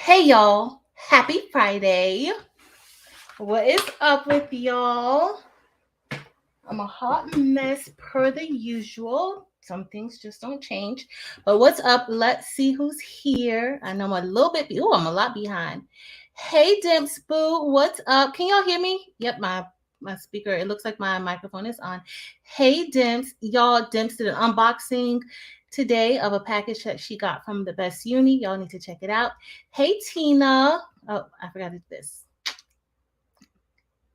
Hey y'all, happy Friday. What is up with y'all? I'm a hot mess per the usual. Some things just don't change. But what's up? Let's see who's here. I know I'm a little bit, I'm a lot behind. Hey Dimps Boo, what's up? Can y'all hear me? Yep, my speaker, it looks like my microphone is on. Hey Dimps, y'all, Dimps did an unboxing today of a package that she got from the Best Uni. Y'all need to check it out. Hey Tina. Oh, I forgot to do this.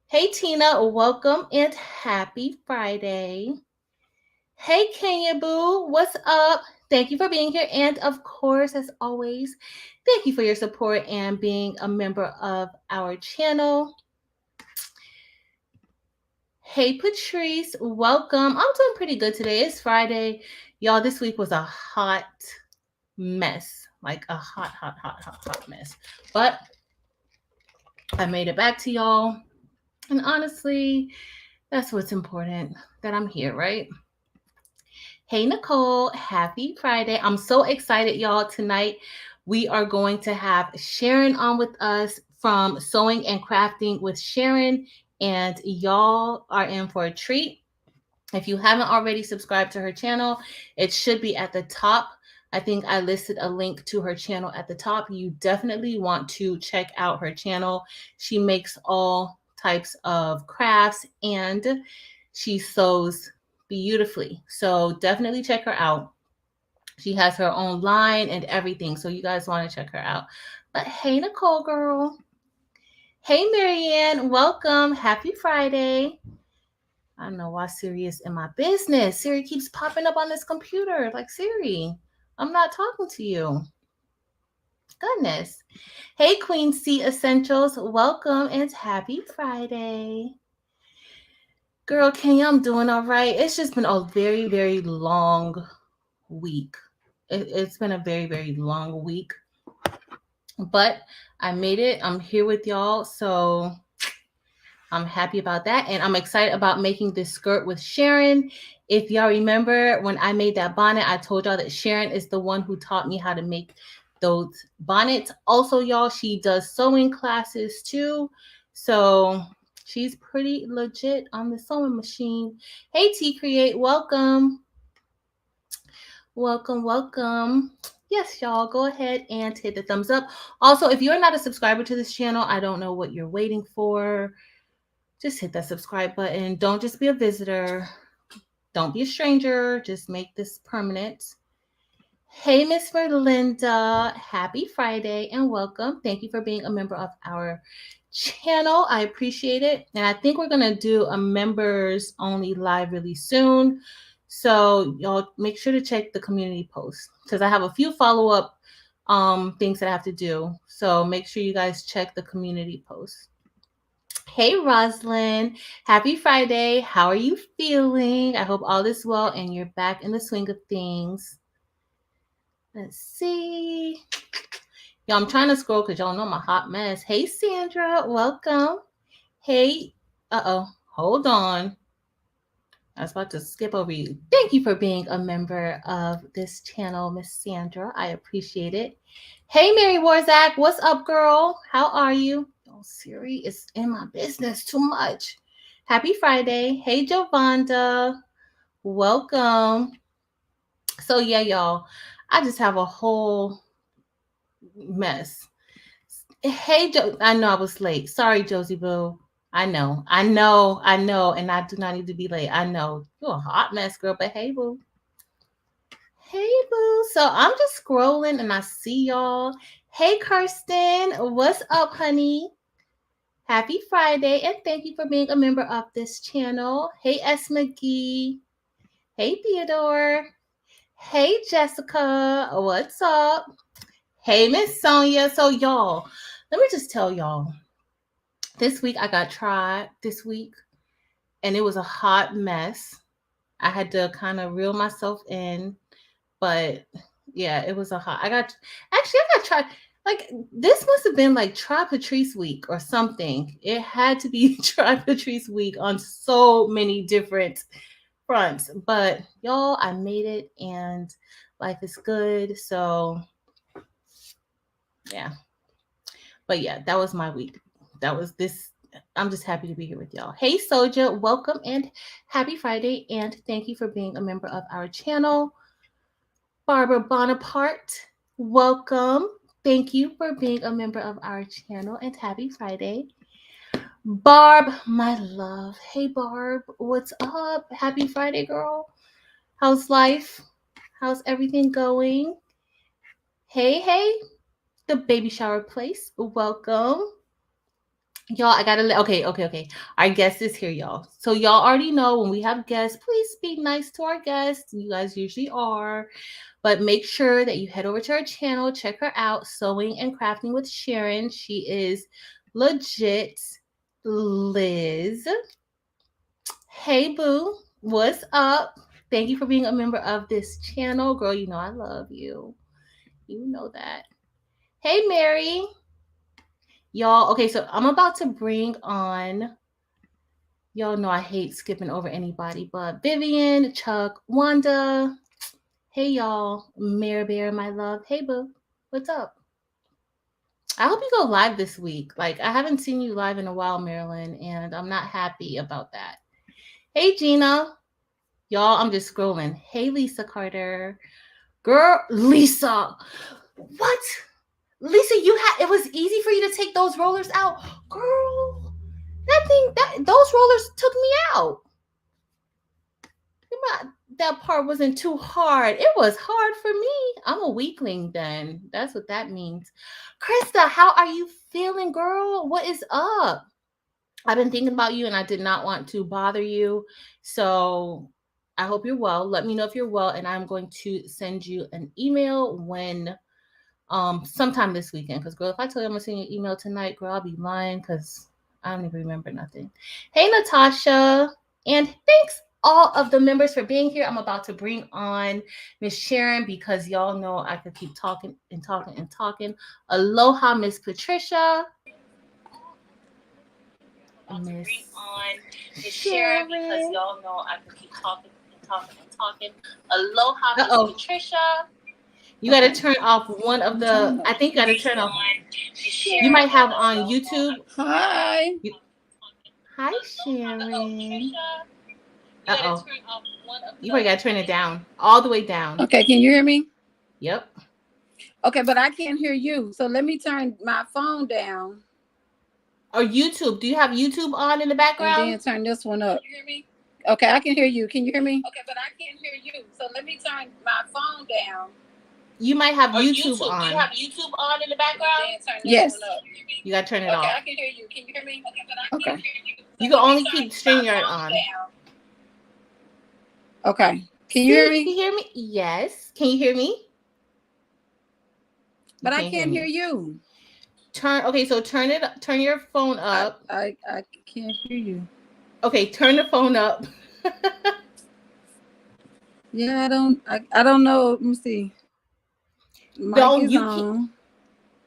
Hey Tina, welcome and happy Friday. Hey Kenya Boo, what's up? Thank you for being here. And of course, as always, thank you for your support and being a member of our channel. Hey Patrice, welcome. I'm doing pretty good today. It's Friday. Y'all, this week was a hot mess. Like a hot mess. But I made it back to y'all. And honestly, that's what's important, that I'm here, right? Hey, Nicole, happy Friday. I'm so excited, y'all. Tonight, we are going to have Sharon on with us from Sewing and Crafting with Sharon, and y'all are in for a treat. If you haven't already subscribed to her channel, it should be at the top. I think I listed a link to her channel at the top. You definitely want to check out her channel. She makes all types of crafts and she sews beautifully. So definitely check her out. She has her own line and everything. So you guys want to check her out. But hey, Nicole girl. Hey, Marianne. Welcome. Happy Friday. I don't know why Siri is in my business. Siri keeps popping up on this computer. Like, Siri, I'm not talking to you. Goodness. Hey, Queen C Essentials. Welcome and happy Friday. Girl, Kenya, I'm doing all right. It's just been a very, very long week. It's been a very, very long week. But I made it. I'm here with y'all. So I'm happy about that. And I'm excited about making this skirt with Sharon. If y'all remember when I made that bonnet, I told y'all that Sharon is the one who taught me how to make those bonnets. Also, y'all, she does sewing classes too. So she's pretty legit on the sewing machine. Hey, T Create, welcome. Welcome, welcome. Yes, y'all, go ahead and hit the thumbs up. Also, if you're not a subscriber to this channel, I don't know what you're waiting for. Just hit that subscribe button. Don't just be a visitor. Don't be a stranger. Just make this permanent. Hey, Miss Merlinda. Happy Friday and welcome. Thank you for being a member of our channel. I appreciate it. And I think we're going to do a members only live really soon. So y'all make sure to check the community post because I have a few follow-up things that I have to do. So make sure you guys check the community post. Hey, Roslyn. Happy Friday. How are you feeling? I hope all is well and you're back in the swing of things. Let's see. Y'all, I'm trying to scroll because y'all know I'm a hot mess. Hey, Sandra. Welcome. Hey. Uh-oh. Hold on. I was about to skip over you. Thank you for being a member of this channel, Miss Sandra. I appreciate it. Hey, Mary Warzak. What's up, girl? How are you? Oh, Siri is in my business too much. Happy Friday. Hey, Jovanda. Welcome. So, yeah, y'all, I just have a whole mess. Hey, I know I was late. Sorry, Josie Boo. I know. And I do not need to be late. I know. You're a hot mess, girl, but hey, boo. Hey, boo. So I'm just scrolling and I see y'all. Hey, Kirsten. What's up, honey? Happy Friday, and thank you for being a member of this channel. Hey, S. McGee. Hey, Theodore. Hey, Jessica. What's up? Hey, Miss Sonia. So, y'all, let me just tell y'all. This week I got tried this week, and it was a hot mess. I had to kind of reel myself in, but yeah, it was a hot. I got tried. Like, this must have been like Try Patrice week or something. It had to be Try Patrice week on so many different fronts. But y'all, I made it and life is good. So yeah. But yeah, that was my week. That was this. I'm just happy to be here with y'all. Hey, Soja, welcome and happy Friday. And thank you for being a member of our channel. Barbara Bonaparte, welcome. Thank you for being a member of our channel and happy Friday. Barb, my love. Hey, Barb, what's up? Happy Friday, girl. How's life? How's everything going? Hey, the baby shower place. Welcome. Y'all, I gotta okay. Our guest is here, y'all. So y'all already know when we have guests, please be nice to our guests. You guys usually are. But make sure that you head over to our channel, check her out, Sewing and Crafting with Sharon. She is legit. Liz. Hey, boo. What's up? Thank you for being a member of this channel. Girl, you know I love you. You know that. Hey, Mary. Y'all, okay, so I'm about to bring on, y'all know I hate skipping over anybody, but Vivian, Chuck, Wanda. Hey, y'all. Mary Bear, my love. Hey, boo. What's up? I hope you go live this week. Like, I haven't seen you live in a while, Marilyn, and I'm not happy about that. Hey, Gina. Y'all, I'm just scrolling. Hey, Lisa Carter. Girl, Lisa. What? Lisa, it was easy for you to take those rollers out. Girl, those rollers took me out. That part wasn't too hard. It was hard for me. I'm a weakling then. That's what that means. Krista, how are you feeling, girl? What is up? I've been thinking about you and I did not want to bother you. So I hope you're well. Let me know if you're well, and I'm going to send you an email when sometime this weekend. Because girl, if I tell you I'm gonna send you an email tonight, girl, I'll be lying because I don't even remember nothing. Hey, Natasha, and thanks all of the members for being here. I'm about to bring on Miss Sharon because y'all know I could keep talking and talking and talking. Aloha, Miss Patricia. Miss Sharon, because y'all know I could keep talking and talking and talking. Aloha, Miss Patricia. You got to turn off one of the. I think you got to turn off. You might have on YouTube. Hi. Hi, Sharon. Uh-oh. You probably got to turn it down, all the way down. Okay, can you hear me? Yep. Okay, but I can't hear you. So let me turn my phone down. Or YouTube. Do you have YouTube on in the background? And then turn this one up. Can you hear me? Okay, I can hear you. Can you hear me? Okay, but I can't hear you. So let me turn my phone down. You might have YouTube on. Do you have YouTube on in the background? Yes. You got to turn it off. Okay, I can hear you. Can you hear me? Okay, but I can't hear you. So you can only keep StreamYard on. Okay. Can you hear me? Can you hear me? Yes. Can you hear me? But I can't hear you. Turn your phone up. I can't hear you. Okay, turn the phone up. Yeah, I don't know. Let me see. Mic is on.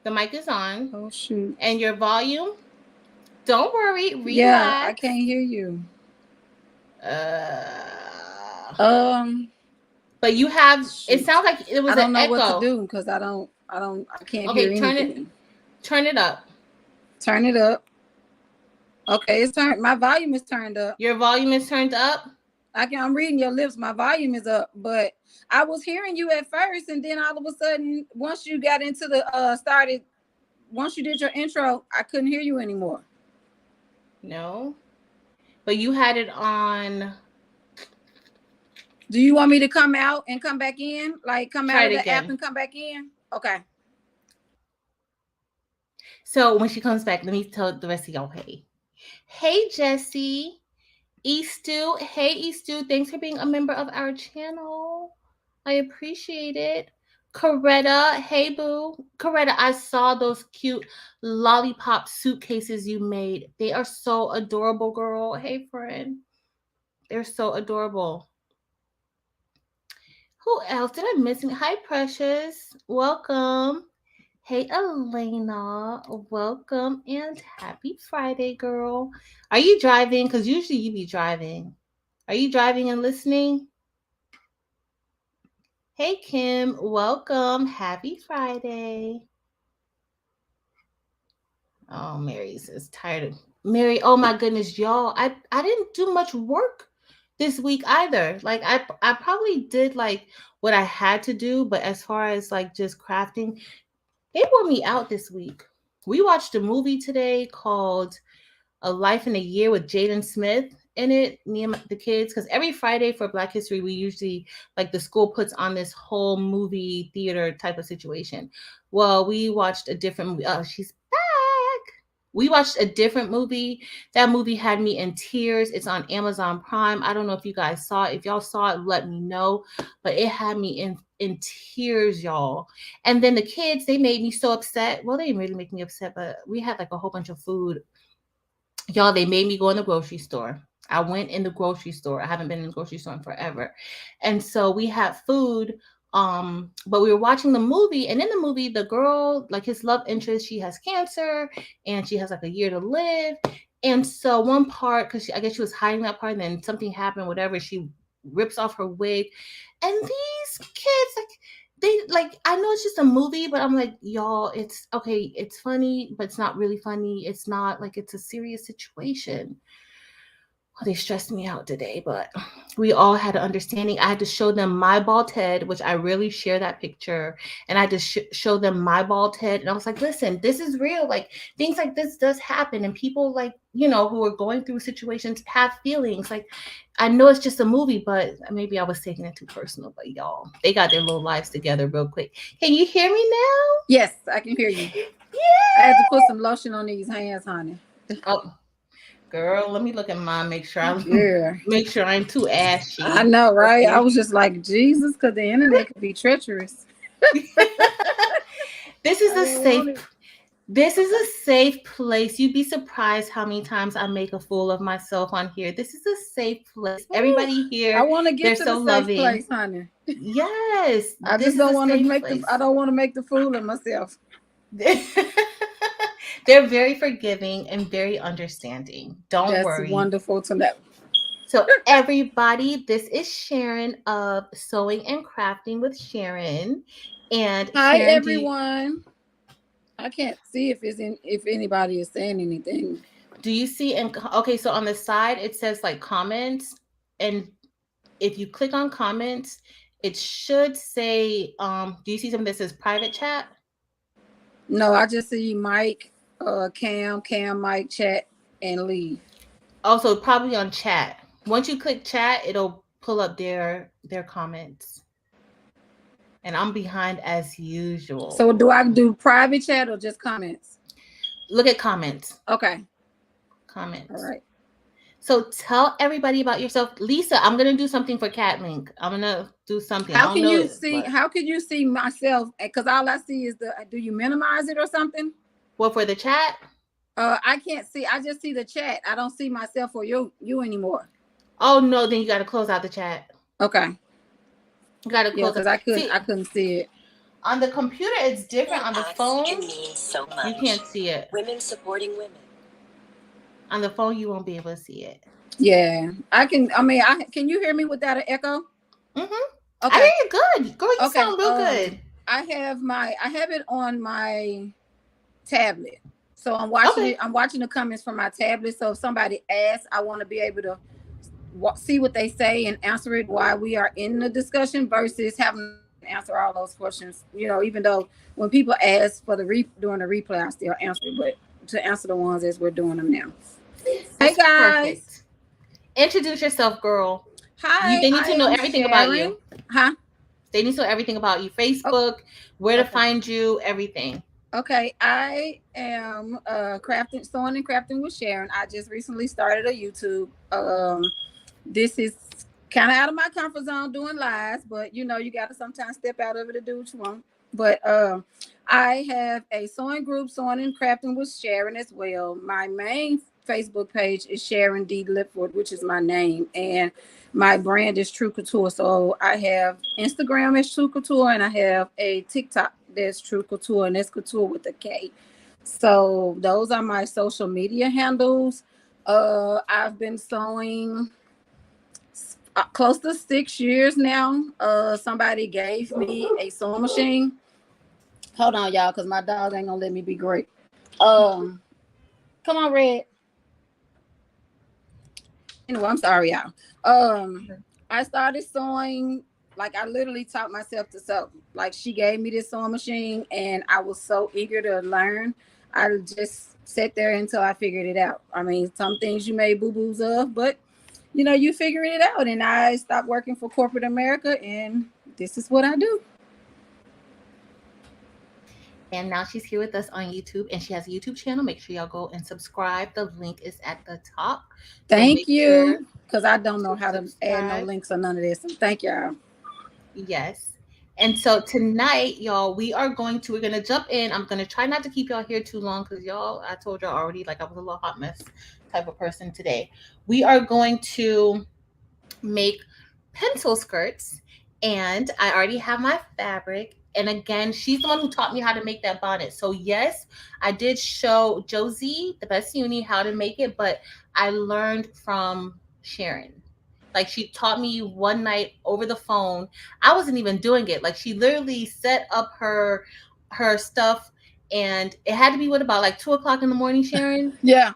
The mic is on. Oh shoot. And your volume? Don't worry. Relax. Yeah, I can't hear you. But you have. Shoot. It sounds like it was. I don't know echo. what to do because I can't hear anything. Turn it up. Turn it up. Okay, it's turned. My volume is turned up. Your volume is turned up. I'm reading your lips. My volume is up, but I was hearing you at first, and then all of a sudden, once you got into the once you did your intro, I couldn't hear you anymore. No, but you had it on. Do you want me to come out and come back in? Like come out of the app and come back in? Okay. So when she comes back, let me tell the rest of y'all, hey. Hey, Jessie. Eastu. Hey, Eastu. Thanks for being a member of our channel. I appreciate it. Coretta. Hey, boo. Coretta, I saw those cute lollipop suitcases you made. They are so adorable, girl. Hey, friend. They're so adorable. Who else did I miss? Hi, Precious. Welcome. Hey, Elena. Welcome and happy Friday, girl. Are you driving? Because usually you be driving. Are you driving and listening? Hey, Kim. Welcome. Happy Friday. Oh, Mary's is tired of Mary. Oh my goodness, y'all. I didn't do much work this week either. Like I probably did like what I had to do, but as far as like just crafting, they wore me out this week. We watched a movie today called A Life in a Year with Jaden Smith in it, me and the kids, because every Friday for Black History, we usually, like, the school puts on this whole movie theater type of situation. Well, we watched a different movie. Oh, she's back. We watched a different movie. That movie had me in tears. It's on Amazon Prime. I don't know if you guys saw it. If y'all saw it, let me know. But it had me in tears, y'all. And then the kids, they made me so upset. Well, they didn't really make me upset, but we had like a whole bunch of food. Y'all, they made me go in the grocery store. I went in the grocery store. I haven't been in the grocery store in forever. And so we had food. But we were watching the movie, and in the movie, the girl, like his love interest, she has cancer and she has like a year to live. And so one part, because I guess she was hiding that part, and then something happened, whatever, she rips off her wig. And these kids, like, they like, I know it's just a movie, but I'm like, y'all, it's okay, it's funny, but it's not really funny. It's not like it's a serious situation. Oh, they stressed me out today, but we all had an understanding. I had to show them my bald head, which I rarely share that picture, and I had to show them my bald head, and I was like, listen, this is real. Like, things like this does happen, and people, like, who are going through situations have feelings. Like, I know it's just a movie, but maybe I was taking it too personal. But y'all, they got their little lives together real quick. Can you hear me now? Yes, I can hear you. Yeah. I had to put some lotion on these hands, honey. Oh, girl, let me look at mine. Make sure Yeah. make sure I'm too ashy. I know, right? Okay. I was just like, Jesus, because the internet could be treacherous. This is a safe place. You'd be surprised how many times I make a fool of myself on here. This is a safe place. Everybody here, I want to get to so the safe loving place, honey. Yes. I just don't want to make I don't want to make the fool of myself. They're very forgiving and very understanding. Don't worry. That's wonderful to know. So everybody, this is Sharon of Sewing and Crafting with Sharon. And hi, Sharon, everyone. I can't see if anybody is saying anything. Do you see? Okay, so on the side it says like comments, and if you click on comments, it should say. Do you see something that says private chat? No, I just see Mike, Cam, Mike, chat, and leave. Also, probably on chat. Once you click chat, it'll pull up their comments. And I'm behind as usual. So do I do private chat or just comments? Look at comments. Okay. Comments. All right. So tell everybody about yourself. Lisa, I'm gonna do something for Cat Link. I'm gonna do something. How can you see myself? Because all I see is do you minimize it or something? What, for the chat? I can't see. I just see the chat. I don't see myself or you anymore. Oh no, then you gotta close out the chat. Okay. You gotta close because I couldn't see it. On the computer it's different. On the phone, it means so much. You can't see it. Women supporting women. On the phone, you won't be able to see it. Yeah, I can. I mean, can you hear me without an echo? Mm-hmm. Okay. I hear you good. Girl, you sound real good. I have it on my tablet. So I'm watching it. I'm watching the comments from my tablet. So if somebody asks, I want to be able to see what they say and answer it while we are in the discussion versus having to answer all those questions. Even though when people ask for during the replay, I still answer it, but to answer the ones as we're doing them now. Hey guys. Perfect. Introduce yourself, girl. Hi. They need to know everything about you. Huh? They need to know everything about you. Facebook, where to find you, everything. Okay, I am sewing and crafting with Sharon. I just recently started a YouTube. This is kind of out of my comfort zone doing lives, but you got to sometimes step out of it to do what you want. But I have a sewing group, Sewing and Crafting with Sharon as well. My main Facebook page is Sharon D. Lipford, which is my name, and my brand is True Couture. So I have Instagram as True Couture, and I have a TikTok that's True Couture, and that's Couture with a K. So those are my social media handles. I've been sewing close to 6 years now. Somebody gave me a sewing machine. Hold on, y'all, because my dog ain't gonna let me be great. Come on, Red. Anyway, I'm sorry, y'all. I started sewing. Like I literally taught myself to sew. Like she gave me this sewing machine, and I was so eager to learn. I just sat there until I figured it out. I mean, some things you made boo boos of, but you figure it out. And I stopped working for corporate America, and this is what I do. And now she's here with us on YouTube, and she has a YouTube channel. Make sure y'all go and subscribe. The link is at the top. So Thank make sure you, because I don't know to how to add no subscribe. links or none of this. So thank y'all. Yes. And so tonight, y'all, we're gonna jump in. I'm gonna try not to keep y'all here too long because y'all, I told y'all already, like I was a little hot mess type of person today. We are going to make pencil skirts, and I already have my fabric. And again, she's the one who taught me how to make that bonnet. So yes, I did show Josie, the best uni, how to make it, but I learned from Sharon. Like she taught me one night over the phone. I wasn't even doing it. Like she literally set up her stuff, and it had to be what about like 2 o'clock in the morning, Sharon. Yeah,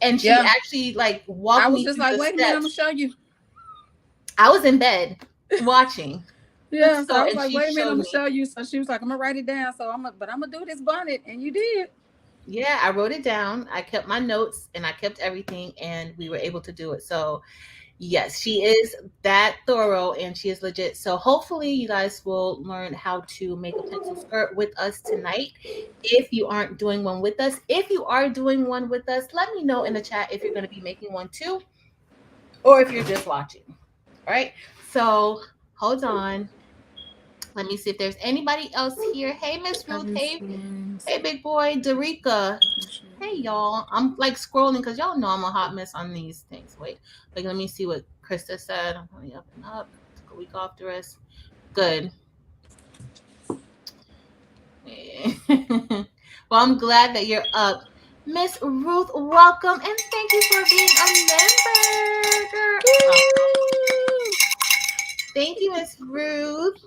And she yeah. actually like I walked was me just through like, the wait a minute, I'm gonna steps. show you. I was in bed watching. Yeah, so I was And like, she wait a minute, I'm showed gonna me. show you. So she was like, I'm gonna write it down. So I'm gonna do this bonnet, and you did. Yeah, I wrote it down. I kept my notes and I kept everything, and we were able to do it. So yes, she is that thorough and she is legit. So hopefully you guys will learn how to make a pencil skirt with us tonight. If you aren't doing one with us, if you are doing one with us, let me know in the chat if you're going to be making one too, or if you're just watching. All right. So hold on. Let me see if there's anybody else here. Hey, Miss Ruth. Hey, big boy, Darica. Hey, y'all. I'm like scrolling because y'all know I'm a hot mess on these things. Wait, like let me see what Krista said. I'm going up and up. Took a week off the rest. Good. Well, I'm glad that you're up. Miss Ruth, welcome and thank you for being a member, girl. Oh, thank you, Miss Ruth.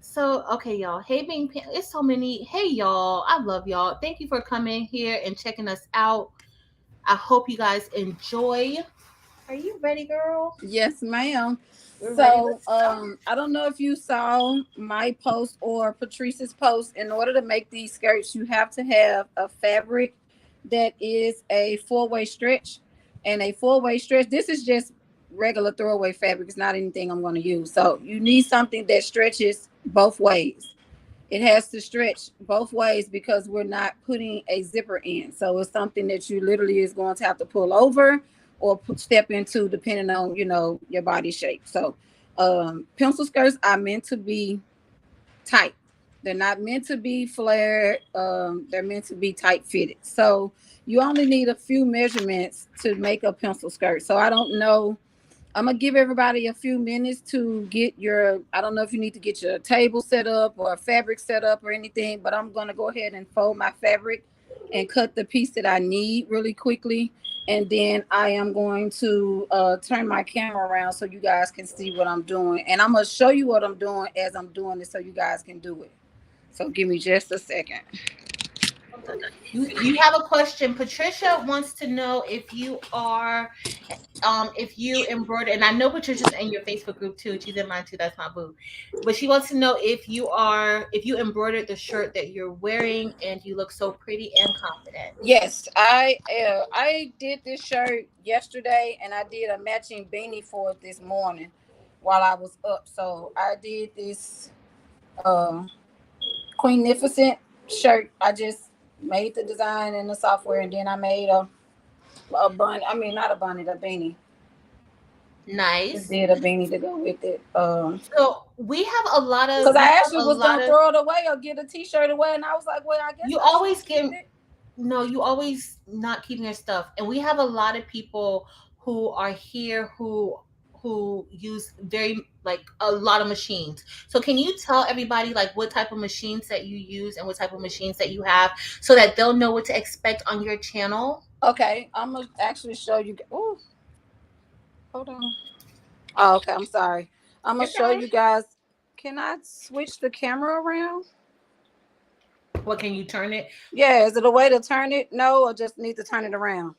So, okay, y'all. Hey, it's so many. Hey, y'all. I love y'all. Thank you for coming here and checking us out. I hope you guys enjoy. Are you ready, girl? Yes, ma'am. We're ready. So, I don't know if you saw my post or Patrice's post. In order to make these skirts, you have to have a fabric that is a 4-way stretch, and a 4-way stretch. This is just regular throwaway fabric. It's not anything I'm going to use. So you need something that stretches both ways. It has to stretch both ways because we're not putting a zipper in. So it's something that you literally is going to have to pull over or step into depending on, your body shape. So pencil skirts are meant to be tight. They're not meant to be flared. They're meant to be tight fitted. So you only need a few measurements to make a pencil skirt. So I don't know. I'm gonna give everybody a few minutes to get I don't know if you need to get your table set up or a fabric set up or anything, but I'm gonna go ahead and fold my fabric and cut the piece that I need really quickly. And then I am going to turn my camera around so you guys can see what I'm doing. And I'm gonna show you what I'm doing as I'm doing it so you guys can do it. So give me just a second. You have a question. Patricia wants to know if you embroider, and I know Patricia's in your Facebook group too. She's in mine too. That's my boo. But she wants to know if you embroidered the shirt that you're wearing, and you look so pretty and confident. Yes, I did this shirt yesterday, and I did a matching beanie for it this morning while I was up. So I did this Queenificent shirt. I just made the design in the software, and then I made a bun. I mean, not a bunny, a beanie. Just Nice. did a beanie to go with it. So we have a lot of Because we I have actually a was lot gonna of throw it away or get a T-shirt away, and I was like, well, I guess you I always should keep give it. no, you always not keeping your stuff. And we have a lot of people who are here who use very like a lot of machines. So can you tell everybody like what type of machines that you use and what type of machines that you have so that they'll know what to expect on your channel? Okay, I'm gonna actually show you. Oh, hold on. Oh, okay, I'm sorry. I'm gonna You're show fine. you guys. Can I switch the camera around? What, can you turn it? Yeah, is it a way to turn it? No, or just need to turn it around?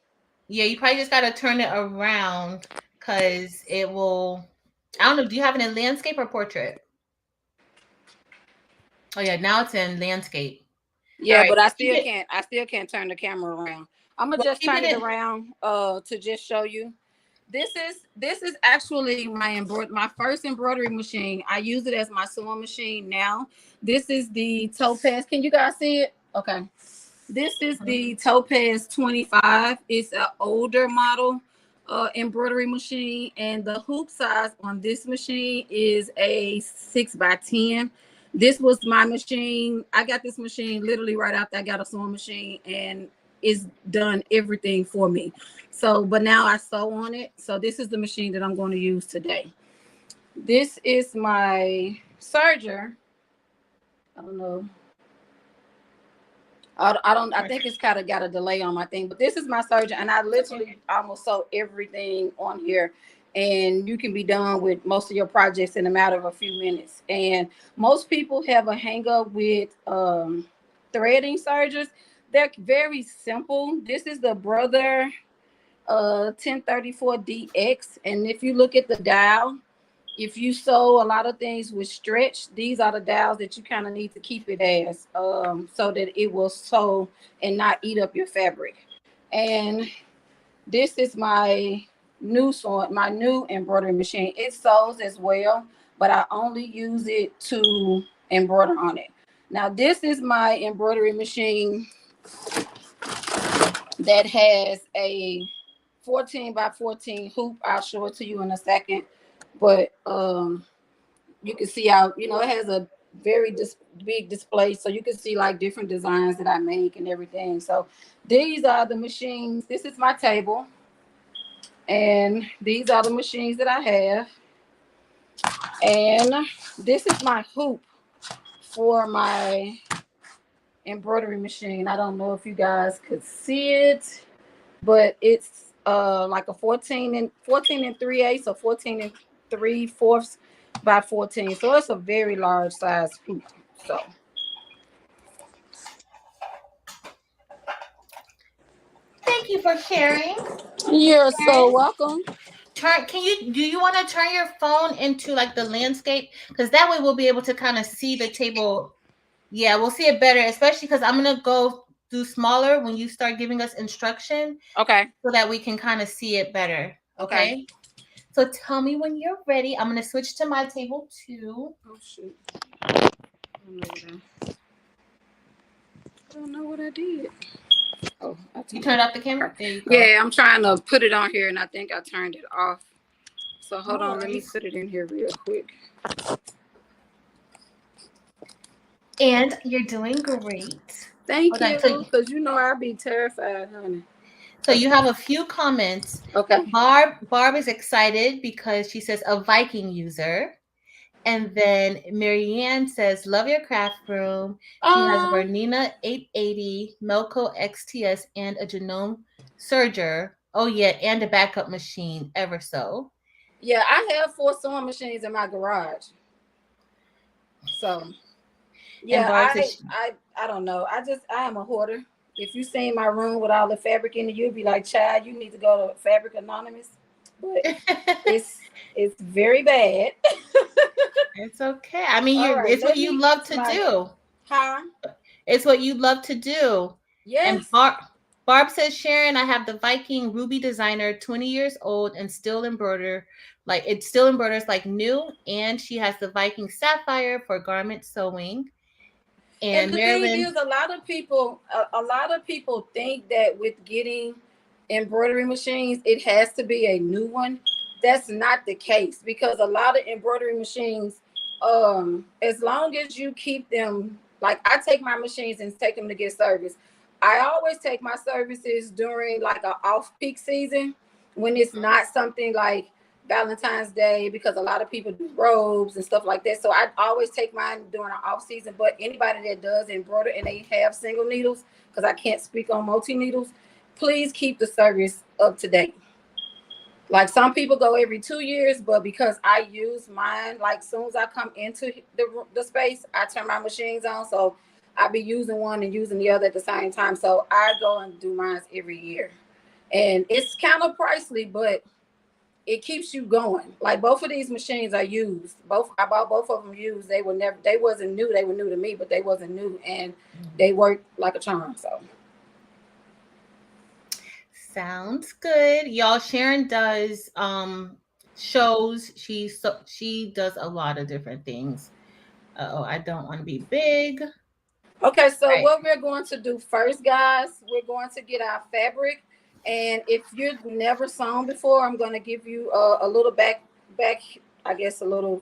Yeah, you probably just got to turn it around because it will. I don't know. Do you have it in landscape or portrait? Oh yeah, now it's in landscape. All Yeah, right, but I so keep still it. can't. I still can't turn the camera around. I'm gonna Well, just keep turn it it in. around to just show you. This is actually my first embroidery machine. I use it as my sewing machine now. This is the Topaz. Can you guys see it? Okay. This is the Topaz 25. It's an older model embroidery machine, and the hoop size on this machine is a 6x10. This was my machine. I got this machine literally right after I got a sewing machine, and it's done everything for me. So, but now I sew on it. So this is the machine that I'm going to use today. This is my serger. I don't know. I don't. I think it's kind of got a delay on my thing, but this is my serger, and I literally almost sew everything on here, and you can be done with most of your projects in a matter of a few minutes. And most people have a hang up with threading sergers. They're very simple. This is the Brother 1034DX, and if you look at the dial, if you sew a lot of things with stretch, these are the dials that you kind of need to keep it as so that it will sew and not eat up your fabric. And this is my my new embroidery machine. It sews as well, but I only use it to embroider on it. Now this is my embroidery machine that has a 14x14 hoop. I'll show it to you in a second, but you can see how, it has a very big display, so you can see like different designs that I make and everything. So these are the machines. This is my table, and these are the machines that I have, and this is my hoop for my embroidery machine. I don't know if you guys could see it, but it's like a 14 and 3/8, so 14 and 3/4 by 14. So it's a very large size hoop. So Thank you for sharing. you're so Sharon, welcome. do you want to turn your phone into like the landscape? Because that way we'll be able to kind of see the table. Yeah, we'll see it better, especially because I'm gonna go do smaller when you start giving us instruction Okay. so that we can kind of see it better. Okay. Okay. So tell me when you're ready. I'm gonna switch to my table too. Oh shoot. I don't know what I did. Oh, You turned off the camera? There you go. Yeah, I'm trying to put it on here, and I think I turned it off. So hold No on, let me worries. put it in here real quick. And you're doing great. Thank Okay, you, because I'd be terrified, honey. so you have a few comments. Okay. Barb is excited because she says a Viking user. And then Marianne says, love your craft room. She has a Bernina 880, Melco XTS, and a Genome Serger. Oh, yeah, and a backup machine, ever so. Yeah, I have 4 sewing machines in my garage. So, yeah, I don't know. I am a hoarder. If you seen my room with all the fabric in it, you'd be like, child, you need to go to Fabric Anonymous. But it's very bad. It's okay. I mean, it's what you love to do. Huh? It's what you love to do. Yes. And Barb says, Sharon, I have the Viking Ruby Designer, 20 years old, and still embroiders like new. And she has the Viking Sapphire for garment sewing. And the thing is, a lot of people think that with getting embroidery machines, it has to be a new one. That's not the case, because a lot of embroidery machines, as long as you keep them, like I take my machines and take them to get service. I always take my services during like an off-peak season, when it's not something like Valentine's Day, because a lot of people do robes and stuff like that. So I always take mine during an off season. But anybody that does embroider and they have single needles, because I can't speak on multi needles, please keep the service up to date. Like some people go every 2 years, but because I use mine, like soon as I come into the space, I turn my machines on. So I be using one and using the other at the same time. So I go and do mine every year. And it's kind of pricey, but it keeps you going. Like both of these machines are used. I bought both of them used. They wasn't new. They were new to me, but they wasn't new, and they worked like a charm. So sounds good, y'all. Sharon does shows. She does a lot of different things. Oh, I don't want to be big. okay, so Right. what we're going to do first, guys, we're going to get our fabric. And if you've never sewn before, I'm going to give you a little back, I guess, a little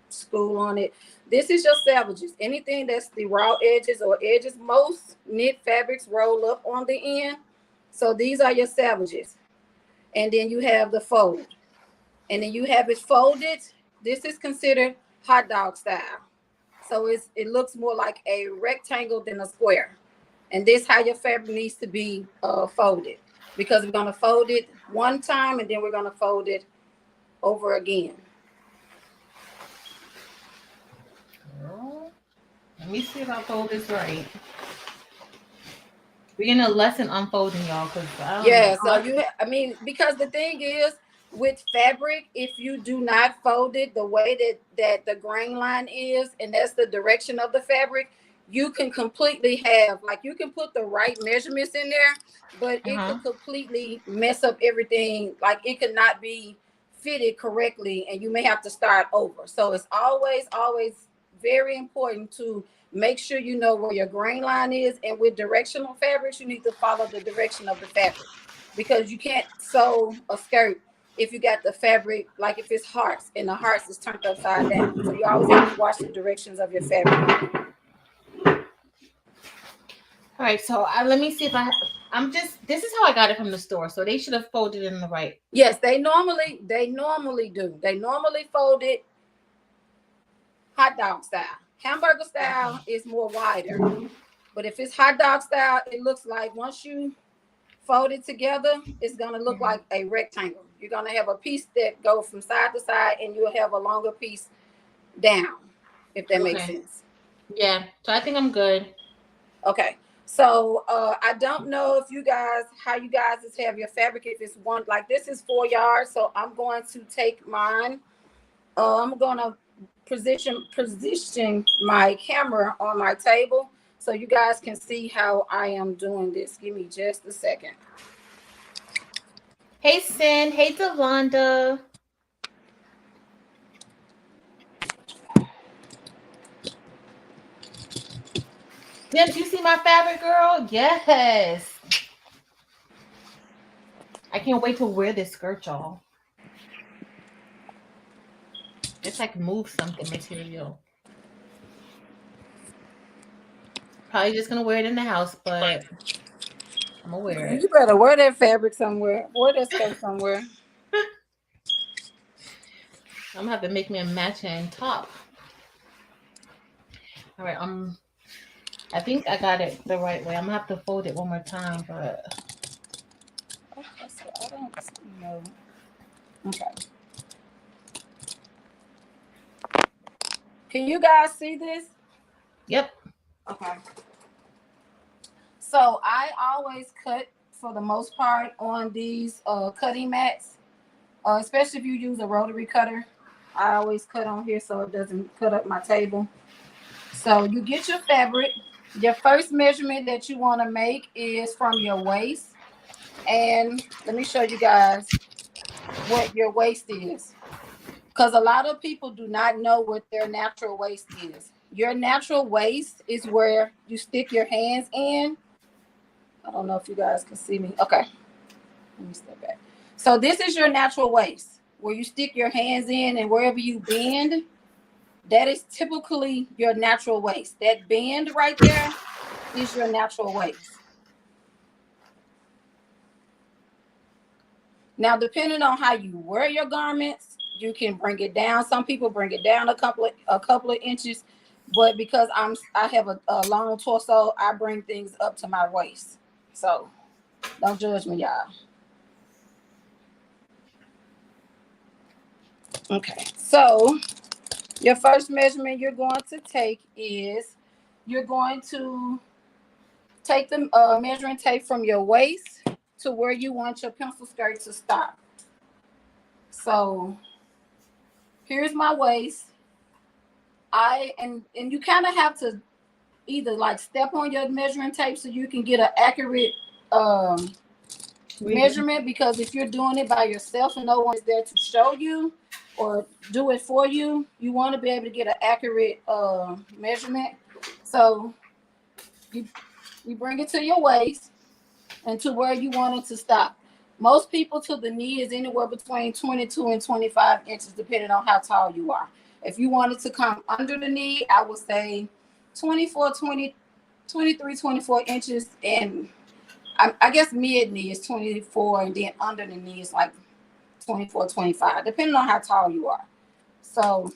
school on it. This is your salvages. Anything that's the raw edges or edges, most knit fabrics roll up on the end. So these are your salvages. And then you have the fold. And then you have it folded. This is considered hot dog style. So it looks more like a rectangle than a square. And this how your fabric needs to be folded, because we're going to fold it one time and then we're going to fold it over again. Girl, let me see if I fold this right. We're in a lesson unfolding, y'all, because yeah, so because the thing is, with fabric, if you do not fold it the way that the grain line is, and that's the direction of the fabric, you can completely have, like, you can put the right measurements in there, but it could completely mess up everything. Like, it could not be fitted correctly, and you may have to start over. So it's always very important to make sure you know where your grain line is. And with directional fabrics, you need to follow the direction of the fabric, because you can't sew a skirt if you got the fabric, like if it's hearts and the hearts is turned upside down. So you always have to watch the directions of your fabric. All right, so let me see if this is how I got it from the store. So they should have folded in the right. Yes, they normally do. They normally fold it hot dog style. Hamburger style is more wider. But if it's hot dog style, it looks like once you fold it together, it's going to look like a rectangle. You're going to have a piece that goes from side to side, and you'll have a longer piece down, if that makes sense. Yeah, so I think I'm good. Okay. So I don't know if how you guys have your fabric. If it's one, like this is 4 yards, so I'm going to take mine. I'm going to position my camera on my table so you guys can see how I am doing this. Give me just a second. Hey, Sin. Hey, Devonda. Did you see my fabric, girl? Yes. I can't wait to wear this skirt, y'all. It's like move something material. Probably just gonna wear it in the house, but I'm gonna wear it. You better wear that fabric somewhere. Wear that skirt somewhere. I'm gonna have to make me a matching top. All right, I think I got it the right way. I'm gonna have to fold it one more time, but Okay, so I don't know. Okay. Can you guys see this? Yep. Okay. So I always cut, for the most part, on these cutting mats, especially if you use a rotary cutter. I always cut on here so it doesn't cut up my table. So you get your fabric. Your first measurement that you want to make is from your waist. And let me show you guys what your waist is, because a lot of people do not know what their natural waist is. Your natural waist is where you stick your hands in. I don't know if you guys can see me. Okay, let me step back. So this is your natural waist, where you stick your hands in, and wherever you bend, that is typically your natural waist. That bend right there is your natural waist. Now, depending on how you wear your garments, you can bring it down. Some people bring it down a couple of inches, but because I have a long torso, I bring things up to my waist. So don't judge me, y'all. Okay, so your first measurement you're going to take is you're going to take the measuring tape from your waist to where you want your pencil skirt to stop. So here's my waist. And you kind of have to either like step on your measuring tape so you can get an accurate measurement, because if you're doing it by yourself and no one's there to show you or do it for you, you want to be able to get an accurate measurement. So you bring it to your waist and to where you want it to stop. Most people to the knee is anywhere between 22 and 25 inches, depending on how tall you are. If you want it to come under the knee, I would say 23, 24 inches. And I guess mid knee is 24, and then under the knee is like 24, 25, depending on how tall you are. So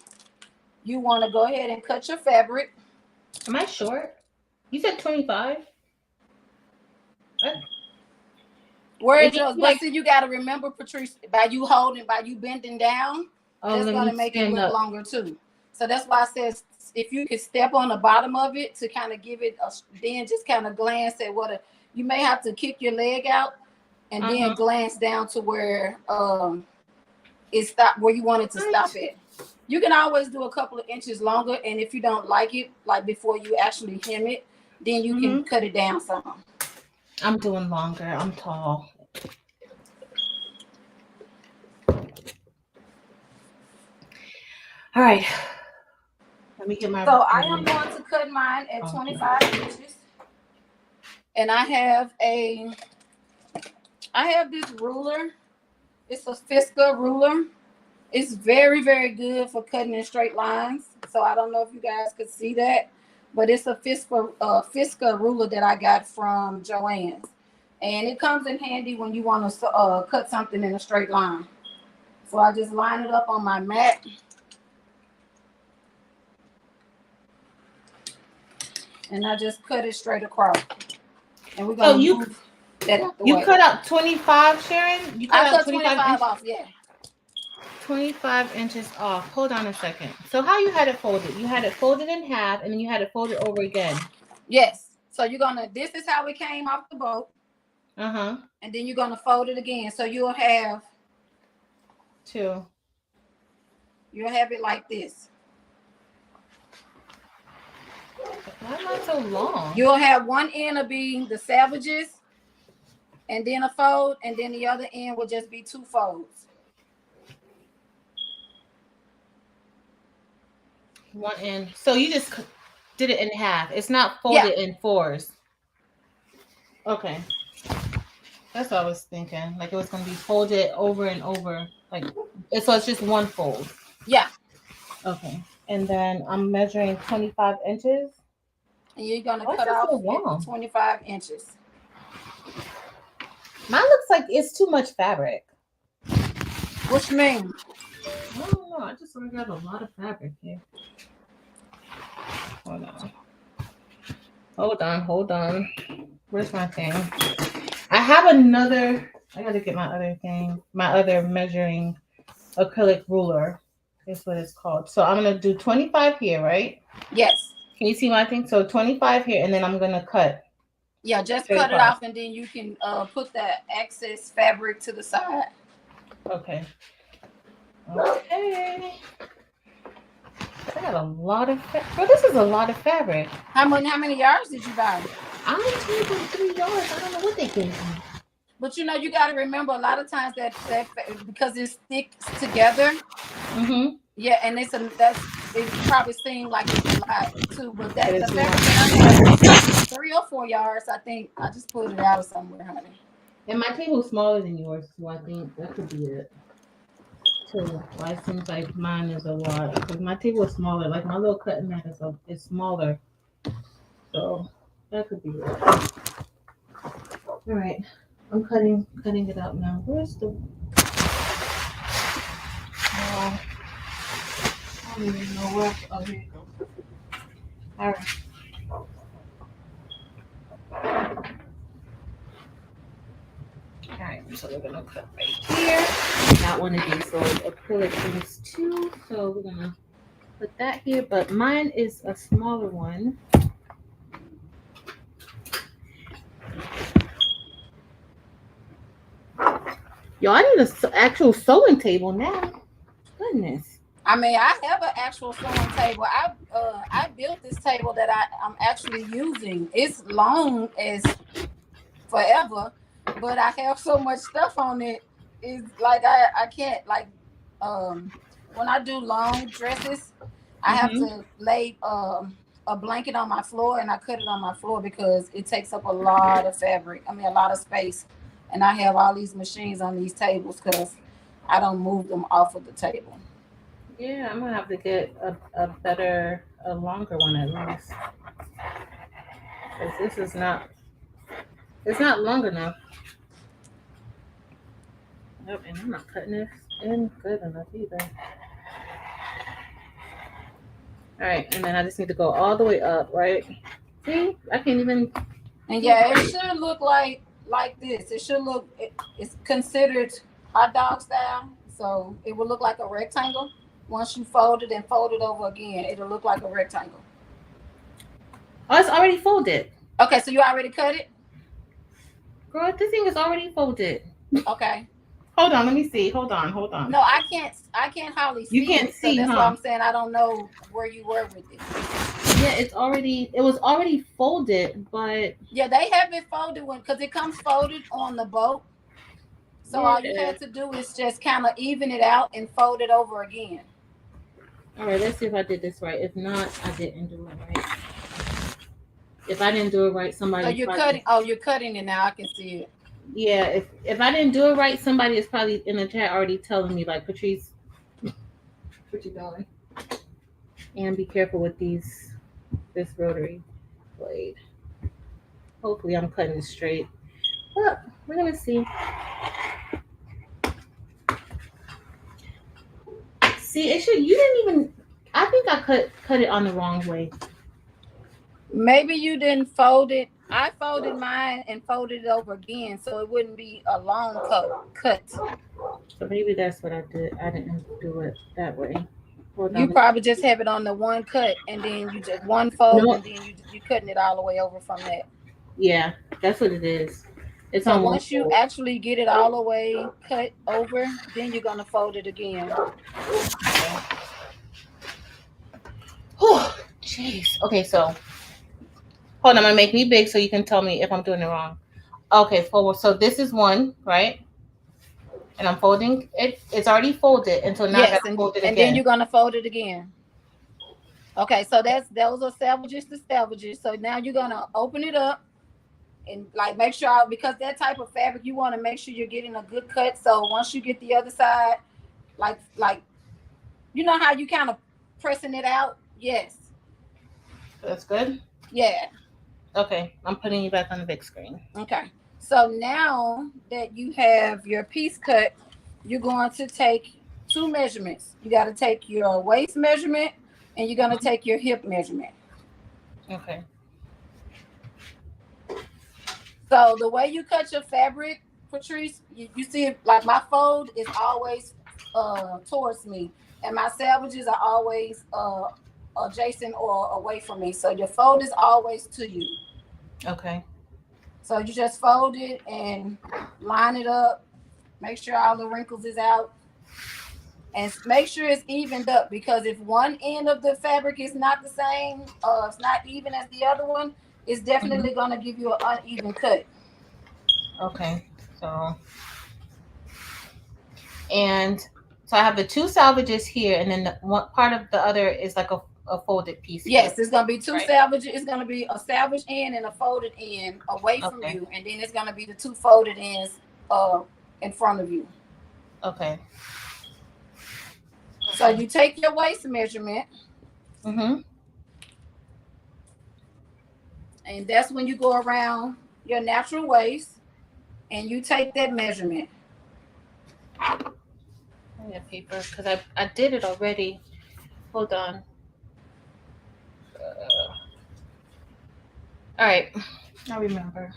you want to go ahead and cut your fabric. Am I short? You said 25? Where is yours? But see, you got to remember, Patrice, by you bending down, that's going to make it look longer too. So that's why I said if you could step on the bottom of it to kind of give it then just kind of glance at you may have to kick your leg out and then glance down to where it stopped, where you want it to stop at. You can always do a couple of inches longer, and if you don't like it, like before you actually hem it, then you can cut it down some. I'm doing longer. I'm tall. All right. Let me get my. So I am going to cut mine at 25 inches, and I have this ruler. It's a Fisker ruler. It's very, very good for cutting in straight lines. So I don't know if you guys could see that, but it's a Fisker ruler that I got from Joann's. And it comes in handy when you want to cut something in a straight line. So I just line it up on my mat. And I just cut it straight across. And we're going to move that out the way. You cut out 25, Sharon? I cut 25 off, yeah. 25 inches off. Hold on a second. So how you had it folded? You had it folded in half, and then you had it folded over again. Yes. So this is how it came off the boat. Uh-huh. And then you're going to fold it again. So you'll have two. You'll have it like this. Why am I so long? You'll have one end of being the savages, and then a fold, and then the other end will just be two folds. One end. So you just did it in half. It's not folded in fours. Okay. That's what I was thinking. Like it was going to be folded over and over. So it's just one fold. Yeah. Okay. And then I'm measuring 25 inches. And you're going to cut off 25 inches. Mine looks like it's too much fabric. What you mean? I don't know. I just got a lot of fabric here. Hold on. Where's my thing? I have another. I got to get my other thing. My other measuring acrylic ruler. That's what it's called. So I'm going to do 25 here, right? Yes. Can you see my thing? So 25 here, and then I'm going to cut. Yeah, just cut it off, and then you can put that excess fabric to the side. Okay. I got a lot of fabric. Bro, this is a lot of fabric. How many yards did you buy? I'm told 3 yards. I don't know what they gave me. But you got to remember, a lot of times that because it sticks together. Mm-hmm. Yeah, and it probably seemed like it's a lot too, but the fabric that I have 3 or 4 yards. I think I just pulled it out of somewhere, honey. And my table is smaller than yours, so I think that could be it. So why it seems like mine is a lot, because my table is smaller. Like my little cutting mat is smaller, so that could be it. All right, I'm cutting it out now. Where's the? I don't even know where. Oh, here you go. All right. All right, so we're gonna cut right here. Got one of these little acrylic things too, so we're gonna put that here. But mine is a smaller one. Yo, I need an actual sewing table now. Goodness. I mean, I have an actual sewing table. I built this table that I'm actually using. It's long as forever, but I have so much stuff on it. It's like I can't like when I do long dresses, I have to lay a blanket on my floor and I cut it on my floor because it takes up a lot of fabric. I mean, a lot of space, and I have all these machines on these tables because I don't move them off of the table. Yeah, I'm gonna have to get a longer one at least. Because this is not, it's not long enough. Yep, and I'm not cutting this in good enough either. All right, and then I just need to go all the way up, right? See, I can't even. And yeah, it should look like this. It should look. It's considered hot dog style, so it will look like a rectangle. Once you fold it and fold it over again, it'll look like a rectangle. Oh, it's already folded. Okay, so you already cut it? Girl, this thing is already folded. Okay. Hold on, let me see. Hold on. No, I can't hardly see. You can't it, see, so that's huh? why I'm saying I don't know where you were with it. Yeah, it was already folded, but yeah, they have it folded because it comes folded on the boat. So all you had to do is just kind of even it out and fold it over again. All right, let's see if I did this right. If not, I didn't do it right. If I didn't do it right, somebody. So you're cutting. Oh, you're cutting it now. I can see it. Yeah, if I didn't do it right, somebody is probably in the chat already telling me, like, Patrice, what you doing? And be careful with this rotary blade. Hopefully, I'm cutting it straight. But we're gonna see. See, it should. You didn't even. I think I cut it on the wrong way. Maybe you didn't fold it. I folded mine and folded it over again, so it wouldn't be a long cut. So maybe that's what I did. I didn't do it that way. You probably just have it on the one cut, and then you just one fold, and then you cutting it all the way over from that. Yeah, that's what it is. It's so once you actually get it all the way cut over, then you're gonna fold it again. Oh, jeez. Okay, so hold on, I'm gonna make me big so you can tell me if I'm doing it wrong. Okay, forward. So this is one, right? And I'm folding it. It's already folded, and so now I gotta fold it again. And then you're gonna fold it again. Okay, so those are salvages to salvages. So now you're gonna open it up and like make sure, because that type of fabric, you want to make sure you're getting a good cut. So once you get the other side, like you know how you kind of pressing it out? Yes. That's good? Yeah. Okay, I'm putting you back on the big screen. Okay. So now that you have your piece cut, you're going to take two measurements. You got to take your waist measurement and you're going to take your hip measurement. Okay. So the way you cut your fabric, Patrice, you see, like my fold is always towards me, and my salvages are always adjacent or away from me. So your fold is always to you. Okay. So you just fold it and line it up. Make sure all the wrinkles is out. And make sure it's evened up, because if one end of the fabric is not the same, it's not even as the other one, it's definitely going to give you an uneven cut. Okay. So I have the two salvages here, and then the one part of the other is like a folded piece. Yes, it's going to be two salvages. It's going to be a salvage end and a folded end away from you. And then it's going to be the two folded ends in front of you. Okay. So you take your waist measurement. Mm-hmm. And that's when you go around your natural waist and you take that measurement. I need paper because I did it already. Hold on. All right. I remember.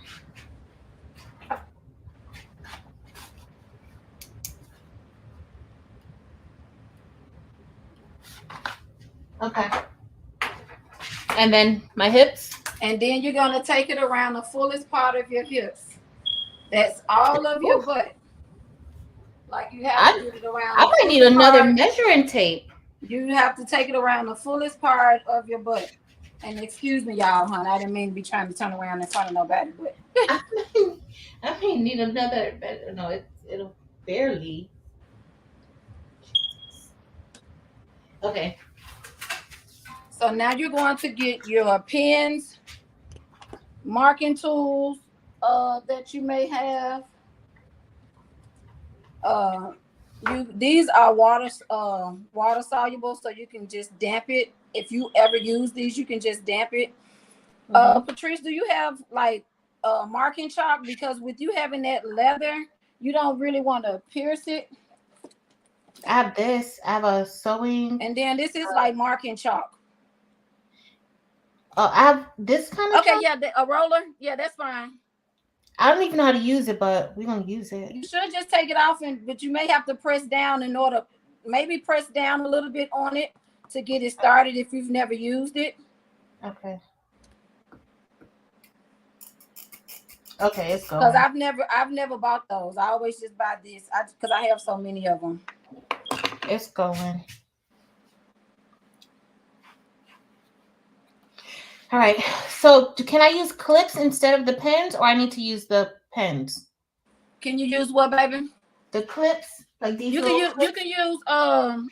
Okay. And then my hips. And then you're going to take it around the fullest part of your hips. That's all of your butt. Like you have to get it around. I might need another measuring tape. You have to take it around the fullest part of your butt. And excuse me, y'all, honey. I didn't mean to be trying to turn around in front of nobody, but I may need another. No, it'll barely. Okay. So now you're going to get your pens, marking tools that you may have. These are water soluble, so you can just damp it. If you ever use these, you can just damp it. Patrice, do you have like marking chalk? Because with you having that leather, you don't really want to pierce it. I have this. I have a sewing. And then this is like marking chalk. I have this kind of. Okay, chalk? Yeah, a roller. Yeah, that's fine. I don't even know how to use it, but we're gonna use it. You should just take it off, but you may have to press down in order. Maybe press down a little bit on it to get it started if you've never used it. Okay. Okay, it's going. Because I've never bought those. I always just buy this because I have so many of them. It's going. All right. So can I use clips instead of the pens, or I need to use the pens? Can you use what, baby? The clips, like these. You can use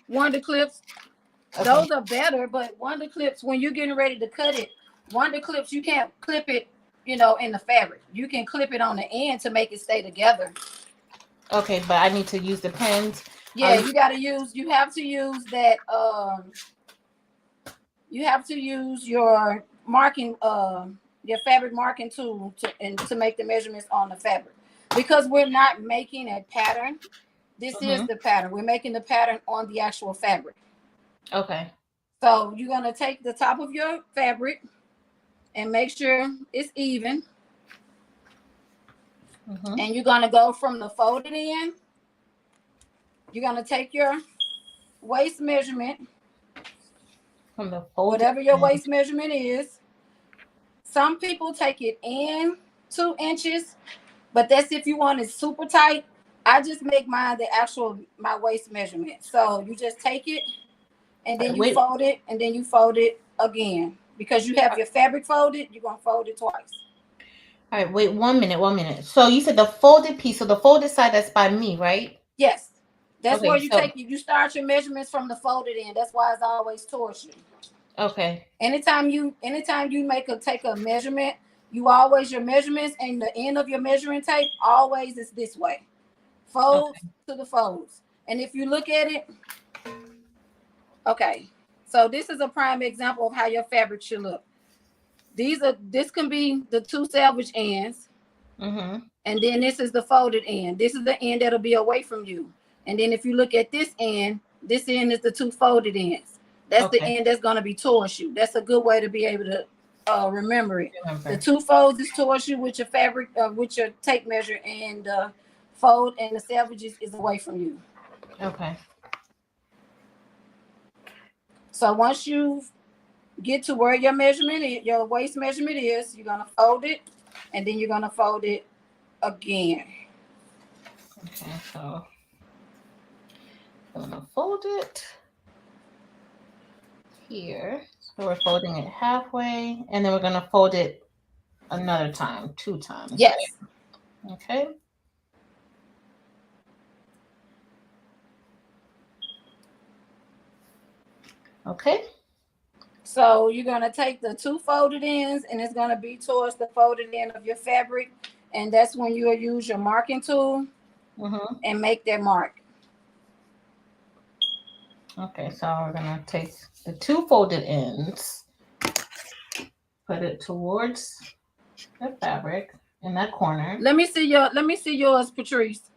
Wonder clips. Okay. Those are better, but Wonder clips, when you're getting ready to cut it, Wonder clips, you can't clip it, in the fabric. You can clip it on the end to make it stay together. Okay, but I need to use the pens. Yeah, you have to use that. You have to use your marking, your fabric marking tool to make the measurements on the fabric, because we're not making a pattern. This is the pattern. We're making the pattern on the actual fabric. Okay. So you're going to take the top of your fabric and make sure it's even. And you're going to go from the folded end. You're going to take your waist measurement. From the folded whatever your waist measurement is. Some people take it in 2 inches, but that's if you want it super tight. I just make mine my waist measurement. So you just take it and then you fold it, and then you fold it again. Because you have your fabric folded, you're going to fold it twice. All right, wait 1 minute. So you said the folded piece, so the folded side, that's by me, right? Yes. That's where you start your measurements from the folded end. That's why it's always towards you. Okay. Anytime you take a measurement, your measurements and the end of your measuring tape always is this way. Folds to the folds. And if you look at it, okay. So this is a prime example of how your fabric should look. This can be the 2 salvage ends. And then this is the folded end. This is the end that'll be away from you. And then if you look at this end is the 2 folded ends. That's the end that's going to be towards you. That's a good way to be able to remember it. The 2 folds is towards you with your fabric, with your tape measure, and the fold and the salvages is away from you. Okay. So once you get to where your waist measurement is, you're going to fold it, and then you're going to fold it again. Okay, so I'm going to fold it here. So we're folding it halfway, and then we're going to fold it another time, 2 times. Yes. Right? Okay. Okay. So you're going to take the 2 folded ends, and it's going to be towards the folded end of your fabric. And that's when you'll use your marking tool and make that mark. Okay, so we're going to take the 2 folded ends, put it towards the fabric in that corner. Let me see yours, Patrice.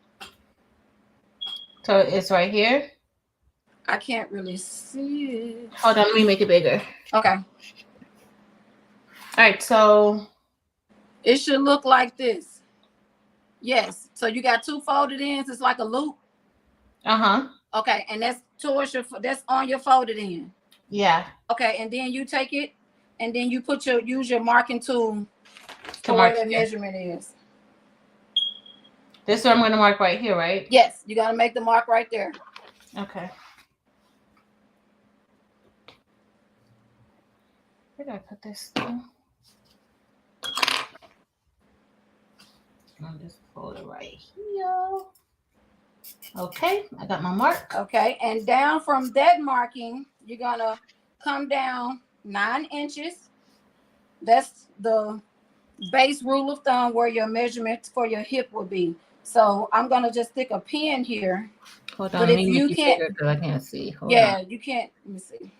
So it's right here. I can't really see it. Hold on, let me make it bigger. Okay. All right, so it should look like this. Yes. So you got 2 folded ends. It's like a loop. Okay, and that's that's on your folded end. Yeah. Okay, and then you take it, and then you use your marking tool to where the measurement is. This is where I'm going to mark right here, right? Yes, you're gonna make the mark right there. Okay. Where did I put this thing? I'll just fold it right here. Okay, I got my mark. Okay, and down from that marking, you're gonna come down 9 inches. That's the base rule of thumb where your measurement for your hip will be. So I'm gonna just stick a pin here. Hold on, But let if me make you you can't, bigger because I can't see. Hold yeah, on. you can't. Let me see.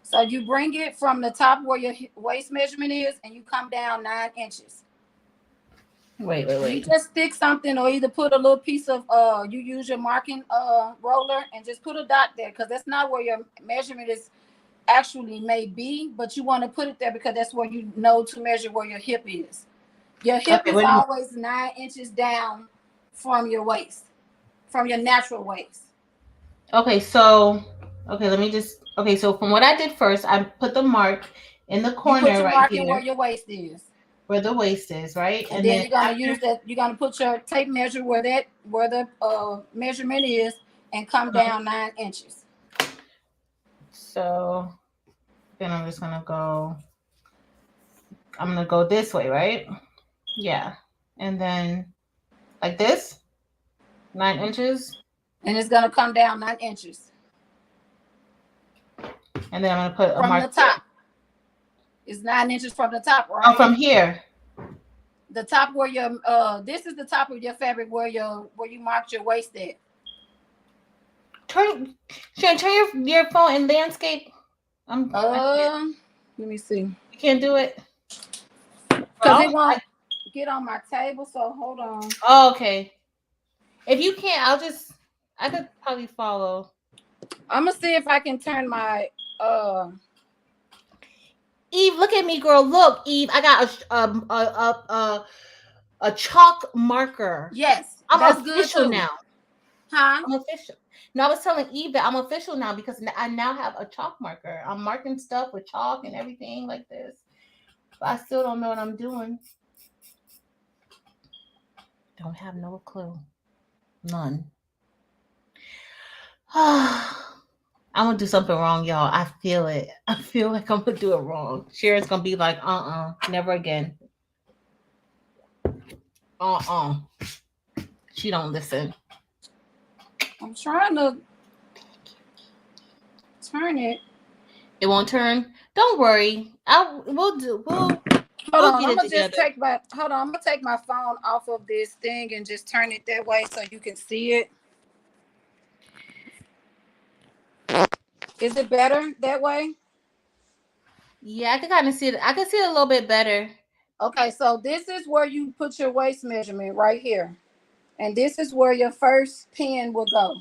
So you bring it from the top where your waist measurement is, and you come down 9 inches. Wait. You just stick something, or either put a little piece of you use your marking roller and just put a dot there, because that's not where your measurement is actually may be, but you want to put it there because that's where you know to measure where your hip is. Your hip Okay, is wait a minute. always 9 inches down from your waist, from your natural waist. Okay, so let me just so from what I did first, I put the mark in the You corner put your right mark in here where your waist is. where the waist is, right? And then you're gonna after, use that. You're gonna put your tape measure where the measurement is, and come down 9 inches. so then I'm gonna go this way, right? Yeah. And then like this, 9 inches. And it's gonna come down 9 inches And then I'm gonna put a from mark the top. It's 9 inches from the top, right? Oh, from here. The top where your this is the top of your fabric where you marked your waist at. Turn your phone in landscape. Let me see. You can't do it. Because it won't get on my table, so hold on. Oh, okay. If you can't, I could probably follow. I'm gonna see if I can turn my Eve, look at me, girl. Look, Eve, I got a chalk marker. Yes, I'm that's official good too. now. Huh? I'm official. No, I was telling Eve that I'm official now because I now have a chalk marker. I'm marking stuff with chalk and everything like this. But I still don't know what I'm doing. Don't have no clue. None. I'm gonna do something wrong, y'all. I feel it. I feel like I'm gonna do it wrong. Sharon's gonna be like, never again. She don't listen. I'm trying to turn it. It won't turn. Don't worry. We'll Hold on. get I'm it gonna together. just take my I'm gonna take my phone off of this thing and just turn it that way so you can see it. Is it better that way? Yeah, I can kind of see it. I can see it a little bit better. Okay, so this is where you put your waist measurement right here. And this is where your first pin will go.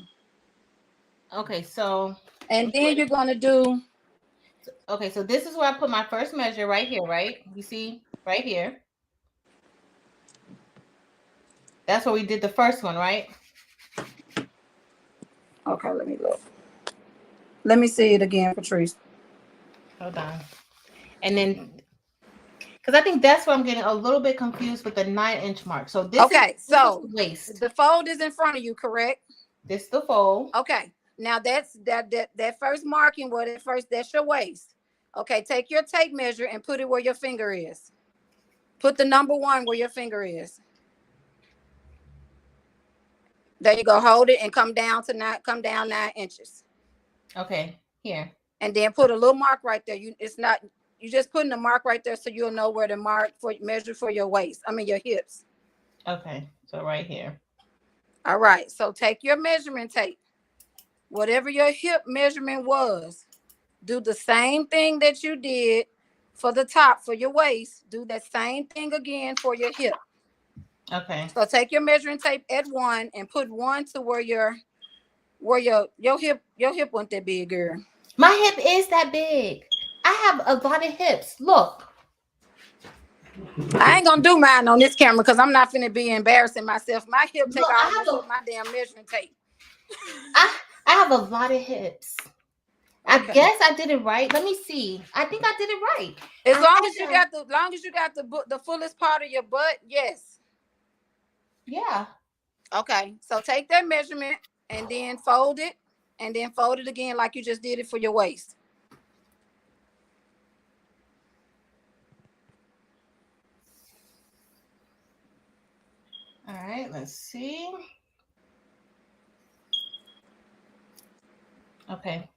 Okay, so. And then you're going to do. Okay, so this is where I put my first measure right here, right? You see right here. That's where we did the first one, right? Okay, let me look. Let me see it again, Patrice. Hold on. And then, because I think that's where I'm getting a little bit confused with the 9-inch mark. So this is the waist. The fold is in front of you, correct? This is the fold. Okay. Now that's that first marking where that's your waist. Okay, take your tape measure and put it where your finger is. Put the number 1 where your finger is. There you go. Hold it and come down 9 inches. Okay, here. And then put a little mark right there. You just putting the mark right there so you'll know where to mark for measure for your waist. I mean your hips. Okay, so right here. All right. So take your measurement tape. Whatever your hip measurement was, do the same thing that you did for the top for your waist. Do that same thing again for your hip. Okay. So take your measuring tape at 1 and put 1 to where your hip wasn't that big, girl. My hip is that big. I have a lot of hips. Look. I ain't gonna do mine on this camera because I'm not finna be embarrassing myself. My hip take almost up my damn measuring tape. I have a lot of hips. I guess I did it right. Let me see. I think I did it right. As long as you got the fullest part of your butt, yes. Yeah. Okay, so take that measurement and then fold it, and then fold it again like you just did it for your waist. All right, let's see. Okay.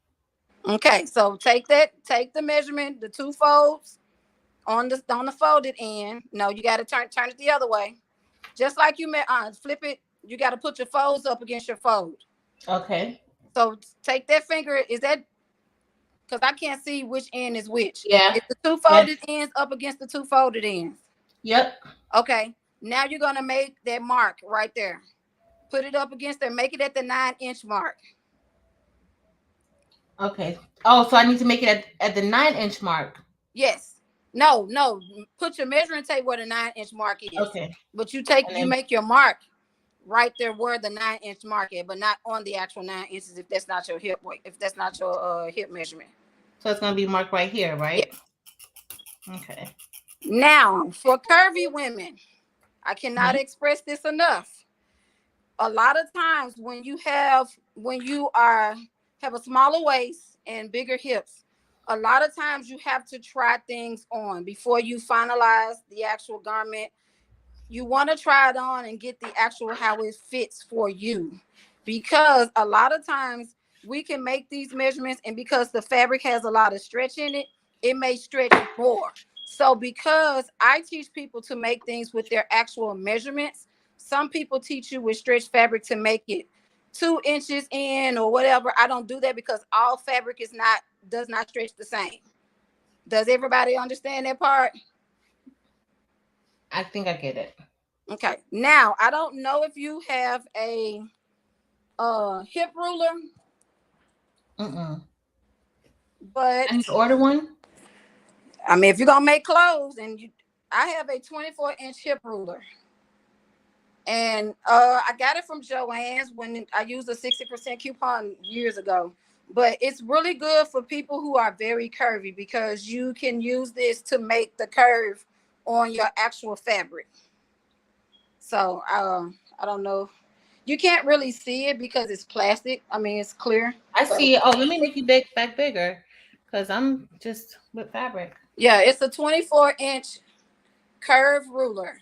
Okay, so take the measurement, the two folds on the folded end. No, you got to turn it the other way. Just like you flip it, you got to put your folds up against your fold. Okay. So take that finger. Is that because I can't see which end is which? Yeah. Is the two folded ends up against the two folded ends? Yep. Okay. Now you're gonna make that mark right there. Put it up against there. Make it at the 9-inch mark. Okay. Oh, so I need to make it at the 9-inch mark. Yes. No. Put your measuring tape where the 9-inch mark is. Okay. But you make your mark right there where the 9-inch mark is, but not on the actual 9 inches if that's not your hip weight, if that's not your hip measurement. So it's gonna be marked right here, right? Yeah. Okay. Now for curvy women, I cannot express this enough. A lot of times when you have a smaller waist and bigger hips, a lot of times you have to try things on before you finalize the actual garment. You want to try it on and get the actual how it fits for you, because a lot of times we can make these measurements, and because the fabric has a lot of stretch in it, it may stretch more. So because I teach people to make things with their actual measurements, some people teach you with stretch fabric to make it 2 inches in or whatever. I don't do that because all fabric does not stretch the same. Does everybody understand that part? I think I get it. Okay. Now, I don't know if you have a hip ruler. But I need to order one. I mean, if you're gonna make clothes, I have a 24-inch hip ruler, and I got it from Joann's when I used a 60% coupon years ago. But it's really good for people who are very curvy because you can use this to make the curve on your actual fabric. So I don't know. You can't really see it because it's plastic. I mean, it's clear. I see it. Oh, let me make you back bigger, because I'm just with fabric. Yeah, it's a 24-inch curve ruler.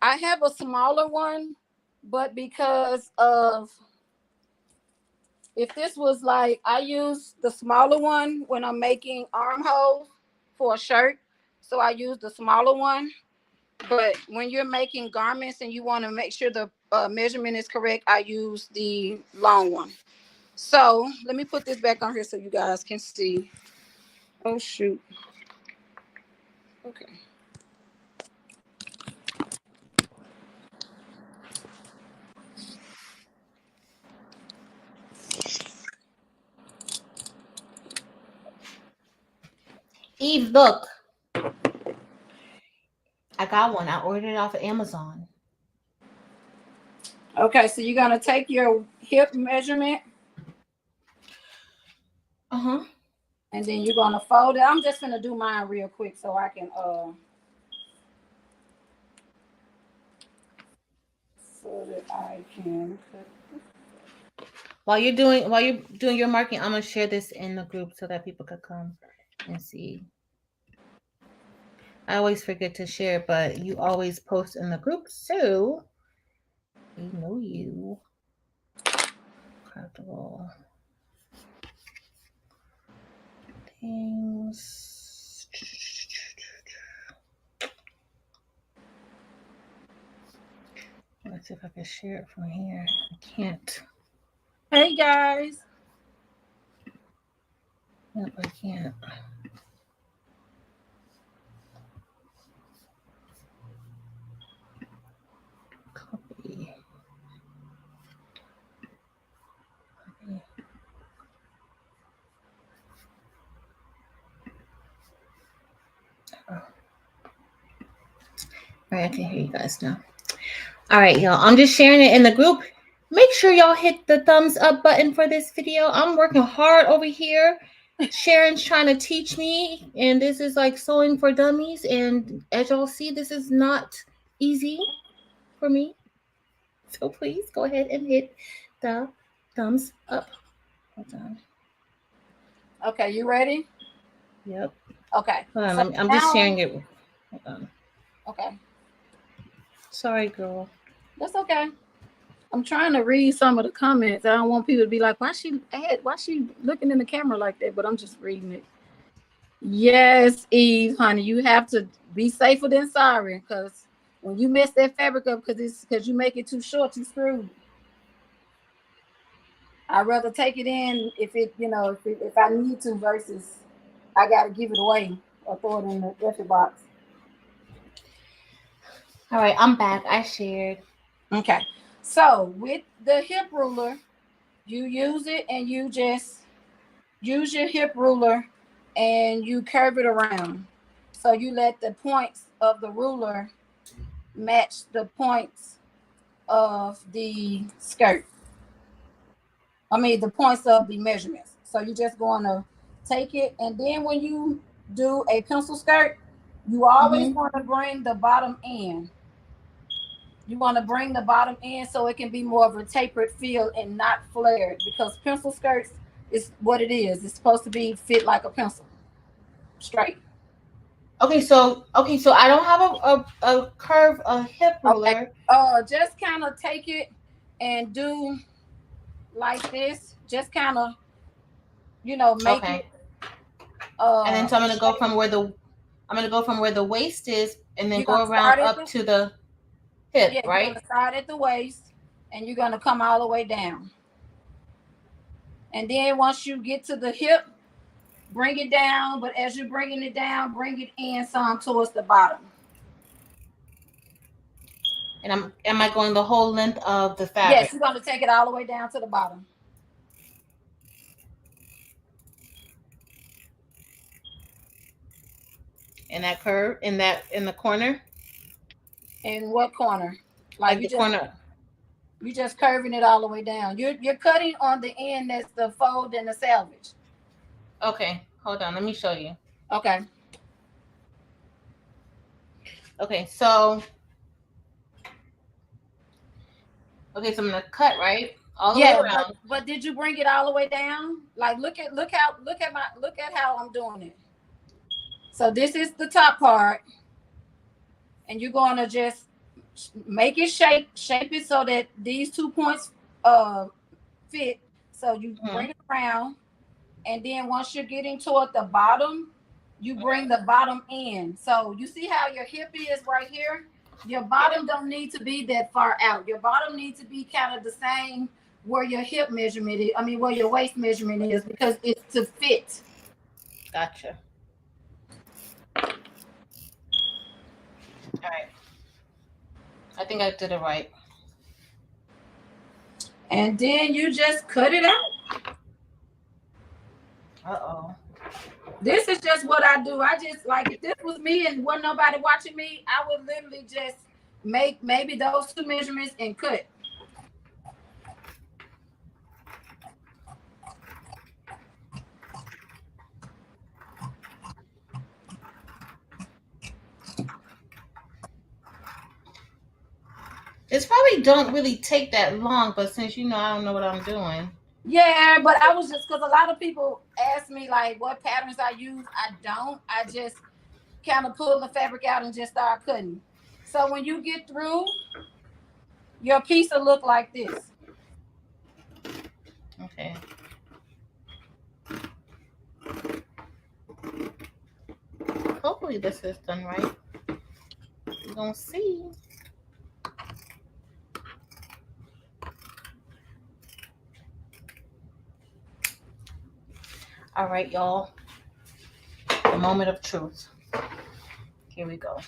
I have a smaller one, but because of, if this was like, I use the smaller one when I'm making armholes for a shirt. So I use the smaller one. But when you're making garments and you want to make sure the measurement is correct, I use the long one. So let me put this back on here so you guys can see. Oh, shoot. Okay. Eve, look. I got one. I ordered it off of Amazon. Okay, so you're going to take your hip measurement. And then you're going to fold it. I'm just going to do mine real quick so I can so that I can cut. While you're doing your marking, I'm gonna share this in the group so that people could come and see. I always forget to share, but you always post in the group, so we know you. Craftable things. Let's see if I can share it from here. I can't. Hey guys. Nope, I can't. Copy. Oh. All right, I can hear you guys now. All right, y'all. I'm just sharing it in the group. Make sure y'all hit the thumbs up button for this video. I'm working hard over here. Sharon's trying to teach me, and this is like sewing for dummies. And as y'all see, this is not easy for me. So please go ahead and hit the thumbs up. Hold on. Okay, you ready? Yep. Okay. Hold on. So I'm now, just sharing it. Hold on. okay, Sorry, girl. that's okay. I'm trying to read some of the comments. I don't want people to be like, why she looking in the camera like that? But I'm just reading it. Yes, Eve, honey, you have to be safer than sorry, because when you mess that fabric up because you make it too short, you screwed. I'd rather take it in if I need to versus I gotta give it away or throw it in the effort box. All right, I'm back. I shared. Okay. So with the hip ruler, you use it and you just use your hip ruler and you curve it around. So you let the points of the ruler match the points of the skirt. I mean, the points of the measurements. So you're just going to take it. And then when you do a pencil skirt, you always want to bring the bottom in. You want to bring the bottom in so it can be more of a tapered feel and not flared, because pencil skirts is what it is. It's supposed to be fit like a pencil, straight. Okay, so I don't have a curve, a hip Okay. ruler. Just kind of take it and do like this. Just kind of, make Okay. it. And then so I'm gonna go from where the waist is, and then You're go gonna around start at up the to the hip, Yeah, you're right? gonna start at the waist and you're gonna come all the way down. And then once you get to the hip, bring it down. But as you're bringing it down, bring it in some towards the bottom. And am I going the whole length of the Yes, fabric? you're gonna take it all the way down to the bottom. In that curve, in the corner, In what corner? Like like the corner. you just curving it all the way down. You're cutting on the end that's the fold and the selvage. Okay, hold on. Let me show you. Okay. Okay, so I'm gonna cut right all the way Yeah, around. but did you bring it all the way down? Like look at how I'm doing it. So this is the top part, and you're gonna just make it shape it so that these 2 points fit. So you bring it around, and then once you're getting toward the bottom, you bring the bottom in. So you see how your hip is right here? Your bottom don't need to be that far out. Your bottom needs to be kind of the same where your hip measurement is. I mean, where your waist measurement is, because it's to fit. Gotcha. All right. I think I did it right. And then you just cut it out. Uh-oh. This is just what I do. I just, like, if this was me and wasn't nobody watching me, I would literally just make maybe those two measurements and cut. It's probably don't really take that long, but since I don't know what I'm doing. Yeah, but I was just, because a lot of people ask me like what patterns I use. I don't. I just kind of pull the fabric out and just start cutting. So when you get through, your piece will look like this. Okay. Hopefully this is done right. We're gonna see. All right, y'all. The moment of truth. Here we go. All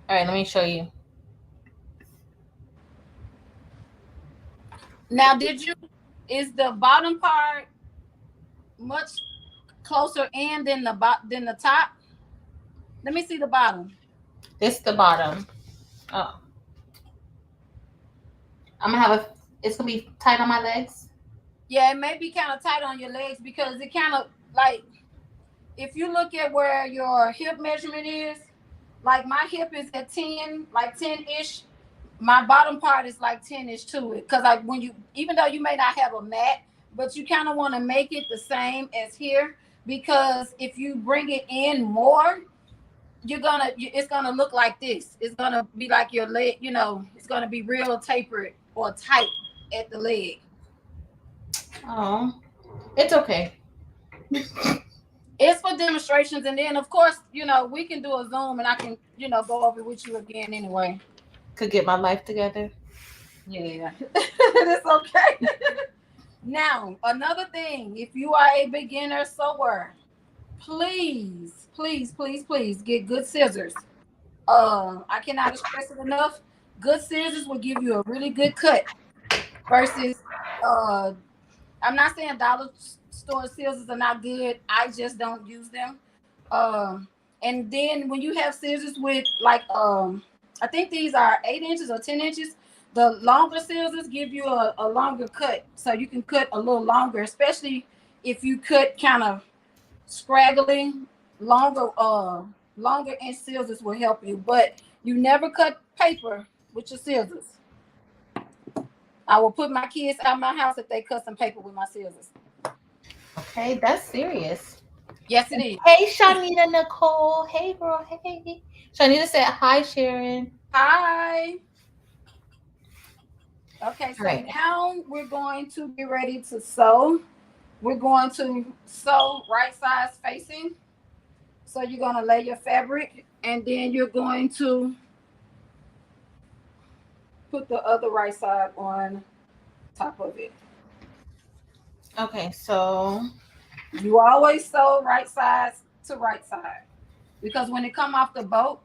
right, let me show you. Now, is the bottom part much closer in than the top? Let me see the bottom. This is the bottom. Oh. It's gonna be tight on my legs. Yeah, it may be kind of tight on your legs, because it kind of like, if you look at where your hip measurement is, like my hip is at 10, like 10-ish. My bottom part is like 10-ish to it. Cause like when you, even though you may not have a mat, but you kind of want to make it the same as here, because if you bring it in more, it's gonna look like this. It's gonna be like your leg, it's gonna be real tapered or tight at the leg. Oh, it's okay. It's for demonstrations, and then of course, we can do a Zoom, and I can, go over with you again anyway. Could get my life together. Yeah, it's okay. Now, another thing, if you are a beginner sewer, please, please, please, please get good scissors. I cannot stress it enough. Good scissors will give you a really good cut versus I'm not saying dollar store scissors are not good. I just don't use them. And then when you have scissors with like I think these are 8 inches or 10 inches. The longer scissors give you a longer cut, so you can cut a little longer, especially if you cut kind of scraggling. Longer inch scissors will help you, but you never cut paper with your scissors. I will put my kids out of my house if they cut some paper with my scissors. Okay, that's serious. Yes, it is. Hey, Shanita Nicole. Hey, girl. Hey. Shanita said, hi, Sharon. Hi. Okay, so right. Now we're going to get ready to sew. We're going to sew right sides facing. So you're going to lay your fabric, and then you're going to put the other right side on top of it. Okay, so you always sew right sides to right side, because when it come off the boat,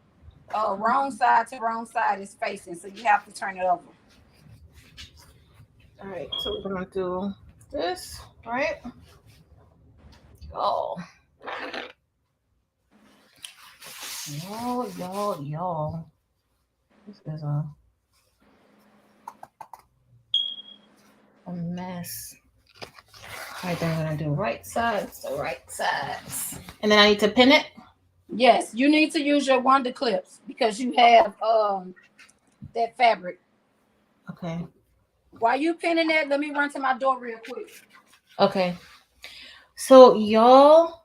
wrong side to wrong side is facing, so you have to turn it over. All right, so we're gonna do this, right? Oh, y'all. This is a mess. All right, then we're gonna do right sides to right sides, and then I need to pin it. Yes, you need to use your Wonder clips because you have that fabric. Okay. While you pinning that, let me run to my door real quick. Okay. So y'all,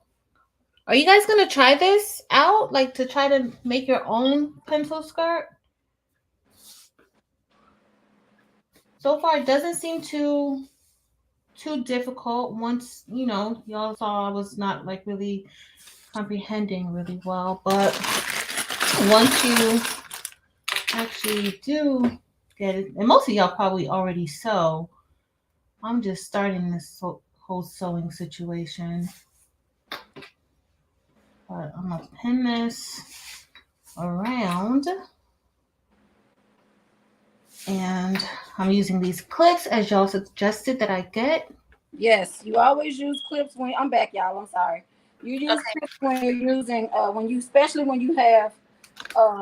are you guys gonna try this out? Like to try to make your own pencil skirt? So far, it doesn't seem too difficult. Once y'all saw I was not like really comprehending really well, but once you actually do get it, and most of y'all probably already sew. I'm just starting this whole sewing situation. But I'm gonna pin this around, and I'm using these clips as y'all suggested that I get. Yes, you always use clips when I'm back, y'all. I'm sorry. You use clips when you're using especially when you have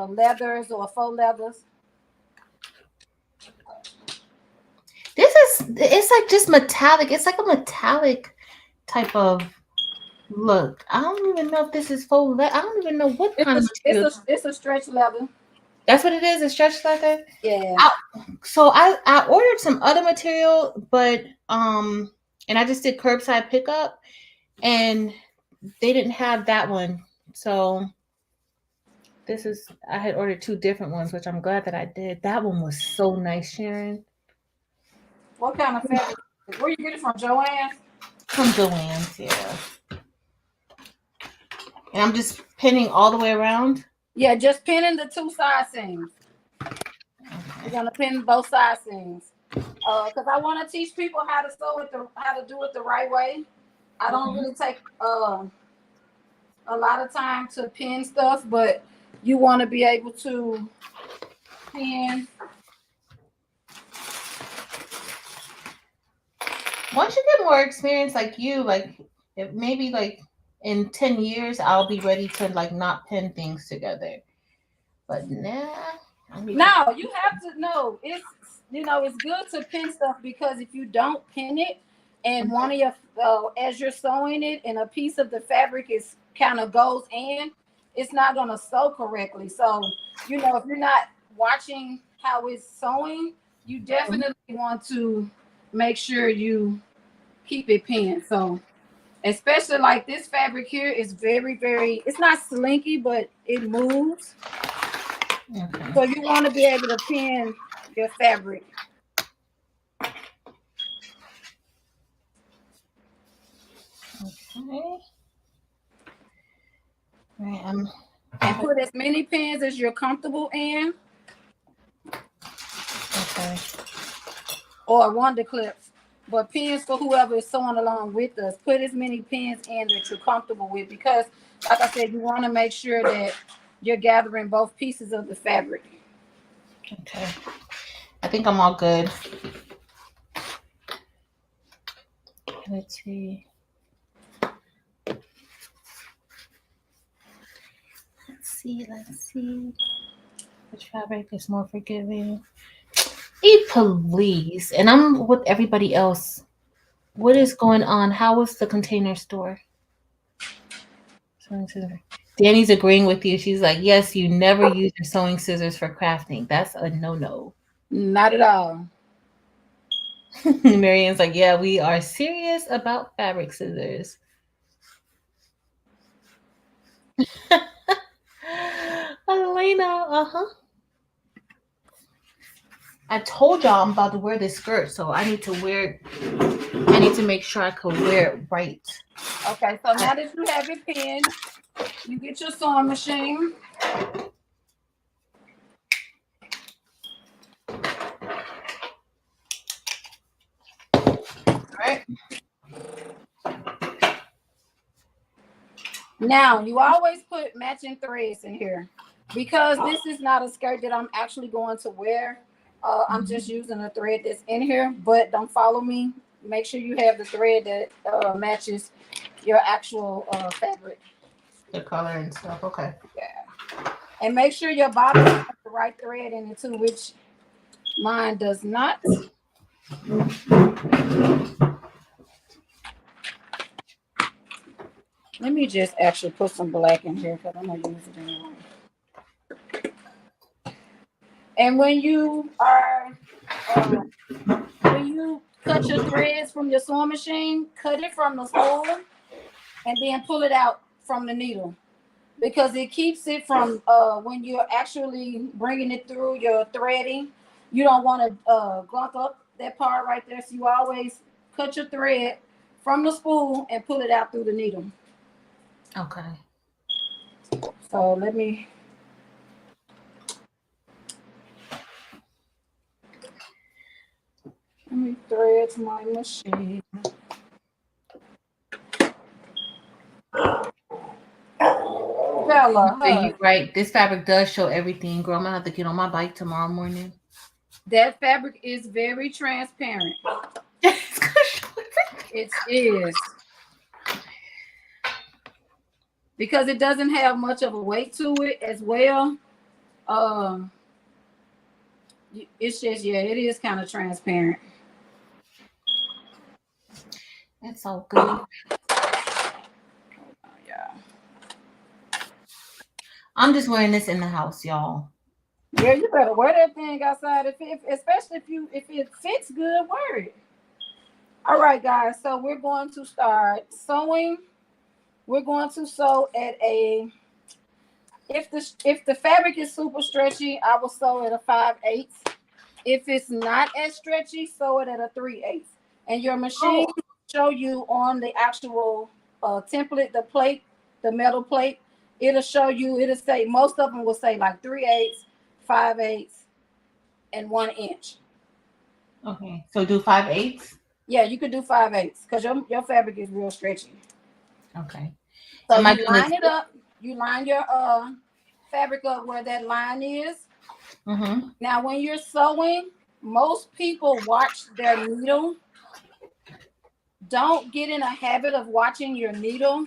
leathers or faux leathers. It's like just metallic. It's like a metallic type of look. I don't even know if this is faux leather. I don't even know what kind of material. It's a stretch leather. That's what it is. It's stretch leather. Yeah. So I ordered some other material, but and I just did curbside pickup, and they didn't have that one. So I had ordered 2 different ones, which I'm glad that I did. That one was so nice, Sharon. What kind of fabric? Where you get it from, Joann's? From Joann's, yeah. And I'm just pinning all the way around. Yeah, just pinning the 2 side seams. Okay. You're gonna pin both side seams. Because I want to teach people how to do it the right way. I don't really take a lot of time to pin stuff, but you want to be able to pin. Once you get more experience like you, like maybe like in 10 years, I'll be ready to like not pin things together. But now, no, you have to know it's good to pin stuff, because if you don't pin it and one of your as you're sewing it and a piece of the fabric is kind of goes in, it's not gonna sew correctly. So, you know, if you're not watching how it's sewing, you definitely want to make sure you keep it pinned. So, especially like this fabric here is very, very, it's not slinky, but it moves. Okay. So you want to be able to pin your fabric. Okay. All right. And put as many pins as you're comfortable in. Okay. Or wonder clips. But pins for whoever is sewing along with us. Put as many pins in that you're comfortable with, because, like I said, you want to make sure that you're gathering both pieces of the fabric. Okay. I think I'm all good. Let's see. Let's see. Which fabric is more forgiving? Please. And I'm with everybody else. What is going on? How was the Container Store? Sewing scissors. Danny's agreeing with you. She's like, yes, you never use your sewing scissors for crafting. That's a no-no. Not at all. Marianne's like, yeah, we are serious about fabric scissors. Elena, I told y'all I'm about to wear this skirt, so I need to make sure I can wear it right. Okay, so now that you have it pinned, you get your sewing machine. All right. Now, you always put matching threads in here, because this is not a skirt that I'm actually going to wear. I'm just using a thread that's in here, but don't follow me. Make sure you have the thread that matches your actual fabric. The color and stuff. Okay. Yeah. And make sure your bottom has the right thread in it too, which mine does not. Let me just actually put some black in here, because I'm going to use it anyway. And when you are, when you cut your threads from your sewing machine, cut it from the spool and then pull it out from the needle, because it keeps it from, when you're actually bringing it through your threading, you don't want to glunk up that part right there. So you always cut your thread from the spool and pull it out through the needle. Okay. So let me thread my machine. Bella, You're right. This fabric does show everything, girl. I'm gonna have to get on my bike tomorrow morning. that fabric is very transparent. It's gonna show everything. It is. Because it doesn't have much of a weight to it as well. It's just, yeah, it is kind of transparent. That's all good. Yeah. I'm just wearing this in the house, y'all. Yeah, you better wear that thing outside, especially if it fits good, wear it. All right, guys. So we're going to start sewing. We're going to sew at a, if the fabric is super stretchy, I will sew at a 5/8. If it's not as stretchy, sew it at a 3/8. And your machine will show you on the actual template, the plate, the metal plate. It'll show you, it'll say, most of them will say like 3/8, 5/8, and 1 inch. Okay. So do 5/8. Yeah, you could do 5/8 because your fabric is real stretchy. Okay. So you line it up. You line your fabric up where that line is. Mm-hmm. Now, when you're sewing, most people watch their needle. Don't get in a habit of watching your needle.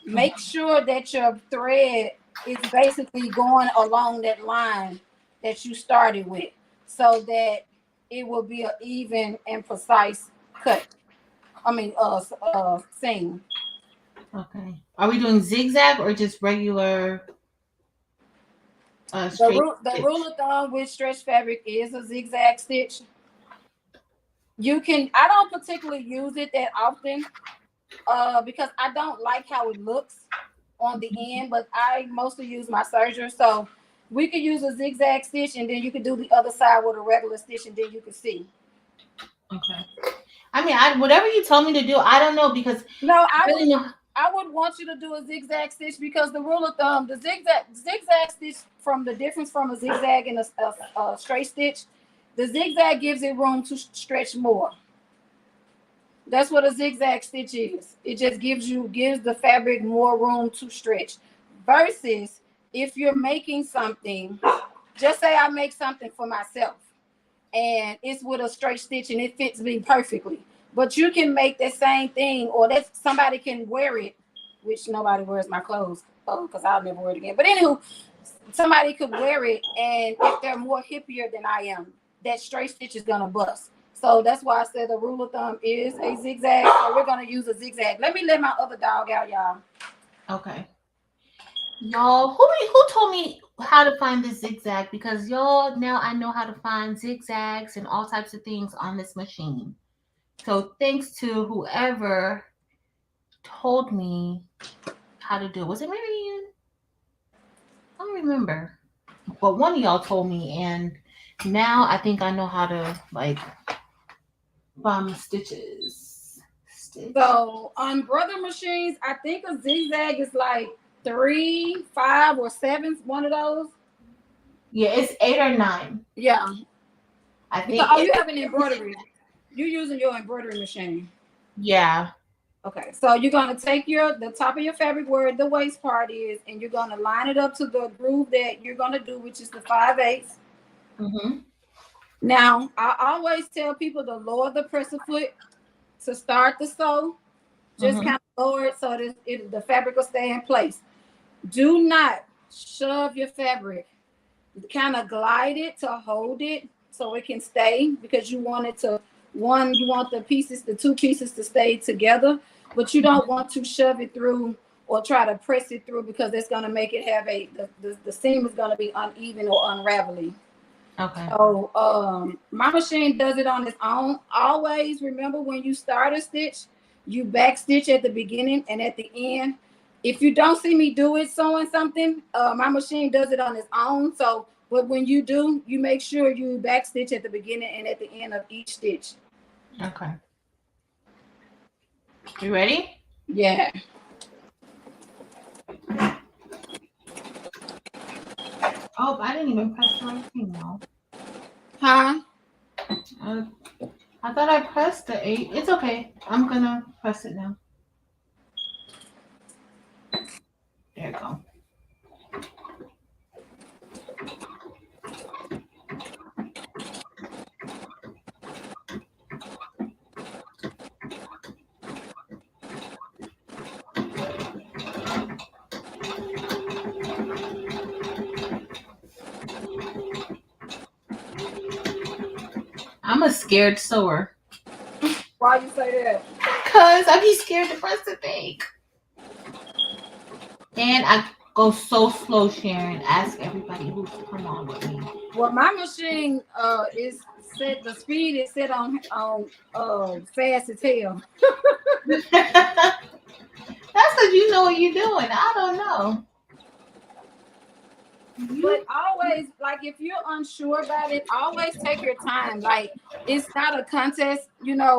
Make sure that your thread is basically going along that line that you started with, so that it will be an even and precise cut. Seam. Okay. Are we doing zigzag or just regular? straight The stitch. rule of thumb with stretch fabric is a zigzag stitch. I don't particularly use it that often because I don't like how it looks on the end, but I mostly use my serger. So we could use a zigzag stitch and then you could do the other side with a regular stitch and then you can see. Okay. I mean, whatever you tell me to do, I don't know because No, I would want you to do a zigzag stitch because the rule of thumb, the zigzag stitch from the difference from a zigzag and a straight stitch, the zigzag gives it room to stretch more. That's what a zigzag stitch is. It just gives the fabric more room to stretch. Versus if you're making something, just say I make something for myself and it's with a straight stitch and it fits me perfectly. But you can make the same thing, or that somebody can wear it, which nobody wears my clothes, because I'll never wear it again. But anywho, somebody could wear it, and if they're more hippier than I am, that straight stitch is gonna bust. So that's why I said the rule of thumb is a zigzag. So we're gonna use a zigzag. Let me let my other dog out, y'all. Okay. Y'all, who told me how to find this zigzag? Because y'all, now I know how to find zigzags and all types of things on this machine. So thanks to whoever told me how to do it. Was it Marianne? I don't remember. But one of y'all told me, and now I think I know how to like find stitches. So on brother machines, I think a zigzag is like 3, 5, or 7. One of those. Yeah, it's 8 or 9. Yeah. I think. Oh, you have an embroidery. You're using your embroidery machine. Yeah. Okay, so you're gonna take the top of your fabric where the waist part is, and you're gonna line it up to the groove that you're gonna do, which is the 5/8. Mm-hmm. Now, I always tell people to lower the presser foot to start the sew. Just kind of lower it so that the fabric will stay in place. Do not shove your fabric. Kind of glide it to hold it so it can stay, because you want it to you want the 2 pieces to stay together, but you don't want to shove it through or try to press it through, because it's going to make it have the seam is going to be uneven or unraveling. Okay. So my machine does it on its own. Always remember, when you start a stitch, you back stitch at the beginning and at the end. If you don't see me do it sewing something, my machine does it on its own. So, but when you do, you make sure you back stitch at the beginning and at the end of each stitch. Okay. You ready? Yeah. Oh, I didn't even press the right thing though. Huh? I thought I pressed the 8. It's okay. I'm gonna press it now. There you go. I'm a scared sewer. Why you say that? Because I be scared to press the thing. And I go so slow, Sharon. Ask everybody who's to come on with me. Well, my machine is set, the speed is set on fast as hell. That's because you know what you're doing. I don't know. But always, like, if you're unsure about it, always take your time. Like, it's not a contest,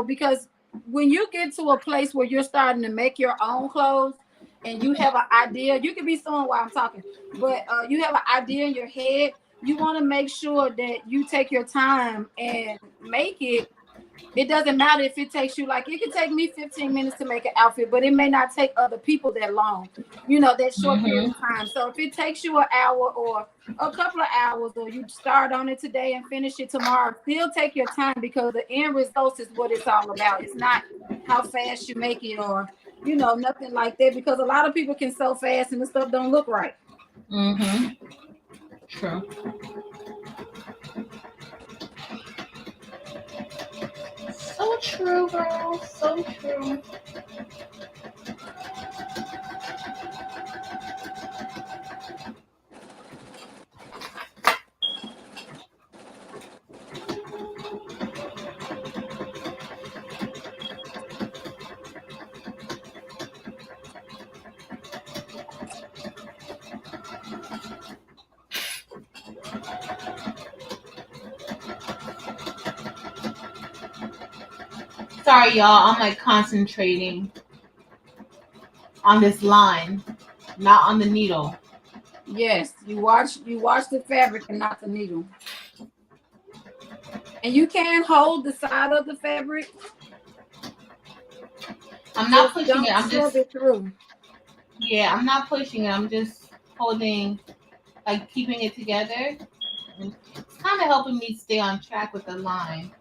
because when you get to a place where you're starting to make your own clothes and you have an idea, you can be sewing while I'm talking, but you have an idea in your head, you want to make sure that you take your time and make it. It doesn't matter if it takes you, like, it could take me 15 minutes to make an outfit, but it may not take other people that long, that short period of time. So if it takes you an hour or a couple of hours, or you start on it today and finish it tomorrow, still take your time, because the end result is what it's all about. It's not how fast you make it or, nothing like that, because a lot of people can sew fast and the stuff don't look right. True. So true, girl. So true. Sorry, y'all. I'm like concentrating on this line, not on the needle. Yes, you watch the fabric and not the needle. And you can hold the side of the fabric. I'm not Just pushing it. I'm don't shove just it through. yeah. I'm not pushing it. I'm just holding, like keeping it together. And it's kind of helping me stay on track with the line.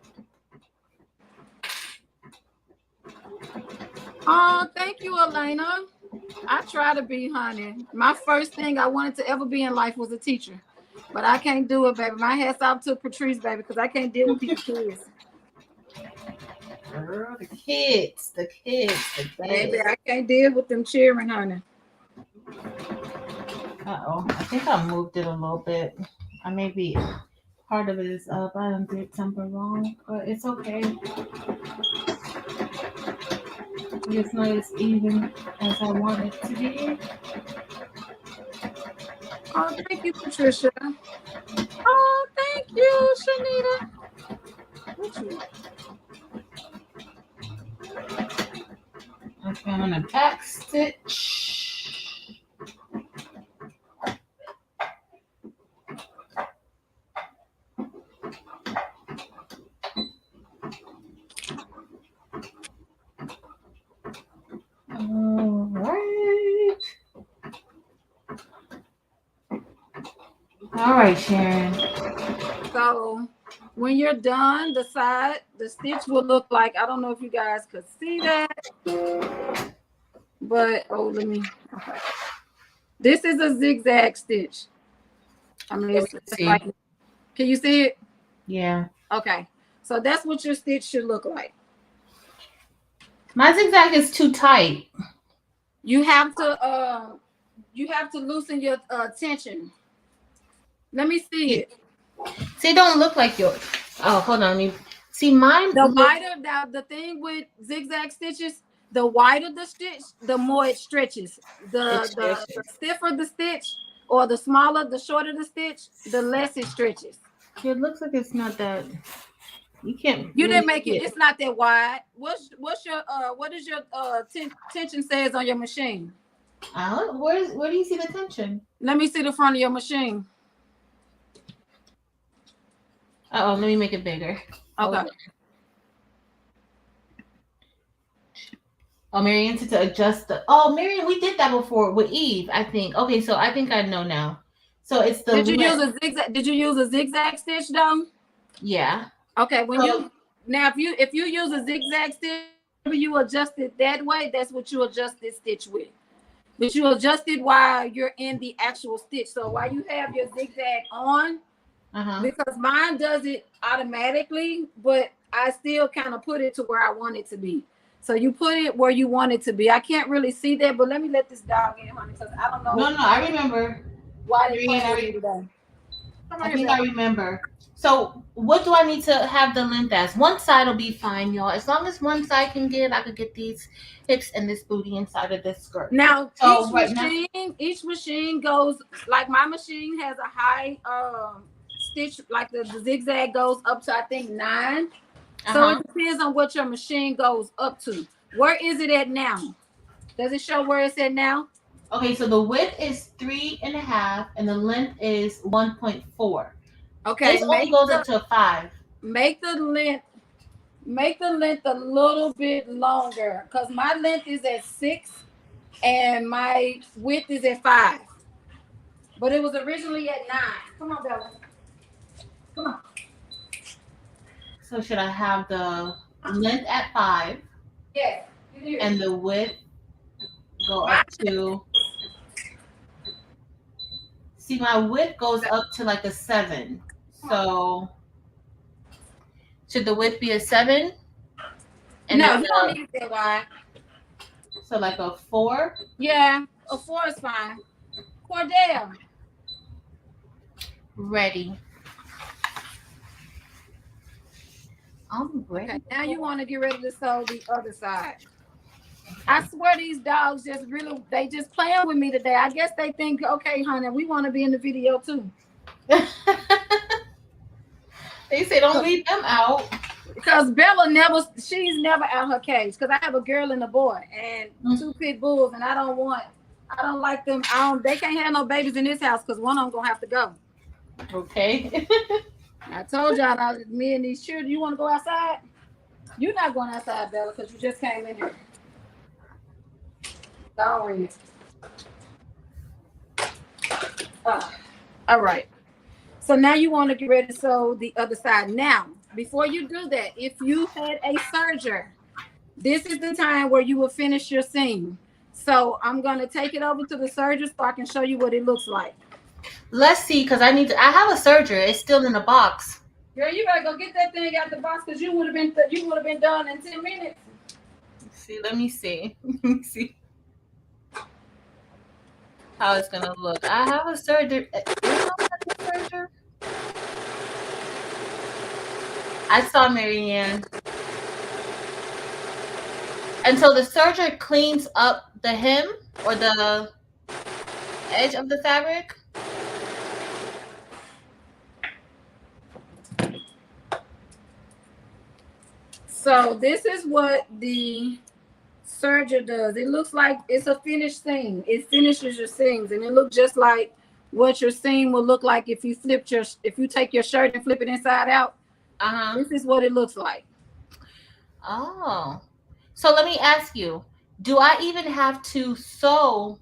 Oh, thank you, Elena. I try to be, honey. My first thing I wanted to ever be in life was a teacher, but I can't do it, baby. My hat's off to Patrice, baby, because I can't deal with these kids. Girl, the kids. Baby, I can't deal with them cheering, honey. Uh-oh. I think I moved it a little bit. I may be part of it is up. I done did something wrong, but it's okay. It's not as even as I want it to be. Oh, thank you, Patricia. Oh, thank you, Shanita. What you? Okay, I'm gonna back stitch. All right. All right, Sharon. So when you're done, the stitch will look like, I don't know if you guys could see that, but let me, okay. This is a zigzag stitch. I mean, it's like, can you see it? Yeah. Okay. So that's what your stitch should look like. My zigzag is too tight. You have to loosen your tension. Let me see it. See, it don't look like yours. Oh, hold on. See, mine. The wider the thing with zigzag stitches, the wider the stitch, the more it stretches. The stiffer the stitch, or the smaller, the shorter the stitch, the less it stretches. It looks like it's not that. You can't. You didn't make it. It's not that wide. What is your tension says on your machine? Where do you see the tension? Let me see the front of your machine. Let me make it bigger. Okay. Oh, Marianne said to adjust the. Oh, Marianne, we did that before with Eve, I think. Okay, so I think I know now. So it's the. Did you use a zigzag stitch though? Yeah. Okay. If you use a zigzag stitch, you adjust it that way. That's what you adjust this stitch with. But you adjust it while you're in the actual stitch. So while you have your zigzag on, because mine does it automatically, but I still kind of put it to where I want it to be. So you put it where you want it to be. I can't really see that, but let me let this dog in, honey, because I don't know. No, I remember. Why they playing with me today? I remember. So what do I need to have the length as? One side will be fine, y'all. As long as one side can get, I could get these hips and this booty inside of this skirt. Now, each machine goes, like my machine has a high stitch, like the zigzag goes up to, I think, 9. So it depends on what your machine goes up to. Where is it at now? Does it show where it's at now? Okay, so the width is 3.5 and the length is 1.4. Okay, this only goes up to 5. Make the length a little bit longer, because my length is at 6 and my width is at 5. But it was originally at 9. Come on, Bella. Come on. So should I have the length at 5? Yes. And the width go up to. See, my width goes up to like a 7. So should the width be a 7? And no, you don't need it that wide. So like a 4? Yeah, a 4 is fine. Cordell. Ready. I'm ready. Okay, now you want to get ready to sew the other side. I swear these dogs they just playing with me today. I guess they think, okay, honey, we want to be in the video too. They say don't leave them out. Because she's never out her cage. Because I have a girl and a boy and 2 pit bulls, and I don't like them. They can't have no babies in this house because one of them gonna have to go. Okay. I told y'all, me and these children, you want to go outside? You're not going outside, Bella, because you just came in here. Go on. All right. So now you want to get ready to sew the other side. Now, before you do that, if you had a serger, this is the time where you will finish your seam. So I'm going to take it over to the serger so I can show you what it looks like. Let's see, because I have a serger. It's still in the box. Girl, you better go get that thing out the box because you would have been done in 10 minutes. Let me see. Let me see how it's gonna look. I have a serger. I saw Marianne. Until the serger cleans up the hem or the edge of the fabric. So this is what the serger does. It looks like it's a finished seam. It finishes your seams, and it looks just like what your seam will look like if you take your shirt and flip it inside out. This is what it looks like. Oh, so let me ask you: do I even have to sew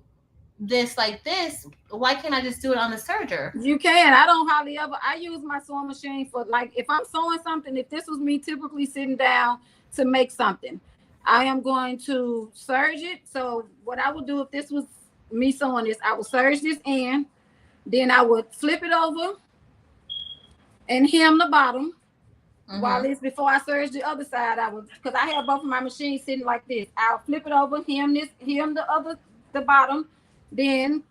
this like this? Why can't I just do it on the serger? You can. I don't hardly ever. I use my sewing machine for, like, if I'm sewing something. If this was me typically sitting down to make something, I am going to serge it. So what I would do if this was me sewing this, I would serge this in, then I would flip it over and hem the bottom. While it's before I serge the other side, because I have both of my machines sitting like this. I'll flip it over, hem the bottom, and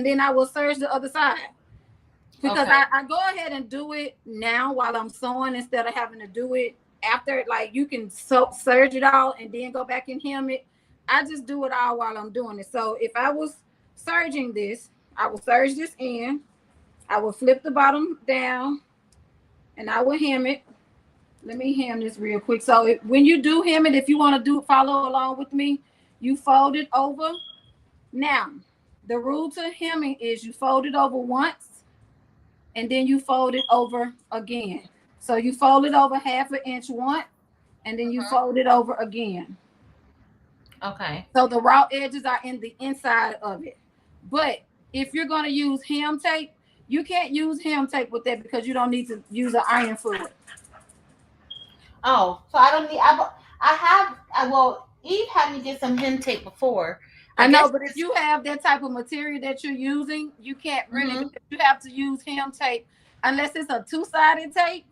then I will serge the other side. Because I go ahead and do it now while I'm sewing instead of having to do it after. Like, you can serge it all and then go back and hem it. I just do it all while I'm doing it. So if I was serging this, I will serge this in, I will flip the bottom down, and I will hem it. Let me hem this real quick. So when you do hem it, if you want to follow along with me, you fold it over. Now, the rule to hemming is you fold it over once, and then you fold it over again. So you fold it over 1/2 inch once, and then you fold it over again. Okay. So the raw edges are in the inside of it. But if you're going to use hem tape, you can't use hem tape with that because you don't need to use an iron fluid. Oh, so I don't need. Well, Eve had me get some hem tape before. I know, but if you have that type of material that you're using, you can't really. You have to use hem tape unless it's a 2-sided tape.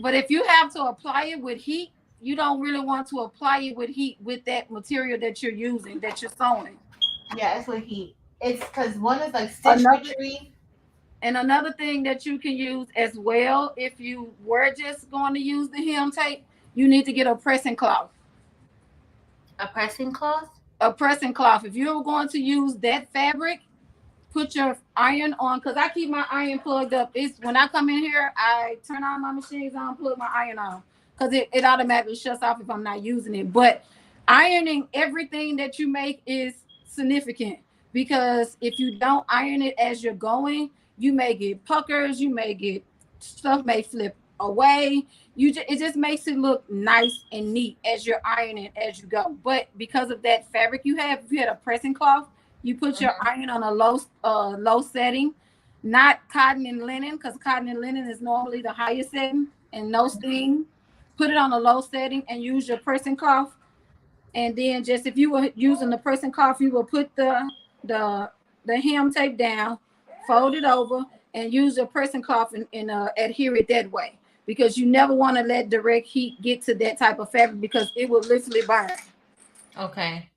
But if you have to apply it with heat, you don't really want to apply it with heat with that material that you're using, that you're sewing. Yeah, it's with heat. It's because one is like stitch witchery. And another thing that you can use as well, if you were just going to use the hem tape, you need to get a pressing cloth. A pressing cloth? A pressing cloth. If you're going to use that fabric, put your iron on, because I keep my iron plugged up. It's when I come in here, I turn on my machines on, plug my iron on, because it automatically shuts off if I'm not using it. But ironing everything that you make is significant, because if you don't iron it as you're going, you may get puckers, stuff may flip away. It just makes it look nice and neat as you're ironing as you go. But because of that fabric you have, if you had a pressing cloth, you put your iron on a low setting, not cotton and linen, because cotton and linen is normally the highest setting and no steam. Put it on a low setting and use your pressing cloth. And then just if you were using the pressing cloth, you will put the hem tape down, fold it over, and use your pressing cloth and adhere it that way, because you never want to let direct heat get to that type of fabric because it will literally burn. Okay.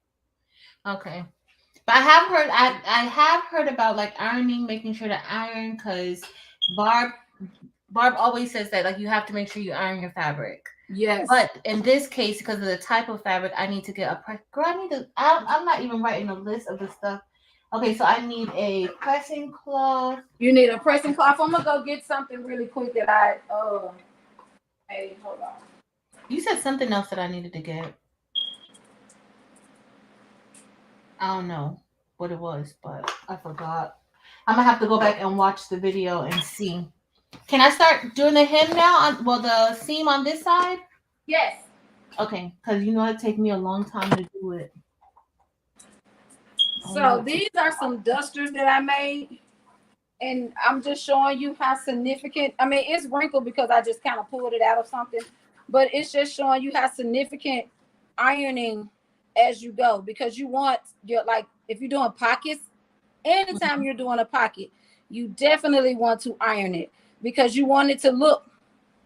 But I have heard about like ironing, making sure to iron, because Barb always says that like you have to make sure you iron your fabric. Yes. But in this case, because of the type of fabric, I need to get a press. Girl, I'm not even writing a list of the stuff. Okay, so I need a pressing cloth. You need a pressing cloth. I'm gonna go get something really quick that I Hey, hold on. You said something else that I needed to get. I don't know what it was, but I forgot. I'm gonna have to go back and watch the video and see. Can I start doing the hem now? The seam on this side? Yes. Okay, because you know it take me a long time to do it. So these are some dusters that I made, and I'm just showing you how significant. I mean, it's wrinkled because I just kind of pulled it out of something, but it's just showing you how significant ironing as you go, because you want your, like, if you're doing pockets, anytime you're doing a pocket, you definitely want to iron it because you want it to look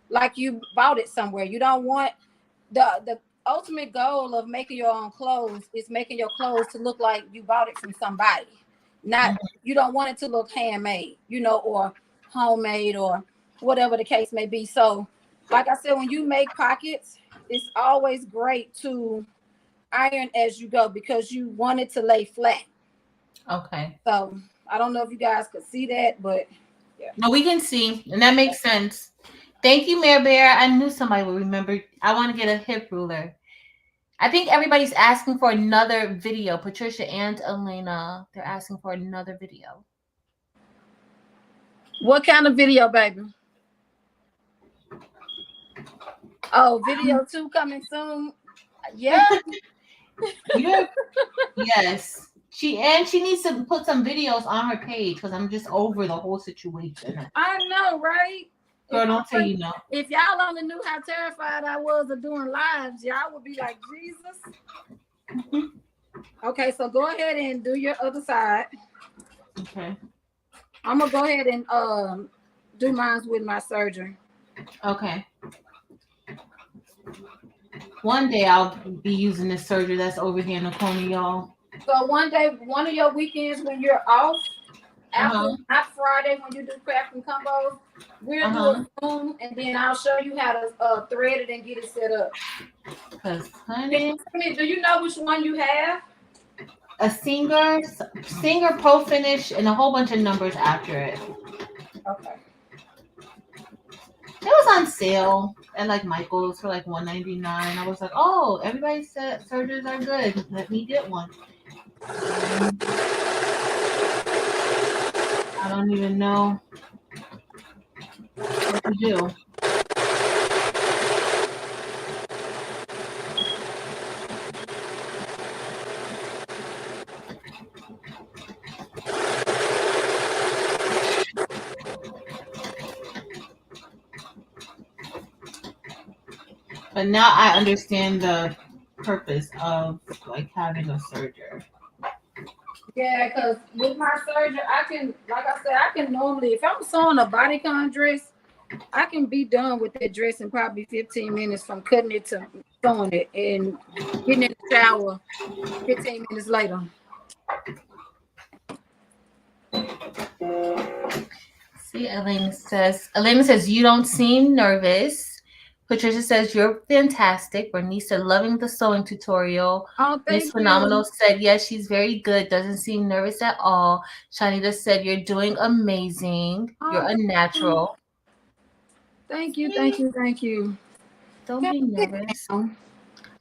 like you bought it somewhere. You don't want the ultimate goal of making your own clothes is making your clothes to look like you bought it from somebody. Not, you don't want it to look handmade, you know, or homemade or whatever the case may be. So, like I said, when you make pockets, it's always great to iron as you go because you want it to lay flat. Okay. So I don't know if you guys could see that, but yeah. No, we can see, and that makes sense. Thank you, Mare Bear. I knew somebody would remember. I want to get a hip ruler. I think everybody's asking for another video. Patricia and Elena, they're asking for another video. What kind of video, baby? Oh, video 2 coming soon. Yeah. Yes. She needs to put some videos on her page because I'm just over the whole situation. I know, right? Girl, don't say you know. If y'all only knew how terrified I was of doing lives, y'all would be like, Jesus. Okay, so go ahead and do your other side. Okay. I'm gonna go ahead and do mine with my surgery. Okay. One day I'll be using this surgery that's over here in the corner, y'all. So one day, one of your weekends when you're off, after not Friday when you do crafting combos, we'll do a Zoom and then I'll show you how to thread it and get it set up. Cause honey, do you know which one you have? A Singer Pro Finish and a whole bunch of numbers after it. Okay. It was on sale at like Michael's for like $1.99. I was like, oh, everybody said Sergers are good. Let me get one. I don't even know what to do. But now I understand the purpose of like having a serger. Yeah, because with my surgery, I can, like I said, I can normally, if I'm sewing a bodycon dress, I can be done with that dress in probably 15 minutes from cutting it to sewing it and getting in the shower 15 minutes later. See, Elena says, you don't seem nervous. Patricia says, you're fantastic. Bernice said, loving the sewing tutorial. Oh, Miss Phenomenal said, yes, she's very good. Doesn't seem nervous at all. Shanita said, you're doing amazing. You're a natural. Thank you, thank you, thank you. Don't be nervous.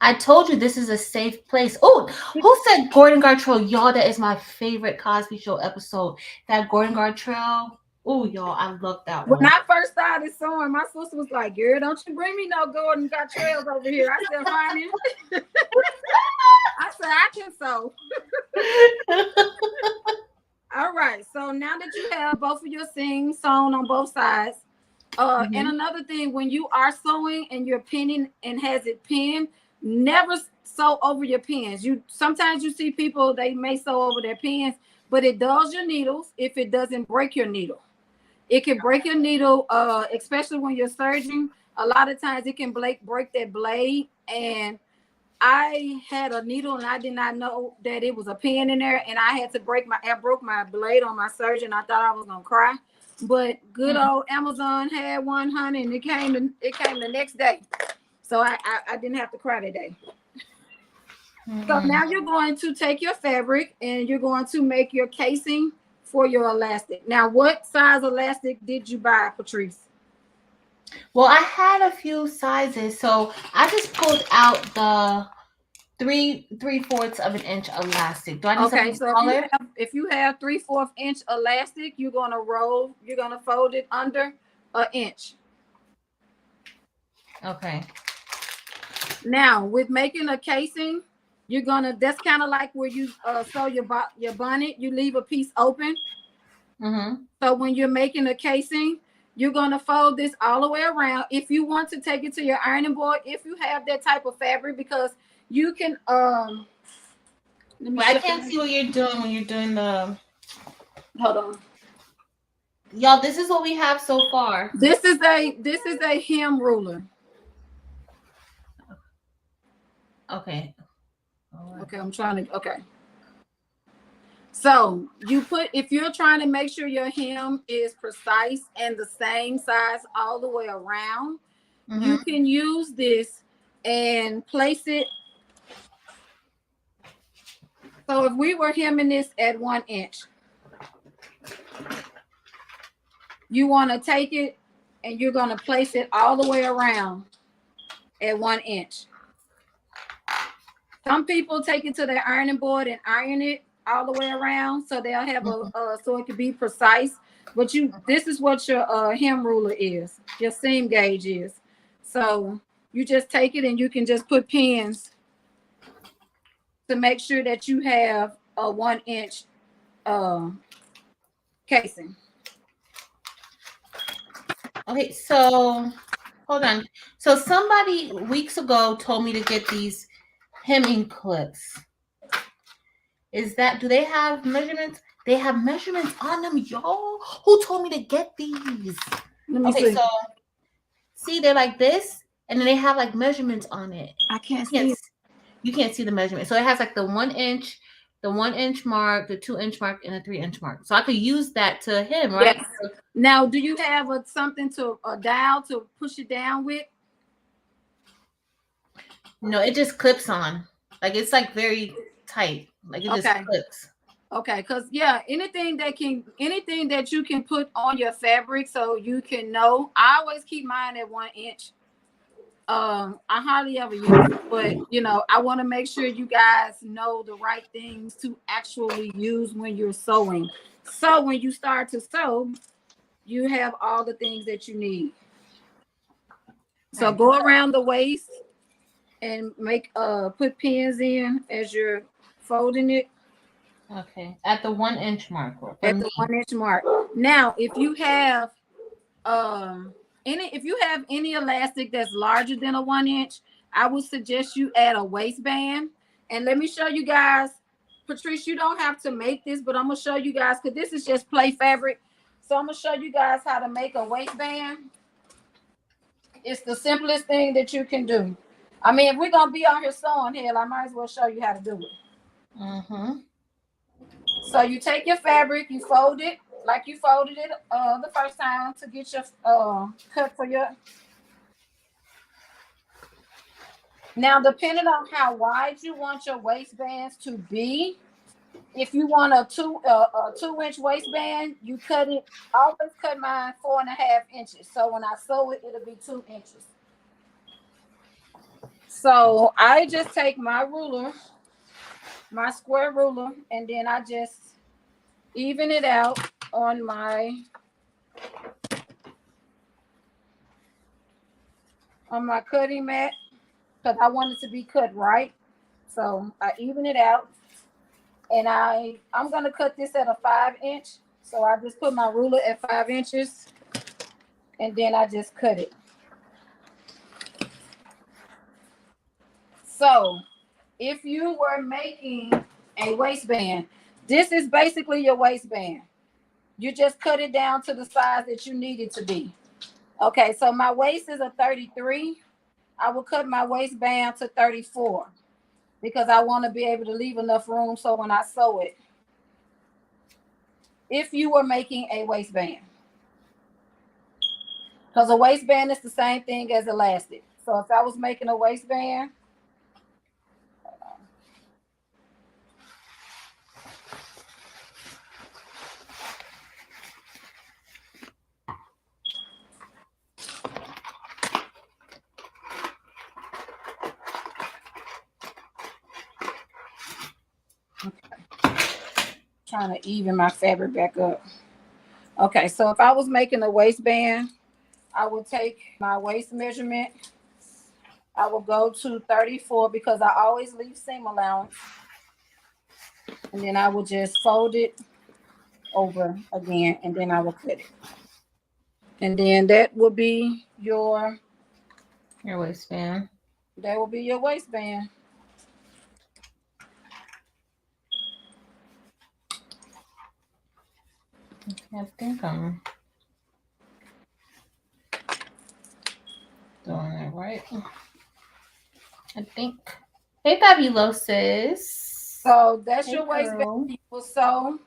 I told you this is a safe place. Oh, who said Gordon Gartrell? Y'all, that is my favorite Cosby Show episode. That Gordon Gartrell. Oh, y'all, I love that one. When I first started sewing, my sister was like, girl, don't you bring me no Gordon Gartrells over here. I said, fine. I said, I can sew. All right. So now that you have both of your seams sewn on both sides, and another thing, when you are sewing and you're pinning and has it pinned, never sew over your pins. Sometimes you see people, they may sew over their pins, but it dulls your needles if it doesn't break your needle. It can break your needle, especially when you're serging. A lot of times it can break that blade. And I had a needle and I did not know that it was a pin in there, and I broke my blade on my serging. I thought I was gonna cry, but good old Amazon had one, honey, and it came the next day, so I didn't have to cry today. So now you're going to take your fabric and you're going to make your casing for your elastic. Now, what size elastic did you buy, Patrice? Well, I had a few sizes, so I just pulled out the 3/4 of an inch elastic. Do I need Okay, something so smaller? if you have 3/4 inch elastic, you're gonna fold it under an inch. Okay. Now, with making a casing, that's kind of like where you sew your bonnet. You leave a piece open. Mm-hmm. So when you're making a casing, you're gonna fold this all the way around. If you want to take it to your ironing board, if you have that type of fabric, because you can let me Well, I show can't see you. what you're doing when you're doing the. Hold on. Y'all, this is what we have so far. This is a hem ruler. Okay. All right. Okay, I'm trying to. Okay. So if you're trying to make sure your hem is precise and the same size all the way around, you Mm-hmm. can use this and place it. So if we were hemming this at 1 inch, you want to take it and you're going to place it all the way around at 1 inch. Some people take it to their ironing board and iron it all the way around, so they'll have so it can be precise. But this is what your hem ruler is, your seam gauge is. So you just take it and you can just put pins to make sure that you have a 1 inch casing. Okay, so hold on. So somebody weeks ago told me to get these hemming clips. Do they have measurements? They have measurements on them, y'all. Who told me to get these? Let me Okay, see. so see, they're like this, and then they have like measurements on it. I can't You can't, see it. you can't see the measurement. So it has like the 1 inch, the 1 inch mark, the 2 inch mark, and the 3 inch mark. So I could use that to hem, right? Yes. Now, do you have something to a dial to push it down with? No, it just clips on. Like it's like very tight. Like it just Okay. clips. Okay, because anything that you can put on your fabric so you can know. I always keep mine at 1 inch. I hardly ever use it, but I want to make sure you guys know the right things to actually use when you're sewing. So when you start to sew, you have all the things that you need. So Right. go around the waist and put pins in as you're folding it. Okay. At the 1 inch mark for At me. the 1 inch mark. Now, if you have any elastic that's larger than a 1 inch, I would suggest you add a waistband. And let me show you guys, Patrice, you don't have to make this, but I'm gonna show you guys because this is just play fabric. So I'm gonna show you guys how to make a waistband. It's the simplest thing that you can do. I mean, if we're gonna be out here sewing, hell, I might as well show you how to do it. Mm-hmm. So you take your fabric, you fold it like you folded it the first time to get your cut for your. Now, depending on how wide you want your waistbands to be, if you want a 2 inch waistband, you cut it. I always cut mine 4.5 inches. So when I sew it, it'll be 2 inches. So I just take my ruler, my square ruler, and then I just even it out on my cutting mat because I want it to be cut right. So I even it out, and I'm gonna cut this at a 5 inch. So I just put my ruler at 5 inches, and then I just cut it. So if you were making a waistband, this is basically your waistband. You just cut it down to the size that you need it to be. Okay, so my waist is a 33. I will cut my waistband to 34 because I want to be able to leave enough room so when I sew it. If you were making a waistband, because a waistband is the same thing as elastic. So if I was making a waistband, trying to even my fabric back up. Okay, so if I was making a waistband, I would take my waist measurement. I will go to 34 because I always leave seam allowance. And then I will just fold it over again, and then I will cut it. And then that will be your waistband. That will be your waistband. I think I'm doing it right. I think. Hey, Fabulosis. So that's hey, your girl. waistband. You will sew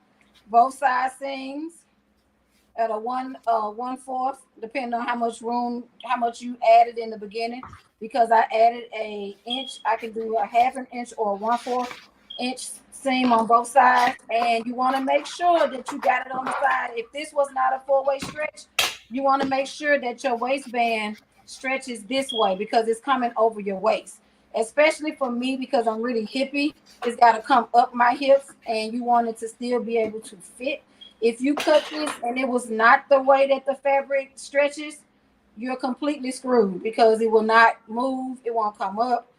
both side seams at a 1/4, depending on how much room, how much you added in the beginning. Because I added an inch, I can do a 1/2 inch or a 1/4 inch seam on both sides. And you want to make sure that you got it on the side. If this was not a 4-way stretch, you want to make sure that your waistband stretches this way because it's coming over your waist. Especially for me, because I'm really hippie, it's got to come up my hips, and you want it to still be able to fit. If you cut this and it was not the way that the fabric stretches, you're completely screwed because it will not move. It won't come up.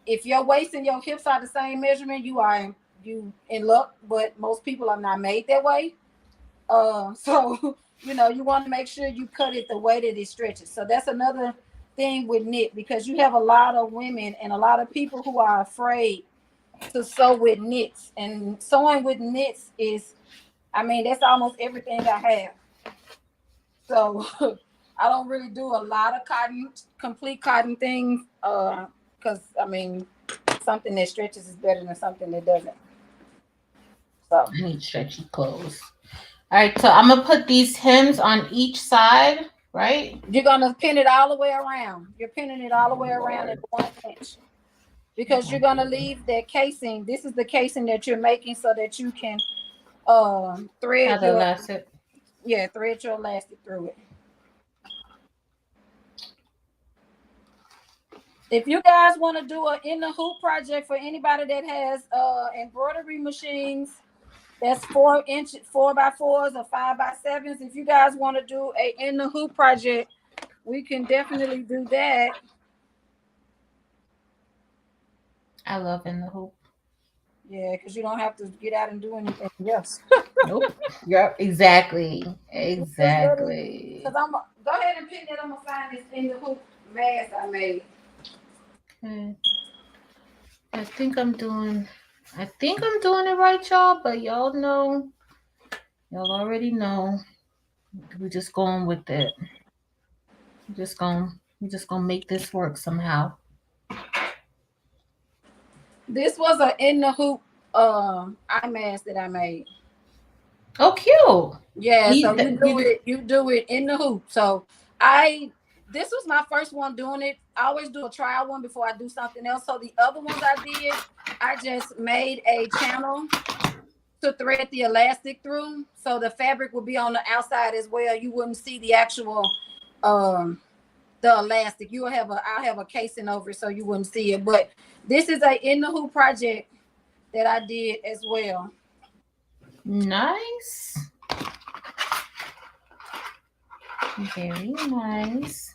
If your waist and your hips are the same measurement, you in luck, but most people are not made that way. So, you want to make sure you cut it the way that it stretches. So that's another thing with knit, because you have a lot of women and a lot of people who are afraid to sew with knits. And sewing with knits is, that's almost everything I have. So I don't really do a lot of complete cotton things, because something that stretches is better than something that doesn't. So I need stretchy clothes. All right, so I'm gonna put these hems on each side, right? You're gonna pin it all the way around. You're pinning it all the way around at 1 inch, because you're gonna leave that casing. This is the casing that you're making so that you can thread your elastic. Yeah, thread your elastic through it. If you guys want to do an in the hoop project for anybody that has embroidery machines, that's 4-inch 4x4s or 5x7s. If you guys want to do a in the hoop project, we can definitely do that. I love in the hoop. Yeah, because you don't have to get out and do anything else. Nope. Yep. Exactly. Exactly. Because go ahead and pin it. I'm gonna find this in the hoop mask I made. Okay. I think I'm doing it right, y'all. But y'all already know. We're just going with it. We're just gonna make this work somehow. This was an in the hoop eye mask that I made. Oh, cute. Yeah, so you do it in the hoop. So this was my first one doing it. I always do a trial one before I do something else. So the other ones I did, I just made a channel to thread the elastic through, so the fabric would be on the outside as well. You wouldn't see the actual the elastic. I'll have a casing over it so you wouldn't see it. But this is a in the hoop project that I did as well. Nice. Very nice.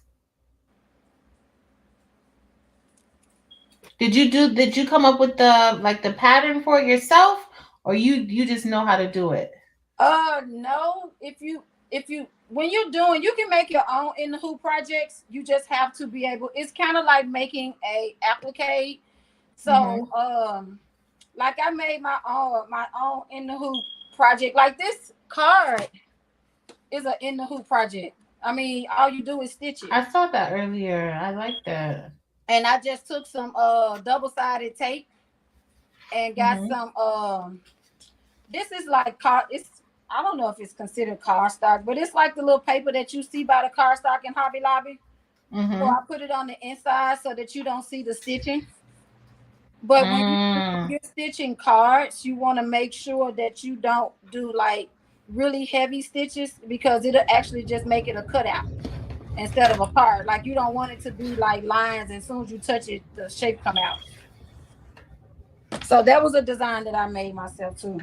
Did you come up with the pattern for it yourself, or you just know how to do it? No. When you're doing, you can make your own in the hoop projects. You just have to be able. It's kind of like making a applique. So like I made my own in the hoop project. Like this card is an in the hoop project. All you do is stitch it. I saw that earlier. I like that. And I just took some double-sided tape and got some this is like I don't know if it's considered cardstock, but it's like the little paper that you see by the cardstock in Hobby Lobby. So I put it on the inside so that you don't see the stitching. But when you're stitching cards, you want to make sure that you don't do like really heavy stitches, because it'll actually just make it a cutout instead of a card. Like, you don't want it to be like lines, and as soon as you touch it, the shape come out. So that was a design that I made myself too.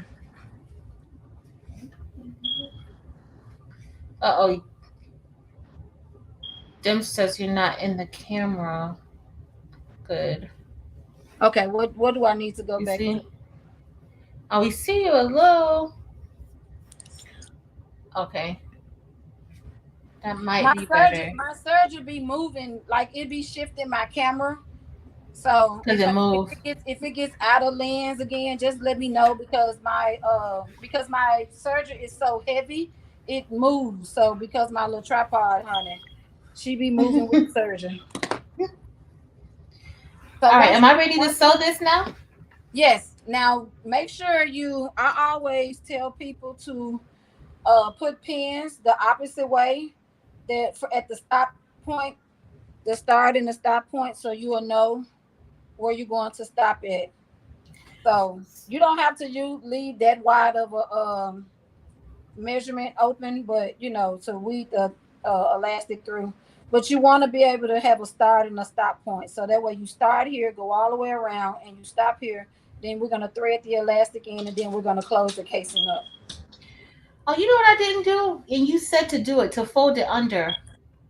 Uh-oh. Dim says you're not in the camera. Good. Okay, what do I need to go You back to? see? Oh, we see you. Hello. Okay. That might be better. My surgery be moving, like it be shifting my camera. So Because it moves. if it gets out of lens again, just let me know because my surgery is so heavy, it moves. So because my little tripod, honey, she be moving with the surgeon. So All right. Am I ready to sew this now? Yes. Now make sure I always tell people to put pins the opposite way at the stop point, the start and the stop point, so you will know where you're going to stop at. So you don't have to leave that wide of a measurement open, but to weave the elastic through. But you want to be able to have a start and a stop point, so that way you start here, go all the way around, and you stop here. Then we're gonna thread the elastic in, and then we're gonna close the casing up. Oh, you know what I didn't do? And you said to do it, to fold it under.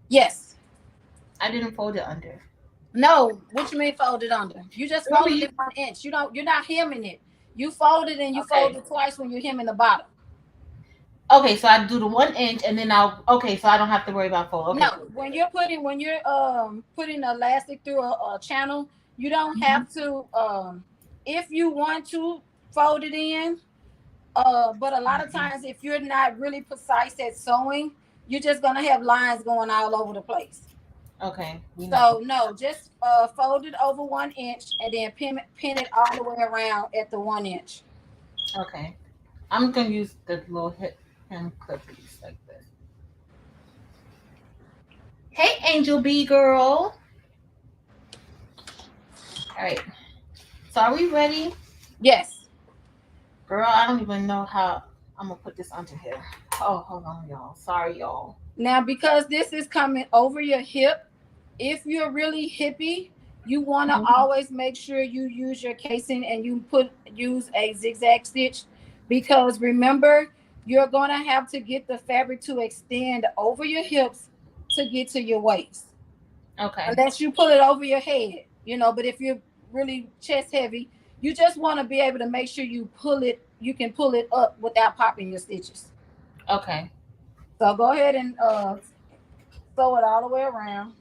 Yes. I didn't fold it under. No, what you mean fold it under? You just fold it 1 inch. You're not hemming it. You fold it and you fold it twice when you're hemming the bottom. Okay, so I do the 1 inch and then so I don't have to worry about fold. Okay, No, cool. when you're putting the elastic through a channel, you don't have to if you want to fold it in. But a lot of times if you're not really precise at sewing, you're just gonna have lines going all over the place. Okay. So no, just fold it over 1 inch and then pin it all the way around at the 1 inch. Okay. I'm gonna use the little hem clip piece like this. Hey, Angel B girl. All right. So are we ready? Yes. Girl, I don't even know how I'm gonna put this under here. Oh, hold on, y'all. Sorry, y'all. Now, because this is coming over your hip, if you're really hippie, you want to always make sure you use your casing and you use a zigzag stitch, because remember, you're going to have to get the fabric to extend over your hips to get to your waist. Okay. Unless you pull it over your head, but if you're really chest heavy, you just want to be able to make sure you can pull it up without popping your stitches. Okay. So go ahead and sew it all the way around.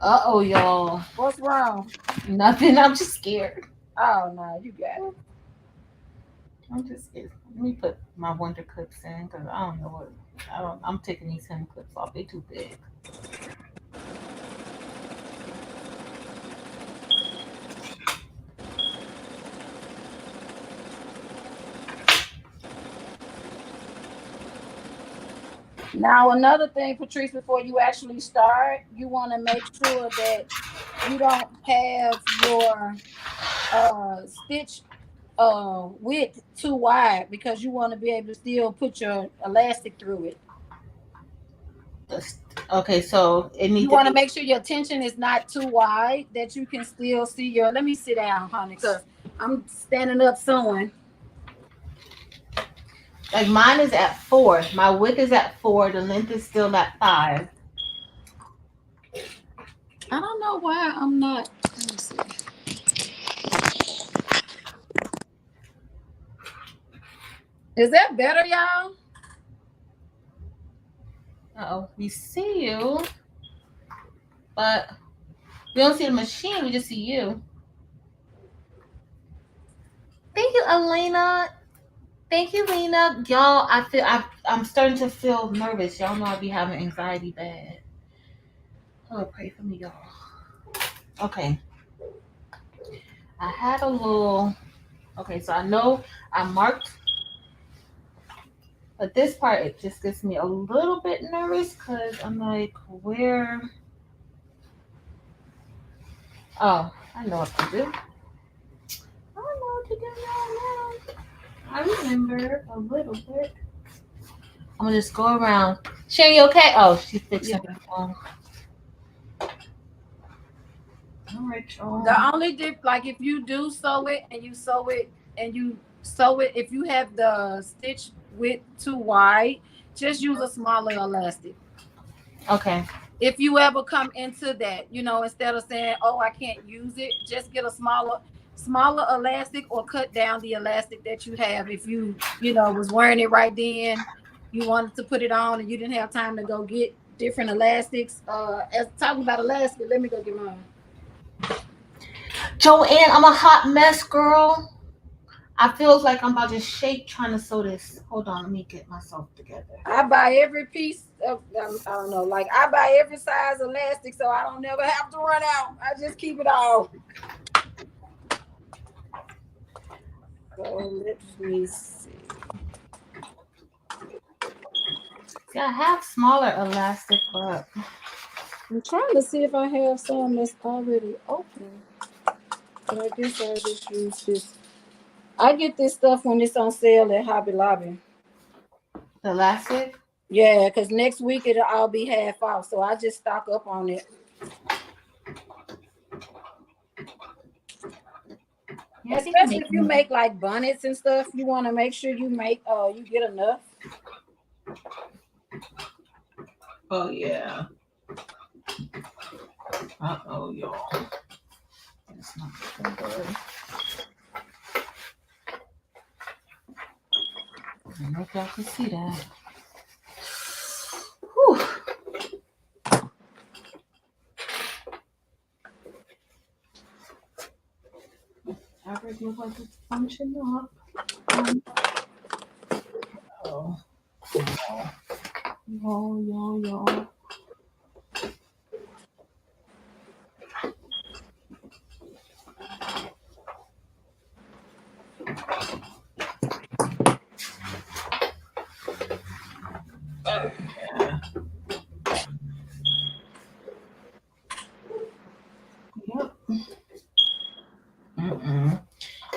Uh-oh, y'all. What's wrong? Nothing. I'm just scared. Oh, no, you got it. I'm just scared. Let me put my wonder clips in because I don't know what. I'm taking these hem clips off. They're too big. Now, another thing, Patrice, before you actually start, you want to make sure that you don't have your stitch width too wide, because you want to be able to still put your elastic through it. Okay, so you want to make sure your tension is not too wide, that you can still see your. Let me sit down, honey, because I'm standing up sewing. Like mine is at 4. My width is at 4. The length is still at 5. I don't know why I'm not. Let me see. Is that better, y'all? Uh-oh, we see you, but we don't see the machine. We just see you. Thank you, Elena. Thank you, Lena. Y'all, I'm starting to feel nervous. Y'all know I be having anxiety bad. Oh, pray for me, y'all. Okay. I had a little. Okay, so I know I marked, but this part it just gets me a little bit nervous because I'm like, where? Oh, I know what to do. I know what to do now. I remember a little bit. I'm gonna just go around. Sharon, you okay? Oh, she's fixing her phone. All right, y'all. The only dip, like if you do sew it and you sew it and you sew it, if you have the stitch width too wide, just use a smaller elastic. Okay. If you ever come into that, instead of saying, oh, I can't use it, just get a smaller elastic, or cut down the elastic that you have. If you was wearing it right then, you wanted to put it on and you didn't have time to go get different elastics. As talking about elastic, let me go get mine. Joanne, I'm a hot mess, girl. I feels like I'm about to shake trying to sew this. Hold on, let me get myself together. I buy every piece of, I don't know, like I buy every size elastic so I don't never have to run out. I just keep it all. So let me see. See, I have smaller elastic, but I'm trying to see if I have some that's already open. But I guess I just use this. I get this stuff when it's on sale at Hobby Lobby. the elastic? Yeah, because next week it'll all be half off. So I just stock up on it. Yeah, especially if you make like bonnets and stuff, you want to make sure you get enough. Oh yeah. Uh-oh, y'all. That's not looking good. I don't know if y'all can see that. Whew. Fabric looks like it's bunching up. Oh. Yo. Yep.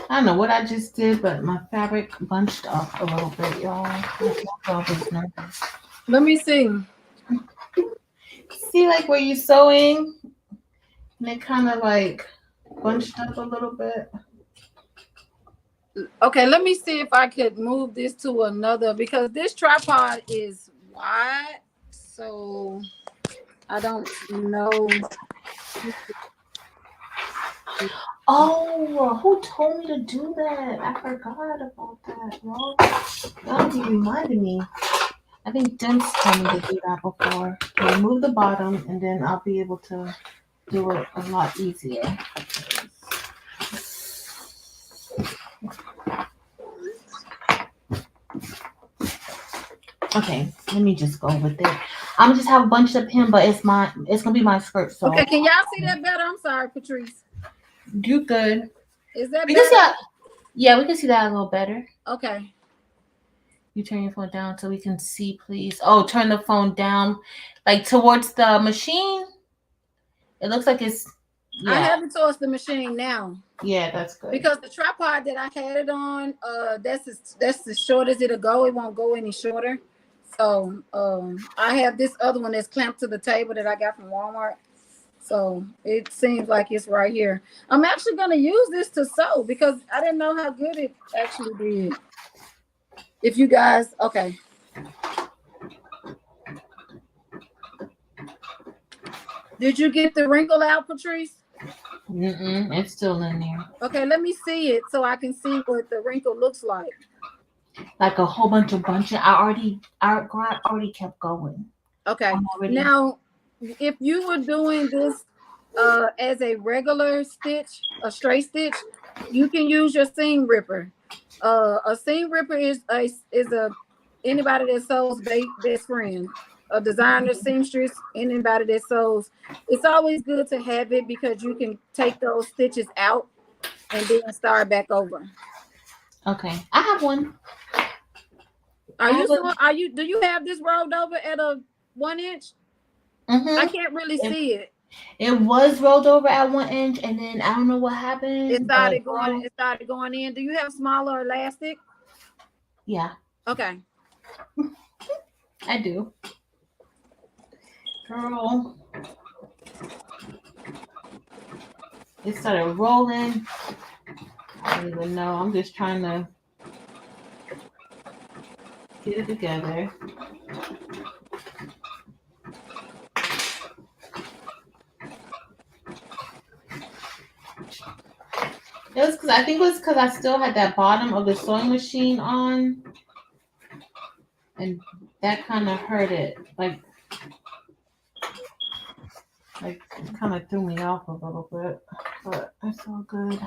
I don't know what I just did, but my fabric bunched up a little bit, y'all. Nervous. Let me see. See, like where you sewing, and it kind of like bunched up a little bit. Okay, let me see if I could move this to another, because this tripod is wide, so I don't know. Oh, who told me to do that? I forgot about that, y'all. Y'all be reminding me. I think Dents told me to do that before. Remove the bottom, and then I'll be able to do it a lot easier. Okay, let me just go with it. I'm gonna just have a bunch of him, but it's gonna be my skirt. So okay, can y'all see that better? I'm sorry, Patrice. You good? Is that we better? Can see that, yeah, we can see that a little better. Okay. You turn your phone down so we can see, please. Oh, turn the phone down, like towards the machine. It looks like it's. Yeah. I have it towards the machine now. Yeah, that's good. Because the tripod that I had it on, that's as short as it'll go. It won't go any shorter. So I have this other one that's clamped to the table that I got from Walmart. So it seems like it's right here. I'm actually gonna use this to sew because I didn't know how good it actually did. If you guys, okay. Did you get the wrinkle out, Patrice? It's still in there. Okay, let me see it so I can see what the wrinkle looks like. Like a whole bunch of bunching. I already kept going. Okay. Now, if you were doing this as a regular stitch, a straight stitch, you can use your seam ripper. A seam ripper is anybody that sews best friend. A designer, seamstress, anybody that sews. It's always good to have it because you can take those stitches out and then start back over. Okay, I have one. Do you have this rolled over at a 1 inch? I can't really see it. It was rolled over at 1 inch, and then I don't know what happened. It started going in. Do you have smaller elastic? Yeah. Okay. I do. Girl. It started rolling. I don't even know. I'm just trying to get it together. I think it was because I still had that bottom of the sewing machine on, and that kind of hurt it. Like kind of threw me off a little bit, but it's all good.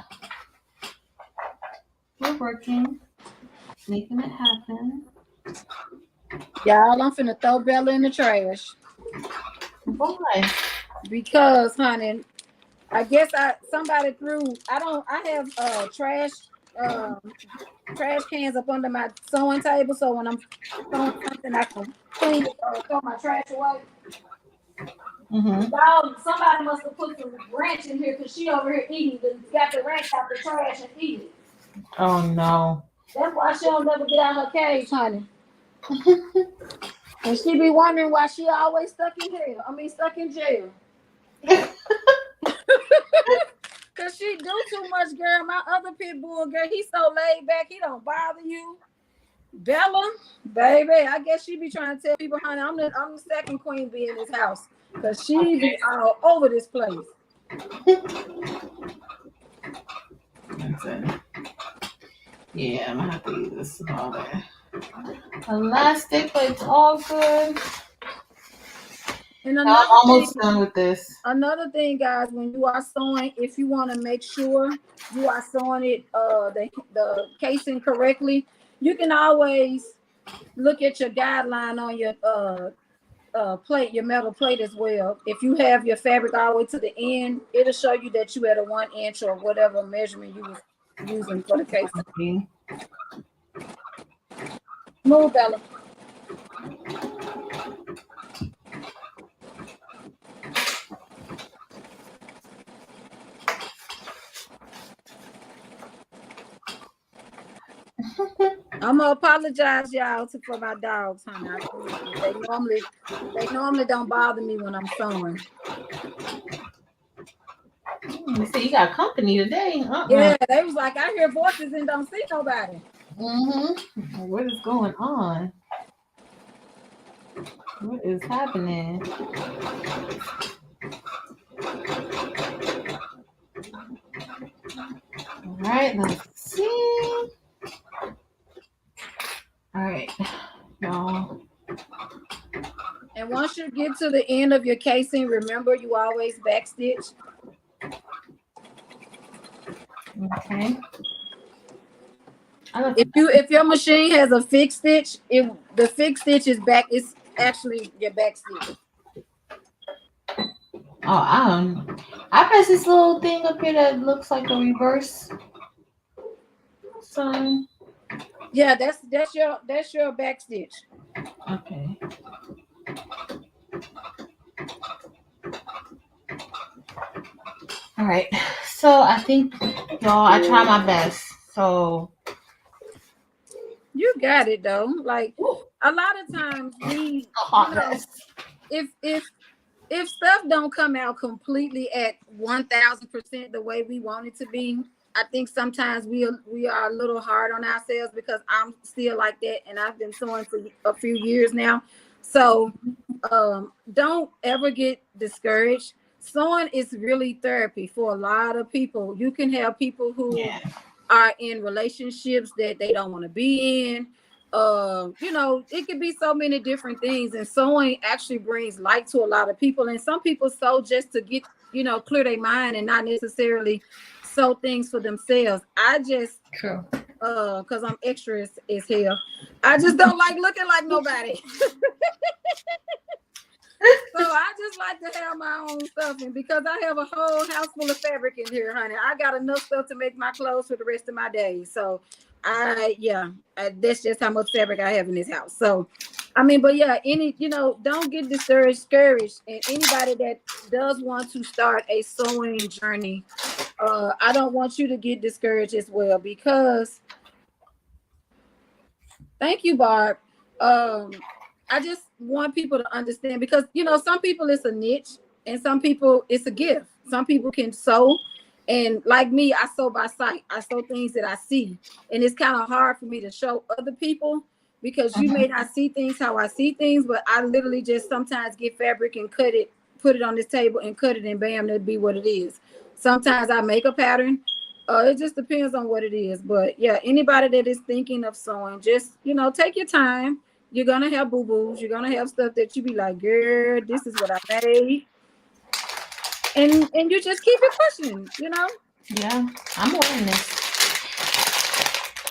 We're working, making it happen. Y'all, I'm finna throw Bella in the trash. Why? Because, honey, I guess somebody threw. I have trash cans up under my sewing table, so when I'm sewing something, I can clean it or throw my trash away. Y'all, somebody must have put some ranch in here because she over here eating. Got the ranch out the trash and eat it. Oh no. That's why she don't never get out her cage, honey. And she be wondering why she always stuck in jail. Cause she do too much, girl. My other pit bull, girl, he's so laid back, he don't bother you. Bella, baby, I guess she be trying to tell people, honey, I'm the second queen bee in this house. Cause she be all over this place. Yeah, I'm gonna have to use this smaller elastic, but it's all good. And I'm almost done with this. Another thing, guys, when you are sewing, if you want to make sure you are sewing it the casing correctly, you can always look at your guideline on your plate, your metal plate as well. If you have your fabric all the way to the end, it'll show you that you at a 1 inch or whatever measurement you was using for the casing. Okay. Move, Bella. I'm gonna apologize, y'all, for my dogs, honey. They normally don't bother me when I'm sewing. You see, you got company today. Yeah, they was like, I hear voices and don't see nobody. What is going on? What is happening? All right, let's see. All right, y'all. And once you get to the end of your casing, remember you always backstitch. Okay. If your machine has a fixed stitch, the fixed stitch is back. It's actually your back stitch. Oh, I press this little thing up here that looks like a reverse sign. Yeah, that's your back stitch. Okay. All right. So I think, y'all, I try my best. So you got it though. Like a lot of times we, if stuff don't come out completely at 1000% the way we want it to be, I think sometimes we are a little hard on ourselves because I'm still like that, and I've been sewing for a few years now. So don't ever get discouraged. Sewing is really therapy for a lot of people. You can have people who are in relationships that they don't want to be in. It could be so many different things, and sewing actually brings light to a lot of people. And some people sew just to get, clear their mind and not necessarily sew things for themselves. I just because I'm extra as hell. I just don't like looking like nobody. So I just like to have my own stuff, and because I have a whole house full of fabric in here, honey, I got enough stuff to make my clothes for the rest of my days. So that's just how much fabric I have in this house. So, but yeah, don't get discouraged. And anybody that does want to start a sewing journey, I don't want you to get discouraged as well, because thank you, Barb. I just want people to understand, because some people it's a niche and some people it's a gift. Some people can sew And like me, I sew by sight. I sew things that I see. And it's kind of hard for me to show other people because you may not see things how I see things, but I literally just sometimes get fabric and cut it, put it on this table and cut it, and bam, that'd be what it is. Sometimes I make a pattern. It just depends on what it is. But yeah, anybody that is thinking of sewing, just, take your time. You're going to have boo-boos. You're going to have stuff that you be like, girl, this is what I made. And you just keep it pushing, Yeah, I'm wearing this.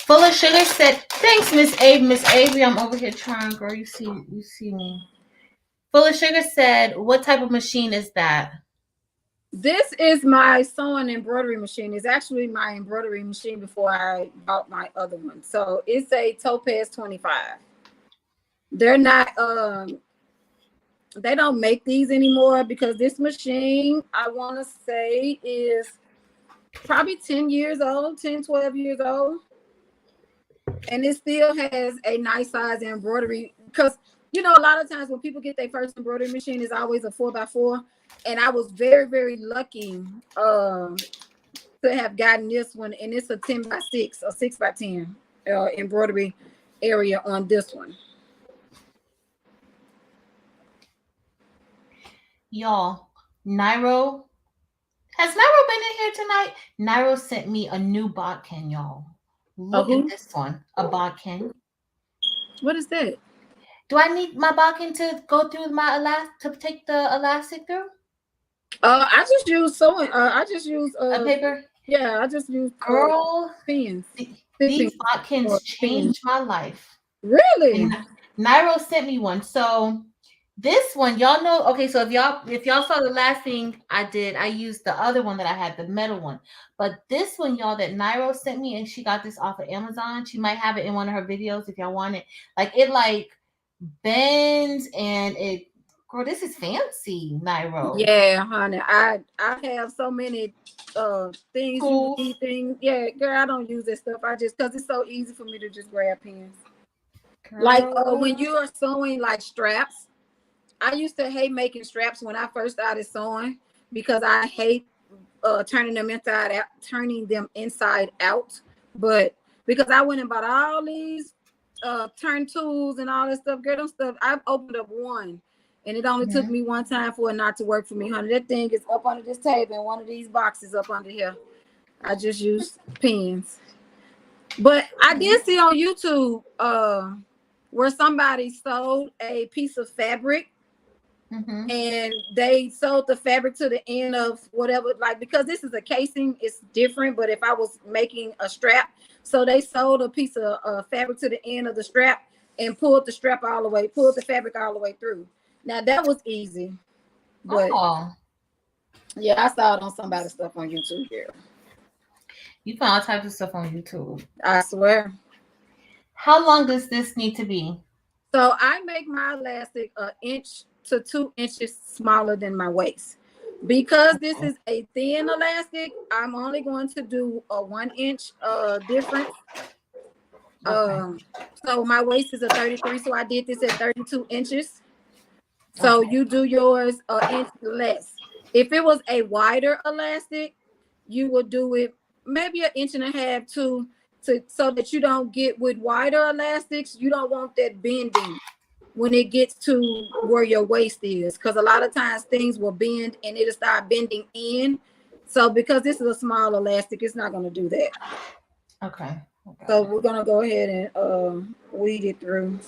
Full of Sugar said, thanks, Miss Avery. Miss Avery, I'm over here trying, girl. You see me. Full of Sugar said, what type of machine is that? This is my sewing embroidery machine. It's actually my embroidery machine before I bought my other one. So it's a Topaz 25. They're not, they don't make these anymore because this machine, I want to say, is probably 10 years old, 10, 12 years old. And it still has a nice size embroidery because, a lot of times when people get their first embroidery machine, it's always a 4x4. And I was very, very lucky to have gotten this one. And it's a 10x6 or 6x10 embroidery area on this one. Y'all, Nairo. Has Nairo been in here tonight? Nairo sent me a new bodkin, y'all. Look at this one. A bodkin. What is that? Do I need my bodkin to go through to take the elastic through? I just use sewing. I just use a paper. Yeah, I just use pins. These bodkins changed my life. Really? And Nairo sent me one. So this one, y'all know. Okay, so if y'all saw the last thing I did, I used the other one that I had, the metal one. But this one, y'all, that Nairo sent me, and she got this off of Amazon. She might have it in one of her videos if y'all want it. It bends and it. Girl, this is fancy, Nairo. Yeah, honey. I have so many things. Cool. You need things. Yeah, girl, I don't use this stuff. I just because it's so easy for me to just grab pins. Girl. When you are sewing straps. I used to hate making straps when I first started sewing because I hate turning them inside out. But because I went and bought all these turn tools and all this stuff, girl, them stuff, I've opened up one and it only took me one time for it not to work for me, honey. That thing is up under this table and one of these boxes up under here. I just use pins. But I did see on YouTube where somebody sold a piece of fabric. And they sewed the fabric to the end of whatever, because this is a casing, it's different. But if I was making a strap, so they sewed a piece of fabric to the end of the strap and pulled the fabric all the way through. Now that was easy. But yeah, I saw it on somebody's stuff on YouTube. Yeah. You found all types of stuff on YouTube. I swear. How long does this need to be? So I make my elastic 1 inch to 2 inches smaller than my waist. Because this is a thin elastic, I'm only going to do a 1 inch difference. So my waist is a 33, so I did this at 32 inches. So you do yours 1 inch less. If it was a wider elastic, you would do it maybe 1.5 inches so that you don't get with wider elastics. You don't want that bending when it gets to where your waist is, because a lot of times things will bend and it'll start bending in. So because this is a small elastic, it's not going to do that. Okay. So we're going to go ahead and weed it through.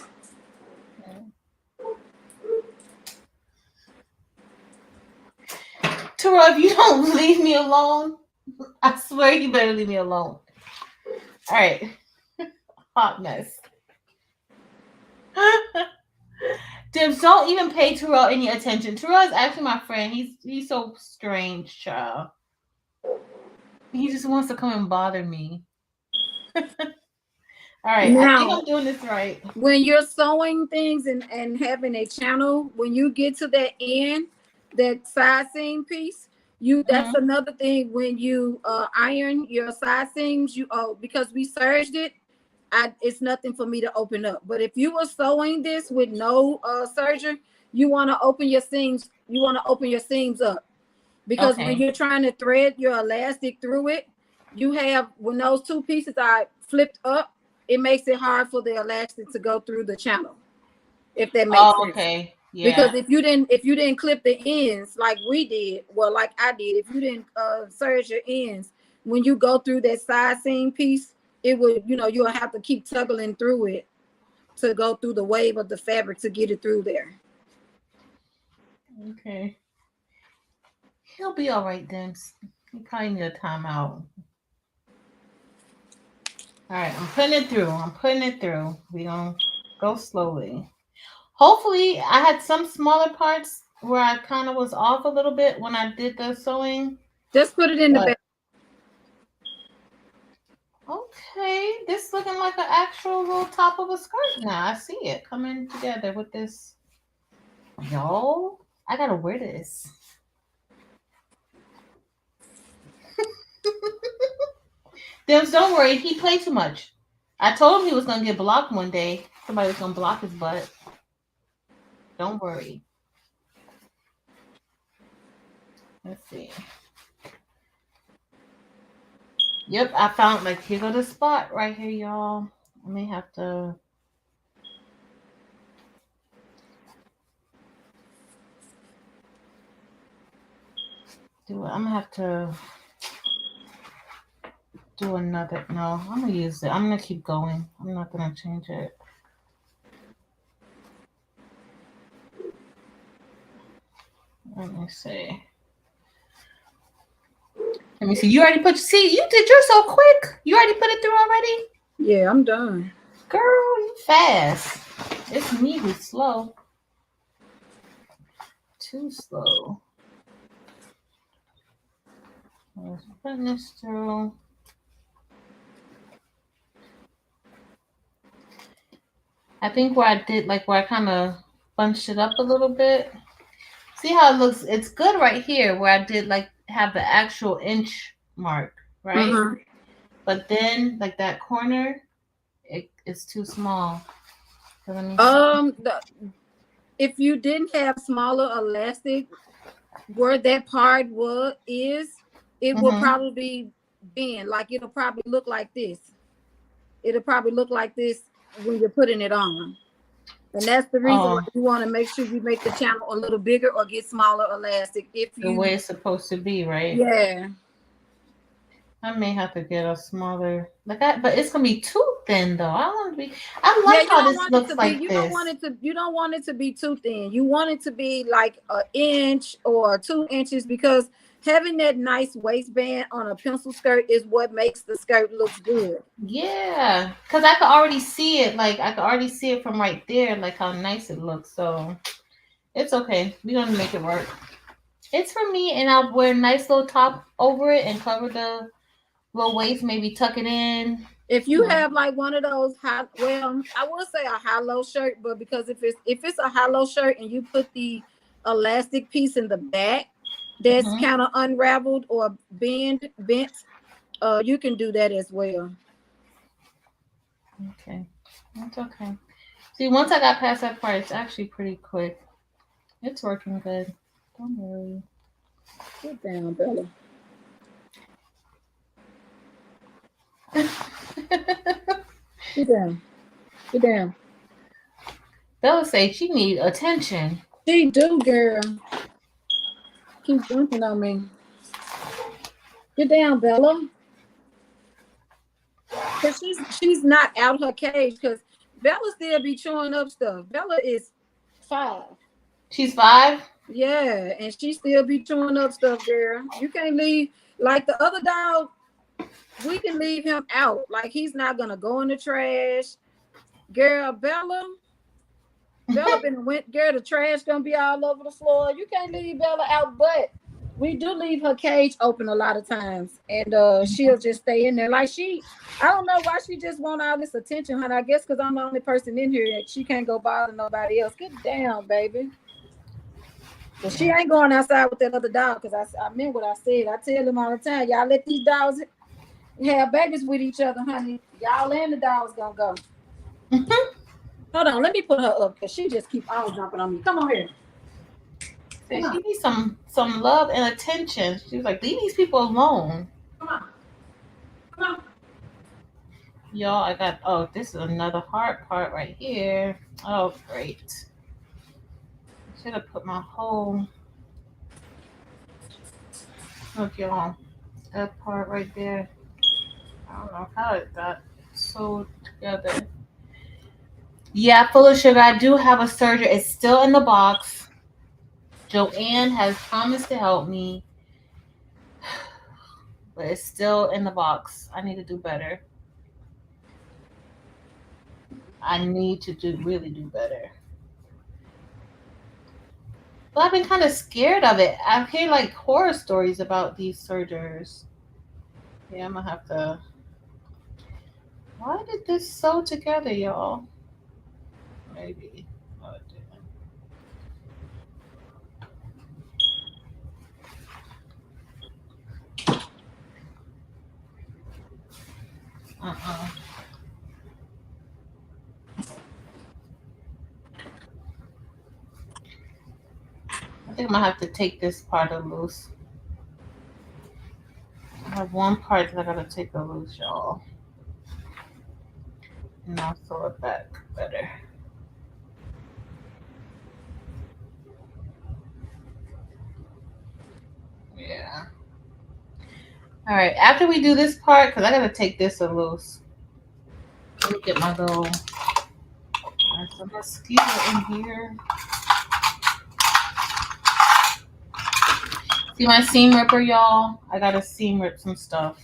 Tara, if you don't leave me alone, I swear you better leave me alone. All right. Hot mess. Dibs, don't even pay Terrell any attention. Terrell is actually my friend. He's so strange, child. He just wants to come and bother me. All right, now, I think I'm doing this right. When you're sewing things and having a channel, when you get to that end, that side seam piece, that's another thing. When you iron your side seams, because we serged it, it's nothing for me to open up. But if you were sewing this with no serger, you want to open your seams. You want to open your seams up because when you're trying to thread your elastic through it, you have, when those two pieces are flipped up, it makes it hard for the elastic to go through the channel, if that makes sense. Okay. Yeah. Because if you didn't clip the ends like we did, well, like I did, if you didn't serge your ends, when you go through that side seam piece, it would, you'll have to keep tugging through it to go through the wave of the fabric to get it through there. Okay. He'll be all right then. He probably need a timeout. All right, I'm putting it through. We're going to go slowly. Hopefully, I had some smaller parts where I kind of was off a little bit when I did the sewing. Just put it in the back. Okay, this looking like an actual little top of a skirt now. I see it coming together with this. Yo, I got to wear this. Dims, don't worry. He played too much. I told him he was going to get blocked one day. Somebody was going to block his butt. Don't worry. Let's see. Yep, I found, like, here go the spot right here, y'all. I may have to... I'm going to have to... do another. No, I'm gonna use it. I'm gonna keep going. I'm not gonna change it. Let me see. Let me see. You already put. See, you did yours so quick. You already put it through already. Yeah, I'm done. Girl, you fast. It's me who's slow. Too slow. Let's put this through. I think where I did, like where I kind of bunched it up a little bit. See how it looks? It's good right here where I did like have the actual inch mark, right? Mm-hmm. But then like that corner, it's too small. So if you didn't have smaller elastic, where that part it will probably bend. Like it'll probably look like this. It'll probably look like this when you're putting it on. And that's the reason why you want to make sure you make the channel a little bigger or get smaller elastic. The way it's supposed to be, right? Yeah. I may have to get a smaller, but it's gonna be too thin though. I like how this looks like this. You don't want it to be too thin. You want it to be like an inch or 2 inches, because having that nice waistband on a pencil skirt is what makes the skirt look good. Yeah, because I could already see it. Like I could already see it from right there, like how nice it looks. So it's okay. We're gonna make it work. It's for me, and I'll wear a nice little top over it and cover the little waist. Maybe tuck it in. If you have like one of those I would say a high-low shirt, but because if it's a high-low shirt and you put the elastic piece in the back that's kind of unraveled or bent, you can do that as well. Okay, that's okay. See, once I got past that part, it's actually pretty quick. It's working good. Don't worry. Sit down, Bella. Sit down. Sit down. Bella say she need attention. She do, girl. Keep jumping on me. Get down, Bella. Cause she's not out her cage, because Bella still be chewing up stuff. Bella is 5. She's 5? Yeah, and she still be chewing up stuff, girl. You can't leave like the other dog. We can leave him out. Like he's not gonna go in the trash. Girl, Bella the trash gonna be all over the floor. You can't leave Bella out, but we do leave her cage open a lot of times, and she'll just stay in there. Like I don't know why she just want all this attention, honey. I guess because I'm the only person in here that she can't go bother nobody else. Get down, baby. But she ain't going outside with that other dog, because I meant what I said. I tell them all the time, y'all let these dogs have babies with each other, honey. Y'all and the dog's gonna go. Hold on, let me put her up, because she just keep all jumping on me. Come on here. She needs some love and attention. She was like, leave these people alone. Come on. Come on. Y'all, I got, oh, this is another hard part right here. Oh, great. Should have put my whole, look, y'all, that part right there. I don't know how it got sewed together. Yeah, full of sugar. I do have a serger. It's still in the box. Joanne has promised to help me, but it's still in the box. I need to do better. I need to really do better. But I've been kind of scared of it. I've heard like horror stories about these sergers. Yeah, I'm gonna have to. Why did this sew together, y'all? Maybe. Oh, it didn't. Uh-uh. I think I'm gonna have to take this part loose. I have one part that I gotta take loose, y'all. And I'll sew it back better. Yeah. All right. After we do this part, because I gotta take this loose. Let me get my little. There's some mosquito in here. See my seam ripper, y'all? I gotta seam rip some stuff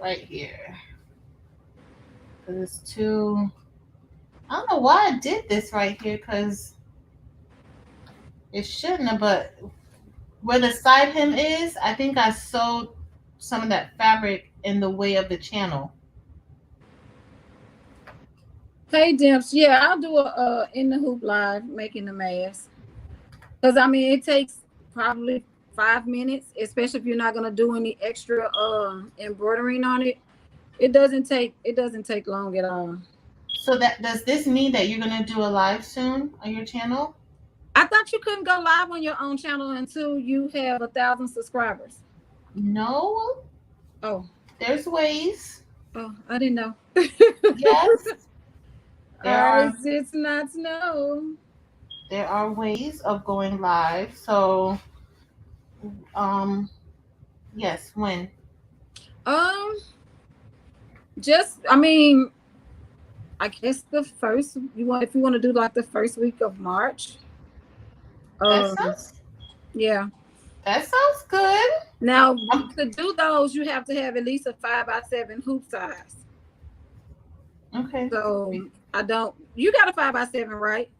right here. Cause it's too. I don't know why I did this right here, cause it shouldn't have. But where the side hem is, I think I sewed some of that fabric in the way of the channel. Hey, Dimps. Yeah, I'll do a in the hoop live making the mask. Because I mean, it takes probably 5 minutes, especially if you're not gonna do any extra embroidering on it. It doesn't take long at all. So that does this mean that you're gonna do a live soon on your channel? I thought you couldn't go live on your own channel until you have 1,000 subscribers. No. Oh, There's ways. oh, I didn't know. Yes. It's not snow. There are ways of going live. So, yes. When? Just I mean, I guess the first if you want to do like the first week of March. Yeah. That sounds good. Now to do those, you have to have at least a 5x7 hoop size. Okay. So you got a 5x7, right?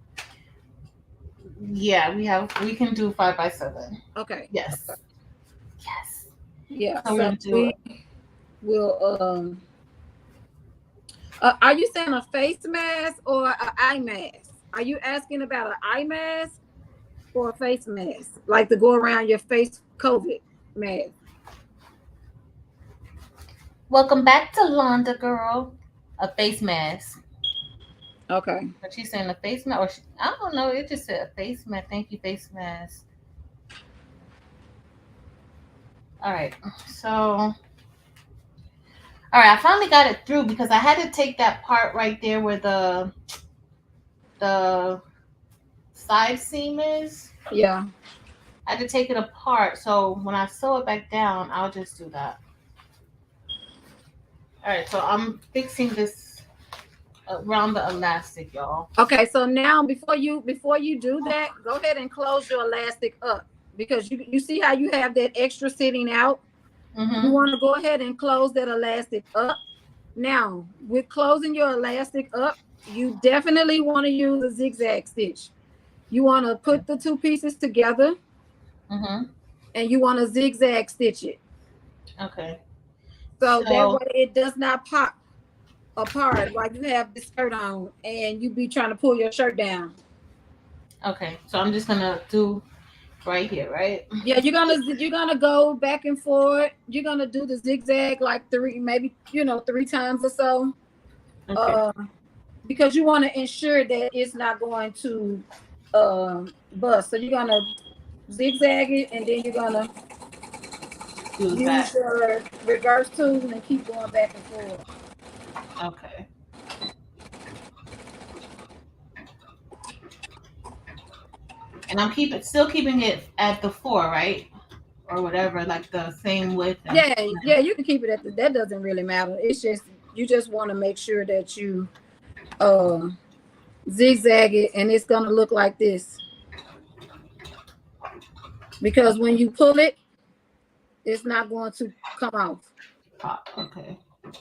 Yeah, we can do 5x7. Okay. Yes. Yes. Yeah. So we will are you saying a face mask or an eye mask? Are you asking about an eye mask or a face mask? Like to go around your face COVID mask? Welcome back to Londa, girl. A face mask. Okay. But she's saying a face mask, or I don't know. It just said a face mask. Thank you, face mask. All right. So, all right. I finally got it through because I had to take that part right there where the side seam is. Yeah. I had to take it apart. So when I sew it back down, I'll just do that. All right. So I'm fixing this around the elastic, y'all. Okay, so now before you do that, go ahead and close your elastic up because you see how you have that extra sitting out. Mm-hmm. You want to go ahead and close that elastic up. Now, with closing your elastic up, you definitely want to use a zigzag stitch. You want to put the two pieces together, and you want to zigzag stitch it. Okay. So that way it does not pop apart like you have this skirt on and you be trying to pull your shirt down. Okay, so I'm just gonna do right here, right? Yeah, you're gonna go back and forth. You're gonna do the zigzag like 3 times or so. Okay. Because you want to ensure that it's not going to bust. So you're gonna zigzag it, and then you're gonna use your reverse tool and keep going back and forth. Okay. And I'm still keeping it at the 4, right? Or whatever, like the same width. Yeah, you can keep it at that doesn't really matter. It's just you just want to make sure that you zigzag it, and it's gonna look like this. Because when you pull it, it's not going to come off. Okay.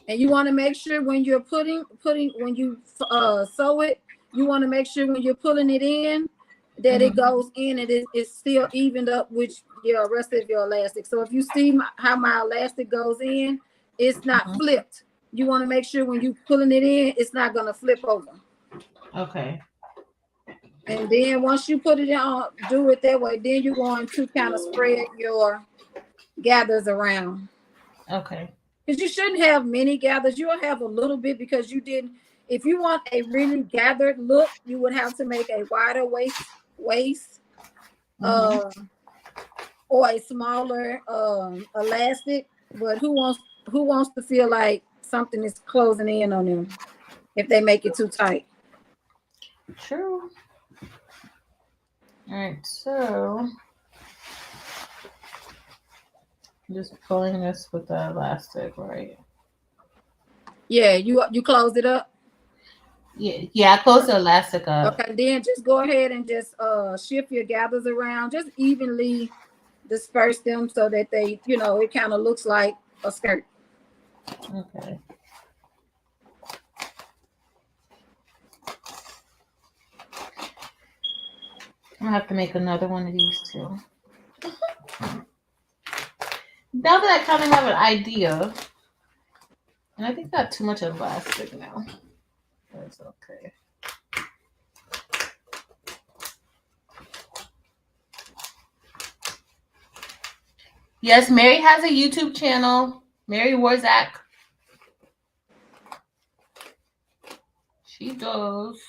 And you want to make sure when you're putting when you sew it, you want to make sure when you're pulling it in that it goes in and it's still evened up with your rest of your elastic. So if you see how my elastic goes in, it's not flipped. You want to make sure when you pulling it in, it's not going to flip over. Okay. And then once you put it on, do it that way. Then you're going to kind of spread your gathers around. Okay. Because you shouldn't have many gathers. You'll have a little bit because you didn't. If you want a really gathered look, you would have to make a wider waist, or a smaller elastic. But who wants to feel like something is closing in on them if they make it too tight? True. All right, so I'm just pulling this with the elastic, right? Yeah, you closed it up. Yeah, I closed the elastic up. Okay, then just go ahead and just shift your gathers around, just evenly disperse them so that they, it kind of looks like a skirt. Okay. I'm gonna have to make another one of these too. Now that I kind of have an idea, and I think I got too much elastic now. That's okay. Yes, Mary has a YouTube channel. Mary Warzak. She does.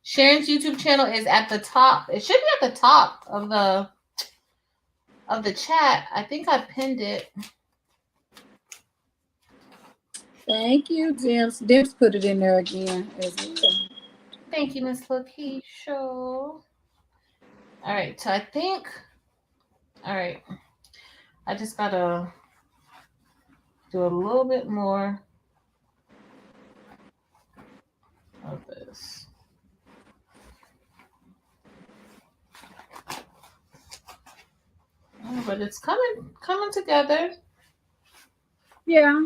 Sharon's YouTube channel is at the top. It should be at the top of the chat. I think I pinned it. Thank you, Dims. Dims put it in there again. Thank you, Miss Lakeisha. All right, so I think. All right, I just gotta do a little bit more of this. Oh, but it's coming together. Yeah.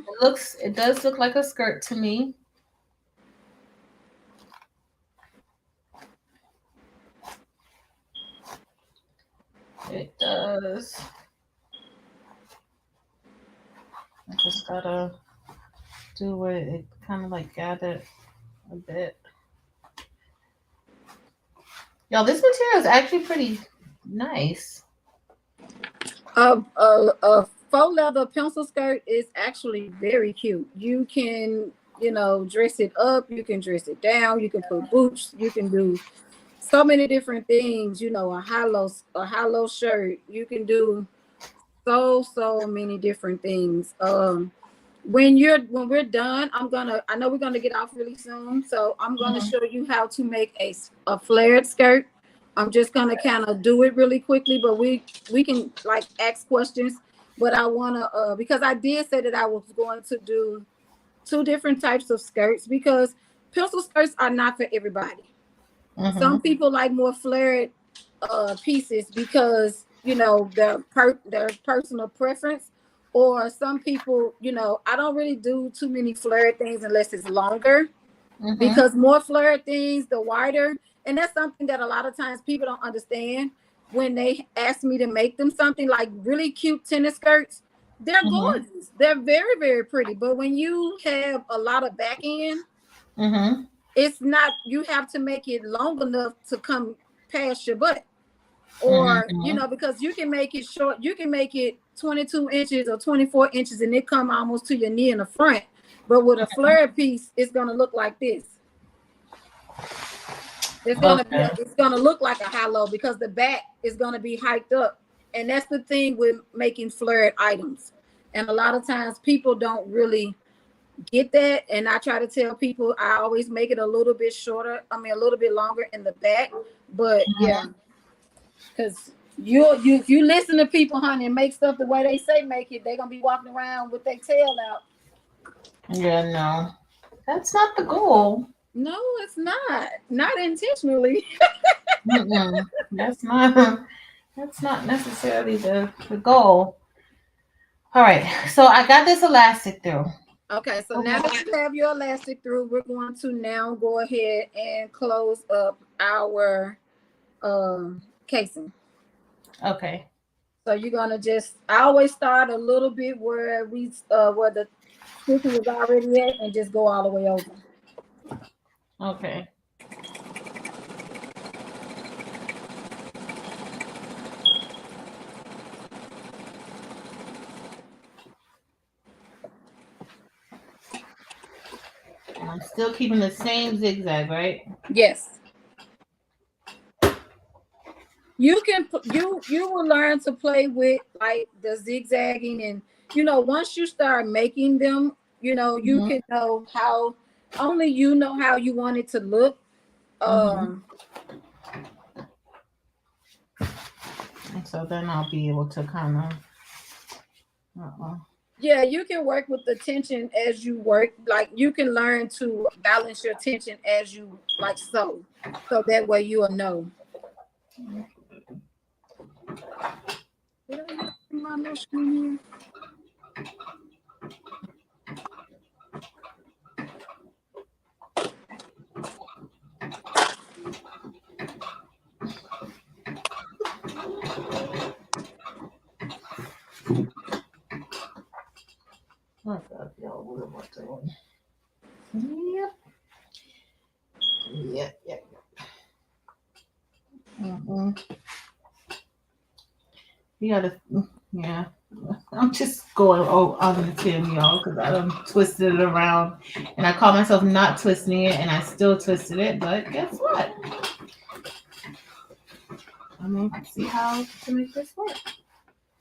It does look like a skirt to me. It does. I just gotta do where it kind of like gathered a bit. Y'all, this material is actually pretty nice. A faux leather pencil skirt is actually very cute. You can, dress it up. You can dress it down. You can put boots. You can do so many different things. A high-low shirt. You can do so many different things. When we're done, I know we're gonna get off really soon, so I'm gonna show you how to make a flared skirt. I'm just gonna kind of do it really quickly, but we can like ask questions. But I wanna because I did say that I was going to do 2 different types of skirts because pencil skirts are not for everybody. Some people like more flared pieces because their personal preference, or some people, I don't really do too many flared things unless it's longer, because more flared things, the wider. And that's something that a lot of times people don't understand when they ask me to make them something like really cute tennis skirts. They're gorgeous. They're very, very pretty. But when you have a lot of back end, it's not, you have to make it long enough to come past your butt. Or, because you can make it short, you can make it 22 inches or 24 inches and it come almost to your knee in the front. But with a flared piece, it's going to look like this. It's gonna look like a high low because the back is gonna be hiked up, and that's the thing with making flared items. And a lot of times people don't really get that. And I try to tell people I always make it a little bit shorter. I mean, a little bit longer in the back. But yeah, because you if you listen to people, honey, and make stuff the way they say make it, they're gonna be walking around with their tail out. Yeah, no, that's not the goal. No, it's not intentionally. That's not necessarily the goal. All right, so I got this elastic through. Okay, so now that you have your elastic through, we're going to now go ahead and close up our casing. Okay. So you're gonna I always start a little bit where where the stitching is already at, and just go all the way over. Okay. And I'm still keeping the same zigzag, right? Yes. You will learn to play with like the zigzagging, and once you start making them, you can know how only you know how you want it to look. And so then I'll be able to kind of yeah, you can work with the tension as you work. Like you can learn to balance your tension as you like so that way you will know. Did I have my little screen here? Oh God, y'all, what am I doing? Yep. You gotta, yeah. I'm just going on the Tim, y'all, because I done twisted it around, and I caught myself not twisting it, and I still twisted it. But guess what? I'm gonna see how to make this work.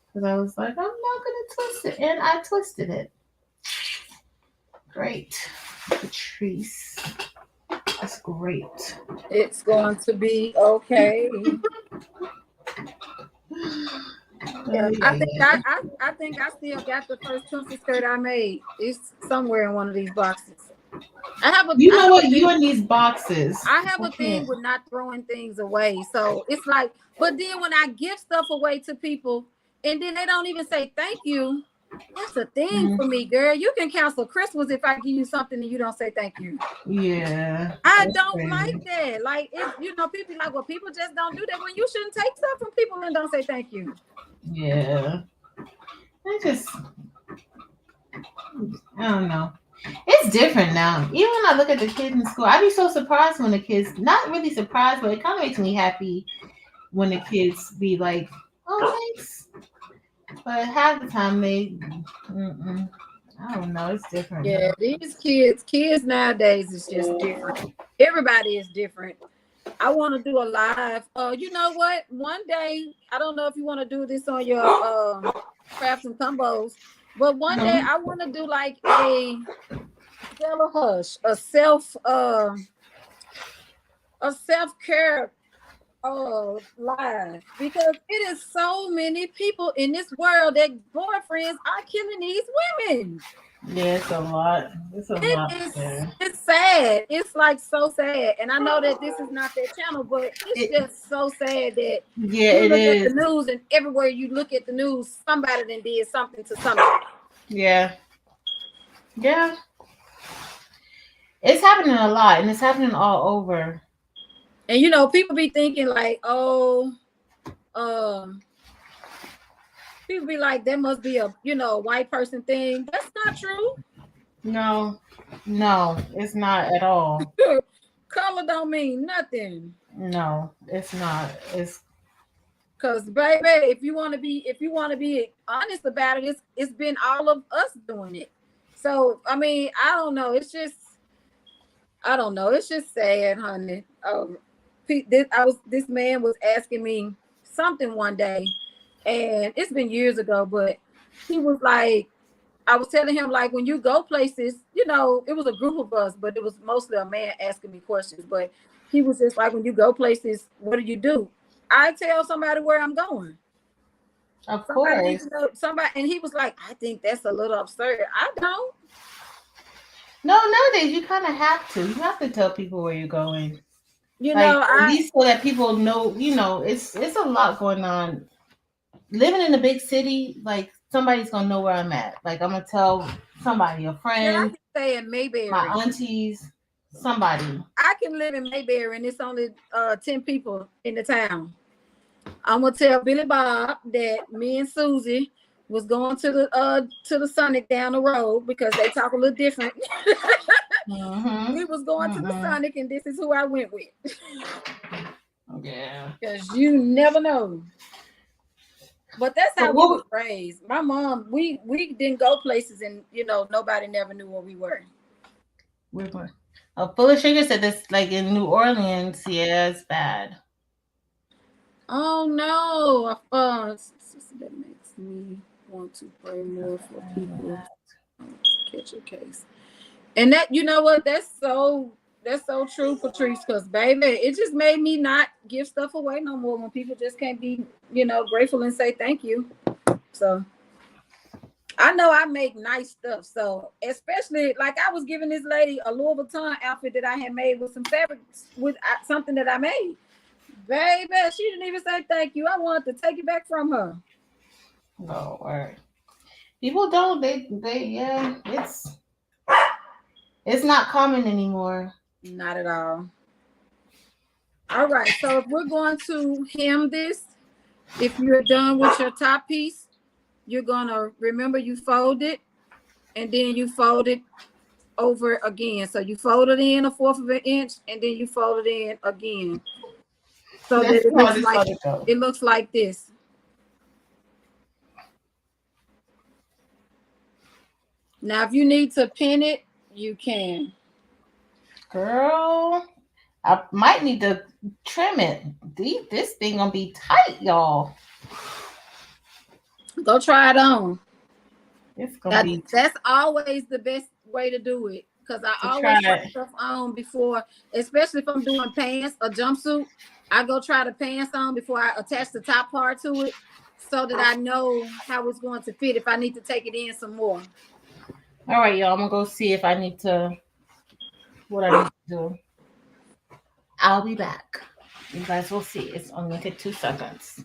Because I was like, I'm not gonna twist it, and I twisted it. Great, Patrice. That's great. It's going to be okay. Yeah, I think I still got the first pencil skirt I made. It's somewhere in one of these boxes. I have a. You know what? You in these boxes. I have a thing with not throwing things away. So it's like, but then when I give stuff away to people, and then they don't even say thank you. That's a thing for me, girl. You can cancel Christmas if I give you something and you don't say thank you. Yeah. I don't like that. Like, people like, well, people just don't do that when you shouldn't take stuff from people and don't say thank you. Yeah. I don't know. It's different now. Even when I look at the kids in school, I be so surprised when the kids, not really surprised, but it kind of makes me happy when the kids be like, oh, thanks. But half the time they, I don't know, it's different. Yeah, these kids nowadays is just different. Everybody is different. I want to do a live. You know what? One day, I don't know if you want to do this on your crafts and combos, but one day I want to do like a Stella Hush, a self-care live, because it is so many people in this world that boyfriends are killing these women. Yeah, it's a lot. It's sad. It's like so sad. And I know that this is not their channel, but it's just so sad that you look at the news, and everywhere you look at the news, somebody then did something to somebody. Yeah. Yeah. It's happening a lot, and it's happening all over. And people be thinking like, people be like, that must be a white person thing. That's not true. No, it's not at all. Color don't mean nothing. No, it's not. It's because, baby, if you want to be honest about it, it's been all of us doing it. So I mean, I don't know. It's just sad, honey. this man was asking me something one day, and it's been years ago, but he was like, I was telling him, like, when you go places, you know, it was a group of us, but it was mostly a man asking me questions. But he was just like, when you go places, what do? I tell somebody where I'm going. Of Somebody course. needs to know somebody, and he was like, I think that's a little absurd. I don't. No, nowadays you kind of have to. You have to tell people where you're going. You Like know, at least so that people know. You know, it's a lot going on. Living in a big city, like somebody's gonna know where I'm at. Like I'm gonna tell somebody, a I friend, can stay in my Mayberry. aunties, somebody. I can live in Mayberry, and it's only 10 people in the town. I'm gonna tell Billy Bob that me and Susie was going to the Sonic down the road because they talk a little different. Mm-hmm. We was going to the Sonic, and this is who I went with. Yeah. Because you never know. But that's how we was raised. My mom, we didn't go places, and you know, nobody never knew where we were. We were. Full of Sugar said this, like in New Orleans. Yeah, it's bad. Oh no! That makes me want to pray more for people to catch a case. And that, you know what? That's so true, Patrice. Because baby, it just made me not give stuff away no more when people just can't be, you know, grateful and say thank you. So I know I make nice stuff. So especially like I was giving this lady a Louis Vuitton outfit that I had made with some fabrics with something that I made. Baby, she didn't even say thank you. I wanted to take it back from her. Oh, word. People don't. They. Yeah. It's not common anymore. Not at all. All right. So if we're going to hem this, if you're done with your top piece, you're gonna remember you fold it, and then you fold it over again. So you fold it in 1/4 of an inch, and then you fold it in again. So that it looks like this. Now, if you need to pin it, you can. Girl, I might need to trim it. This thing gonna be tight, y'all. Go try it on. It's gonna be. That's always the best way to do it. Because I always try stuff on before, especially if I'm doing pants or jumpsuit. I go try the pants on before I attach the top part to it, so that I know how it's going to fit if I need to take it in some more. All right, y'all. I'm gonna go see if I need to. What I need to do. I'll be back. You guys will see. It's only gonna take 2 seconds.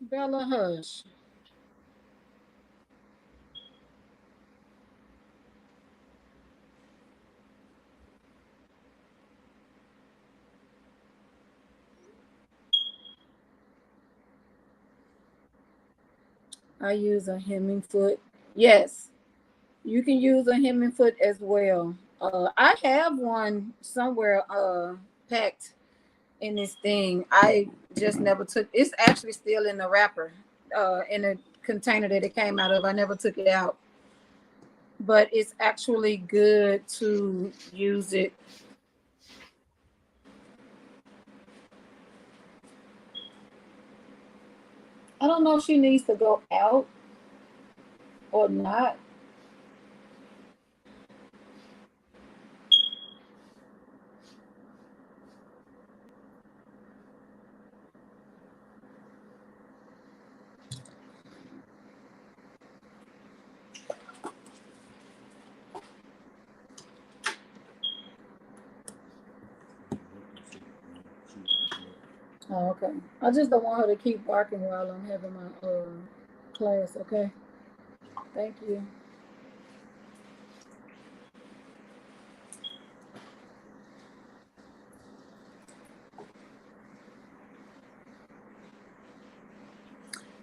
Bella, hush. I use a hemming foot. Yes, you can use a hemming foot as well. I have one somewhere packed in this thing. I just never took. It's actually still in the wrapper, in a container that it came out of. I never took it out, but it's actually good to use it. I don't know if she needs to go out or not. Oh, okay. I just don't want her to keep barking while I'm having my class, okay? Thank you.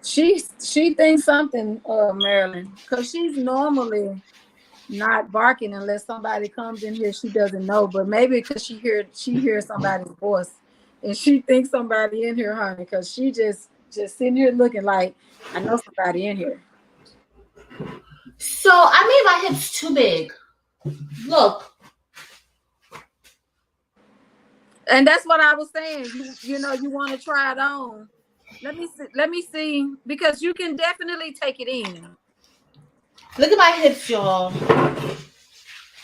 She thinks something, Marilyn, because she's normally not barking unless somebody comes in here she doesn't know, but maybe because she hears somebody's voice and she thinks somebody in here, honey, because she just sitting here looking like I know somebody in here. So I made my hips too big. Look. And that's what I was saying. You know, you want to try it on. Let me see, because you can definitely take it in. Look at my hips, y'all.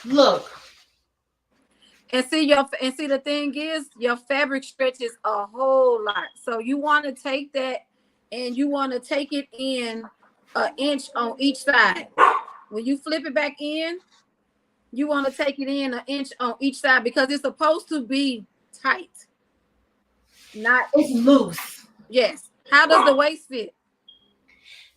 Look. And see the thing is, your fabric stretches a whole lot. So you want to take that and you want to take it in an inch on each side. When you flip it back in, you want to take it in an inch on each side because it's supposed to be tight. Not It's loose. Yes. How does the waist fit?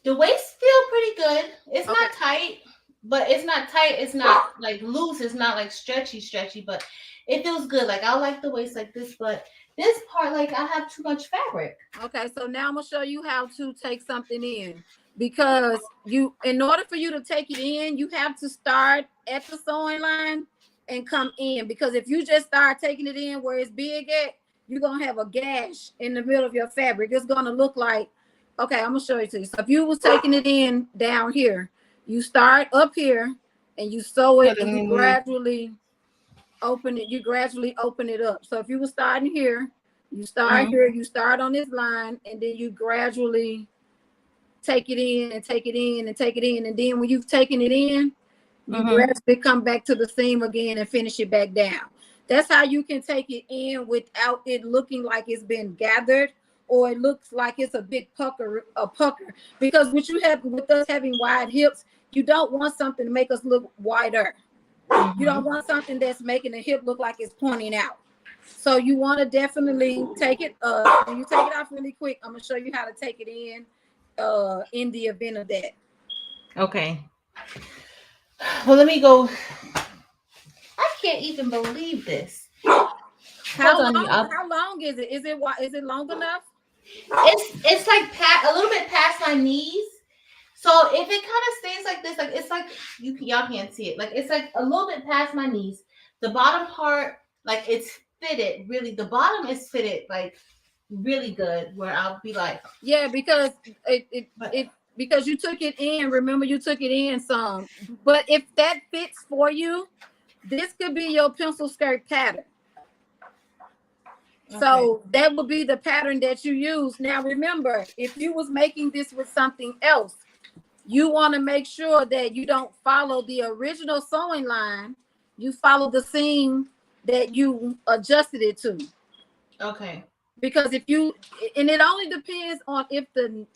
The waist feel pretty good. It's Okay. not tight, but it's not tight. It's not like loose. It's not like stretchy, but it feels good. Like I like the waist like this, but this part, like I have too much fabric. Okay, so now I'm gonna show you how to take something in, because in order for you to take it in, you have to start at the sewing line and come in, because if you just start taking it in where it's big at, you're gonna have a gash in the middle of your fabric. It's gonna look like, okay, I'm gonna show you to you. So if you was taking it in down here, you start up here and you sew it and you gradually open it up. So if you were starting here, you start here, you start on this line, and then you gradually take it in and take it in and take it in. And then when you've taken it in, you gradually come back to the seam again and finish it back down. That's how you can take it in without it looking like it's been gathered or it looks like it's a big pucker. Because what you have with us having wide hips, you don't want something to make us look wider. You don't want something that's making the hip look like it's pointing out. So you want to definitely take it when you take it off really quick. I'm gonna show you how to take it in the event of that. Okay. Well, let me go. I can't even believe this. How long is it? Is it long enough? It's like a little bit past my knees. So if it kind of stays like this, like it's like y'all can't see it. Like it's like a little bit past my knees. The bottom part, like it's fitted really. The bottom is fitted like really good. Where I'll be like, yeah, because because you took it in. Remember, you took it in some. But if that fits for you, this could be your pencil skirt pattern. Okay. So that would be the pattern that you use. Now, remember, if you was making this with something else, you want to make sure that you don't follow the original sewing line. You follow the seam that you adjusted it to. Okay. Because and it only depends on if the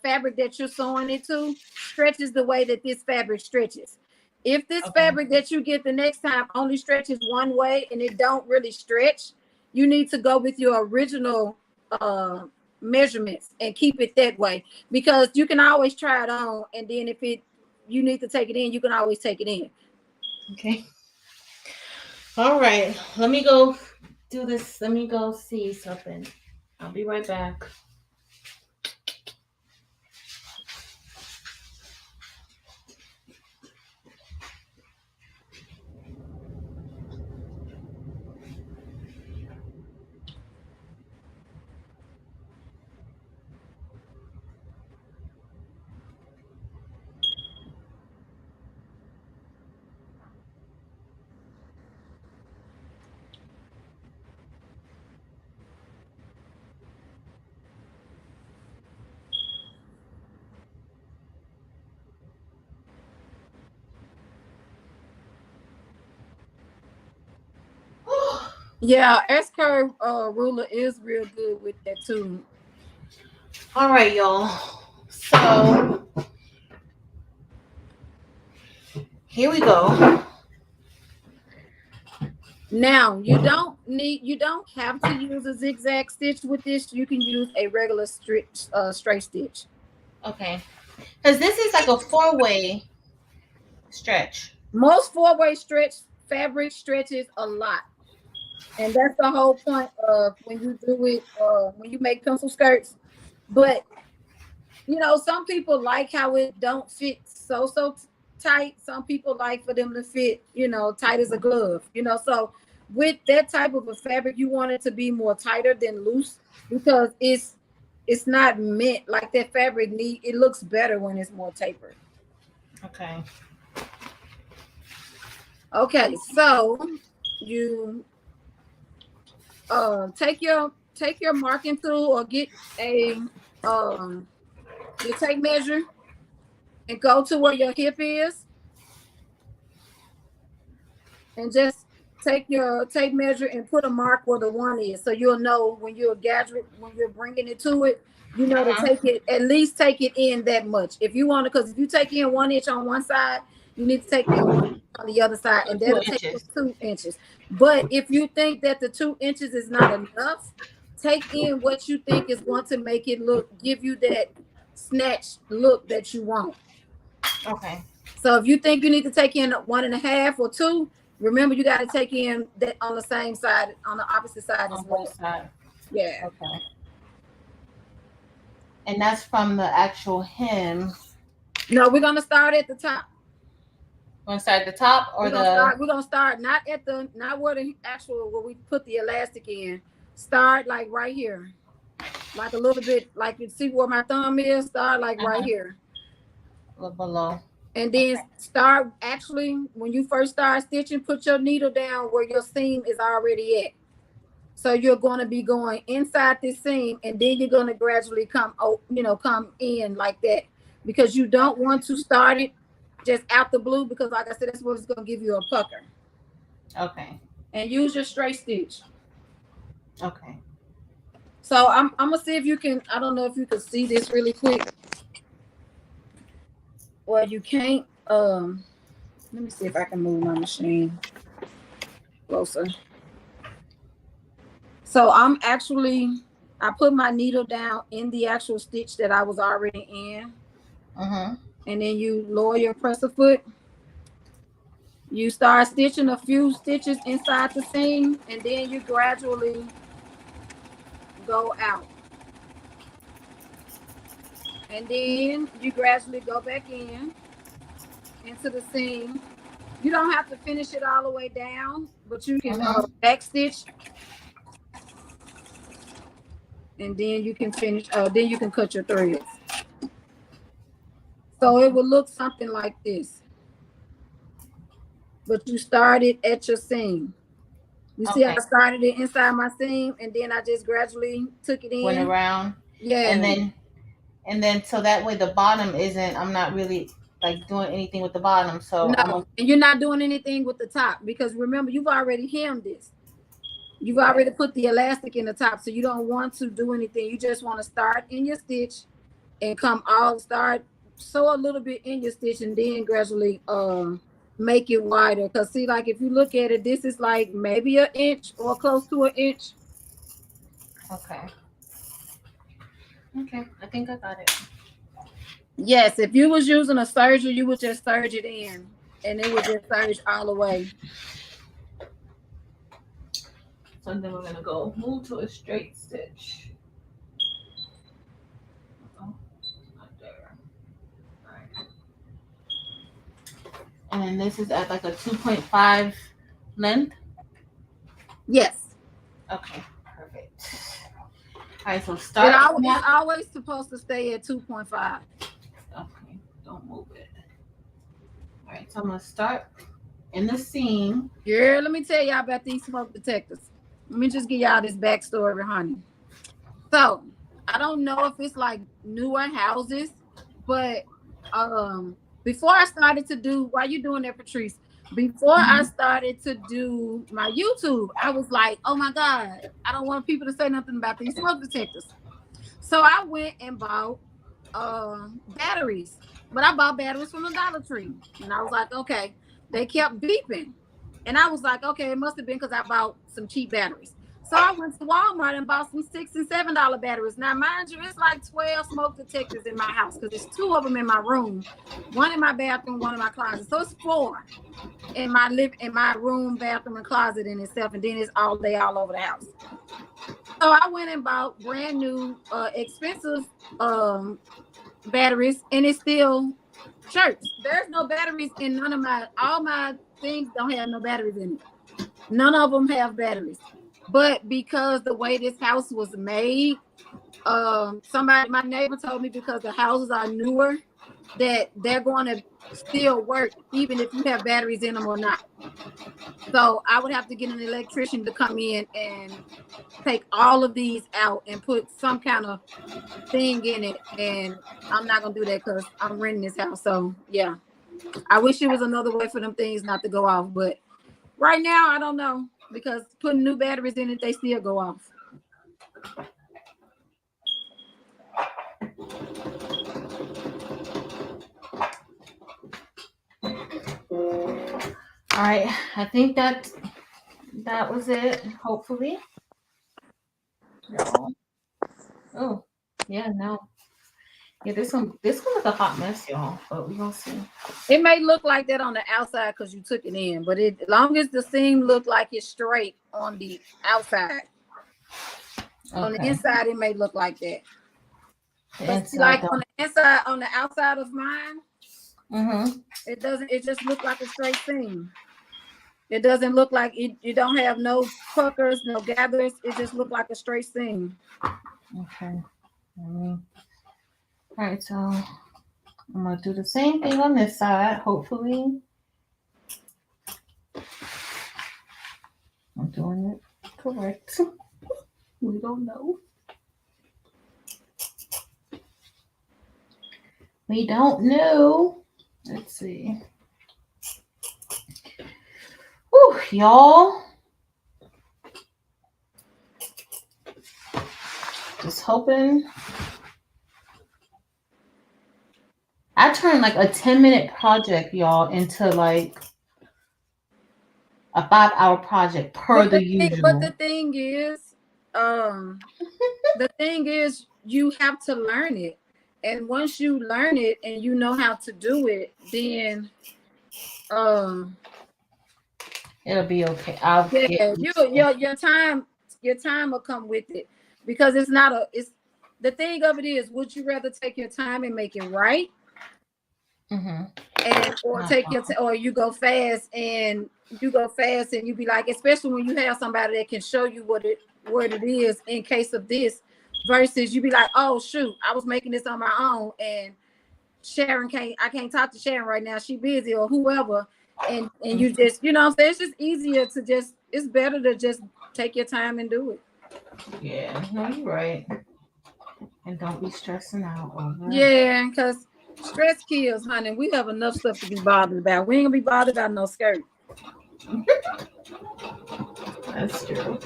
fabric that you're sewing it to stretches the way that this fabric stretches. If this fabric that you get the next time only stretches one way and it don't really stretch, you need to go with your original measurements and keep it that way, because you can always try it on, and then if you need to take it in, you can always take it in. Okay. All right, let me go do this. Let me go see something. I'll be right back. Yeah, S-curve ruler is real good with that too. All right, y'all. So here we go. Now you don't have to use a zigzag stitch with this. You can use a regular straight stitch. Okay, because this is like a 4-way stretch. Most 4-way stretch fabric stretches a lot, and that's the whole point of when you do it when you make pencil skirts. But some people like how it don't fit so tight. Some people like for them to fit tight as a glove. So with that type of a fabric, you want it to be more tighter than loose, because it's not meant like that fabric it looks better when it's more tapered. Okay. Okay, so you take your marking tool or get a your tape measure and go to where your hip is and just take your tape measure and put a mark where the one is, so you'll know when you're bringing it to it, you know, to take it, at least take it in that much. If you want to, because if you take in 1 inch on one side, you need to take in 1 inch on the other side, and that'll take 2 inches. But if you think that the 2 inches is not enough, take in what you think is going to make it give you that snatch look that you want. Okay. So if you think you need to take in 1.5 or 2, remember you got to take in that on the same side, on the opposite side as well. Yeah. Okay. And that's from the actual hem. No, we're gonna start at the top. Want to start at the top or we're gonna start not where the actual where we put the elastic in. Start like right here, like a little bit, like you see where my thumb is. Start like right here, a little below, and then start actually when you first start stitching, put your needle down where your seam is already at. So you're going to be going inside this seam, and then you're going to gradually come in like that, because you don't want to start it just out the blue, because like I said, that's what it's going to give you a pucker. Okay. And use your straight stitch. Okay. So I'm gonna see if you can. I don't know if you can see this really quick. Well, you can't. Let me see if I can move my machine closer. So I put my needle down in the actual stitch that I was already in. And then you lower your presser foot. You start stitching a few stitches inside the seam, and then you gradually go out. And then you gradually go back into the seam. You don't have to finish it all the way down, but you can back stitch. And then you can finish, then you can cut your threads. So it will look something like this. But you started at your seam. You see how I started it inside my seam, and then I just gradually took it in. Went around. Yeah. And then so that way the bottom isn't, I'm not really like doing anything with the bottom. So no, and you're not doing anything with the top, because remember, you've already hemmed this. You've already put the elastic in the top, so you don't want to do anything. You just want to start in your stitch and sew a little bit in your stitch, and then gradually make it wider. Because see, like if you look at it, this is like maybe 1 inch or close to 1 inch. Okay, I think I got it. Yes, if you was using a serger, you would just serge it in, and it would just serge all the way. So then we're gonna go move to a straight stitch. Oh, not there. All right. And then this is at like a 2.5 length. Yes. Okay, perfect. All right, so start. It's always supposed to stay at 2.5. Okay, don't move it. All right, so I'm gonna start in the seam. Girl, let me tell y'all about these smoke detectors. Let me just give y'all this backstory, honey. So I don't know if it's like newer houses, but before I started to do, while you doing that, Patrice, before I started to do my YouTube, I was like, oh my God, I don't want people to say nothing about these smoke detectors. So I went and bought batteries, but I bought batteries from the Dollar Tree, and I was like, okay, they kept beeping. And I was like, okay, it must have been because I bought some cheap batteries. So I went to Walmart and bought some $6 and $7 batteries. Now, mind you, it's like 12 smoke detectors in my house, because there's 2 of them in my room, 1 in my bathroom, 1 in my closet. So it's 4 in my room, bathroom, and closet in itself, and then it's all over the house. So I went and bought brand new, expensive batteries, and it's still church. There's no batteries in all my things don't have no batteries in it. None of them have batteries. But because the way this house was made, my neighbor told me, because the houses are newer, that they're going to still work even if you have batteries in them or not. So I would have to get an electrician to come in and take all of these out and put some kind of thing in it. And I'm not gonna do that because I'm renting this house. So yeah, I wish it was another way for them things not to go off. But right now, I don't know, because putting new batteries in it, they still go off. All right, I think that was it. Hopefully. No. Oh, yeah, no. Yeah, this one was a hot mess, y'all. But we're gonna see. It may look like that on the outside because you took it in, but as long as the seam look like it's straight on the outside, on the inside it may look like that. But see, like on the inside, on the outside of mine, it doesn't. It just look like a straight seam. It doesn't look like it. You don't have no puckers, no gathers. It just look like a straight seam. Okay. All right, so I'm gonna do the same thing on this side. Hopefully, I'm doing it correct. We don't know. We don't know. Let's see. Whew, y'all. Just hoping. I turned like a 10-minute project, y'all, into like a 5-hour project the usual. But the thing is, you have to learn it. And once you learn it and you know how to do it, then it'll be okay. Your time will come with it, because it's the thing of it is, would you rather take your time and make it right, or you go fast and you be like, especially when you have somebody that can show you what it is in case of this, versus you be like, oh shoot, I was making this on my own and I can't talk to Sharon right now, she busy, or whoever, and you just, you know what I'm saying, it's just easier to it's better to just take your time and do it. Yeah, no, you're right. And don't be stressing out over it. Yeah, because stress kills, honey. We have enough stuff to be bothered about. We ain't gonna be bothered about no skirt. That's true.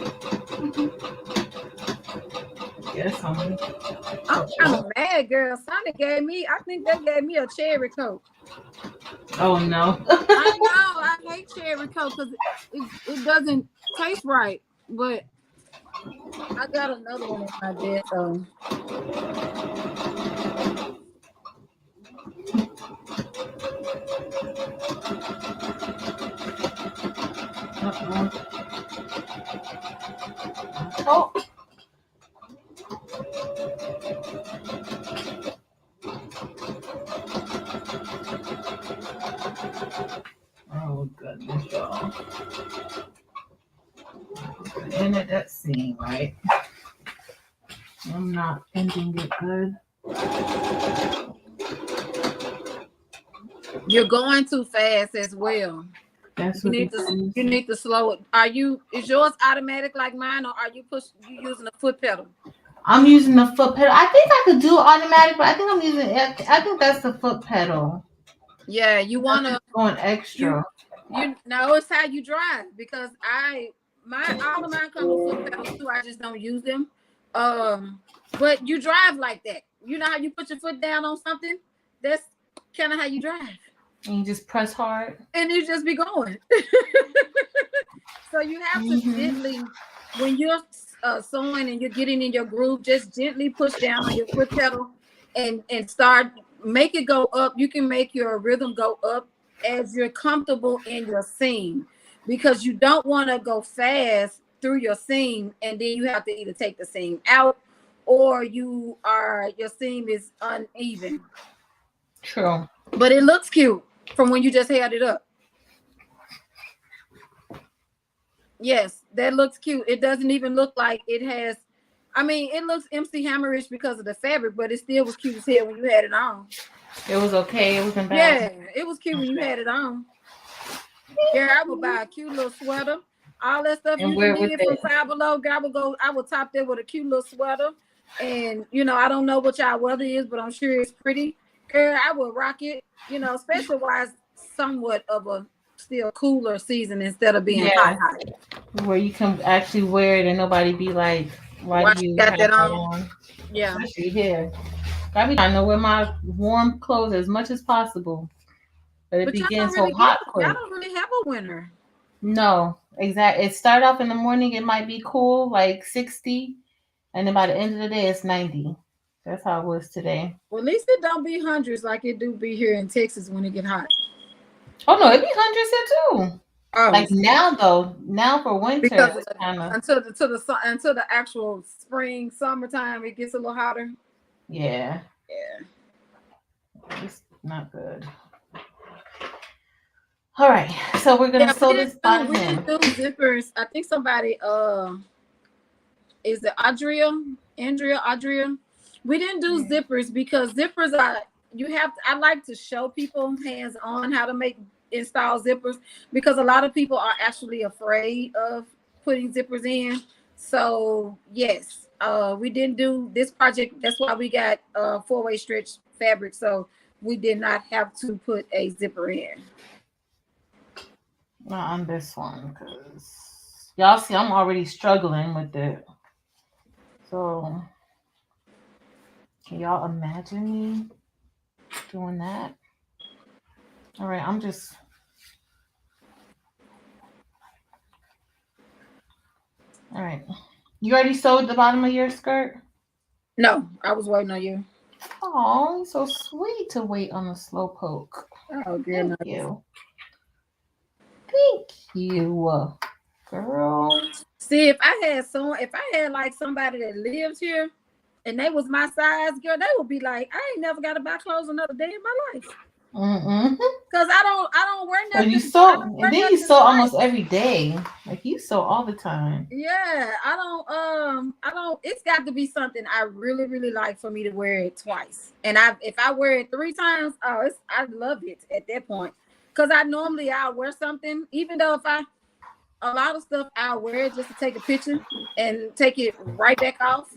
Yes, honey. I'm kind of mad, girl. Sonic gave me a cherry coke. Oh no. I know, I hate cherry coke because it doesn't taste right. But I got another one in my bed, so. Oh. Oh goodness, y'all. And that scene, right? I'm not ending it good. You're going too fast as well. That's you need to slow it. Is yours automatic like mine, or are you using a foot pedal? I'm using the foot pedal. I think I could do automatic, but I think that's the foot pedal. Yeah, you want to going extra. You know, it's how you drive, because all of mine come with foot pedals too. I just don't use them. But you drive like that. You know how you put your foot down on something? That's kind of how you drive. And you just press hard. And you just be going. So you have to gently, when you're sewing and you're getting in your groove, just gently push down on your foot pedal and make it go up. You can make your rhythm go up as you're comfortable in your seam, because you don't want to go fast through your seam and then you have to either take the seam out, or your seam is uneven. True. But it looks cute from when you just held it up. Yes, that looks cute. It doesn't even look like it has, it looks MC Hammerish because of the fabric, but it still was cute as hell when you had it on. It was okay. It wasn't bad. Yeah, it was cute when you had it on. Girl, I would buy a cute little sweater. All that stuff And you wear didn't it with need from it. Five Below, girl, I would top that with a cute little sweater. And I don't know what y'all weather is, but I'm sure it's pretty. Girl, I would rock it, especially while it's somewhat of a still cooler season instead of being hot. Where you can actually wear it and nobody be like, why Why do she you got have that that on? on? Yeah. Especially here. I be trying to wear my warm clothes as much as possible. But it But y'all begins don't so really hot quick. y'all don't really have a winter. No, exactly. It start off in the morning, it might be cool, like 60, and then by the end of the day, it's 90. That's how it was today. Well, at least it don't be hundreds like it do be here in Texas when it get hot. Oh no, it be hundreds here too. Oh, Like now though, now for winter, because it's kind of until the actual spring, summertime, it gets a little hotter. yeah, Yeah. it's not good. All right, so we're gonna sew this bottom we didn't do zippers. I think somebody is it Andrea? We didn't do zippers because zippers are I like to show people hands on how to install zippers because a lot of people are actually afraid of putting zippers in. So yes, we didn't do this project. That's why we got 4-way stretch fabric. So we did not have to put a zipper in. not on this one because y'all see I'm already struggling with it. So can y'all imagine me doing that? All right, I'm just all right. You already sewed the bottom of your skirt? No, I was waiting on you. Oh, so sweet to wait on the slow poke. Oh, goodness. Thank you. Thank you, girl. See, if I had like somebody that lives here and they was my size, girl, they would be like, I ain't never got to buy clothes another day in my life. Cause I don't wear nothing. You sew, and then you sew almost every day. Like you sew all the time. Yeah, I don't. It's got to be something I really, really like for me to wear it twice. And if I wear it 3 times, I love it at that point. Cause I'll wear something, even though a lot of stuff I'll wear it just to take a picture and take it right back off,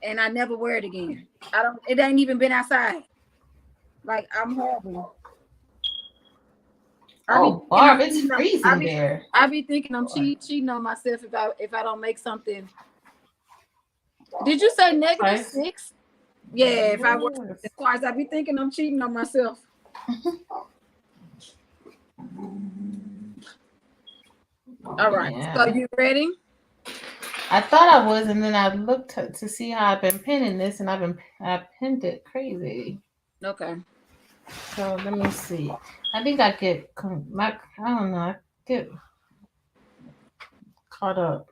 and I never wear it again. It ain't even been outside. Like I'm horrible. Oh, Barb, it's freezing there. I be thinking I'm cheating on myself if I don't make something. Did you say -6? Yeah, if I work twice, I be thinking I'm cheating on myself. All right, so you ready? I thought I was, and then I looked to see how I've been pinning this, and I pinned it crazy. Okay. So let me see. I think I get I don't know. I get caught up.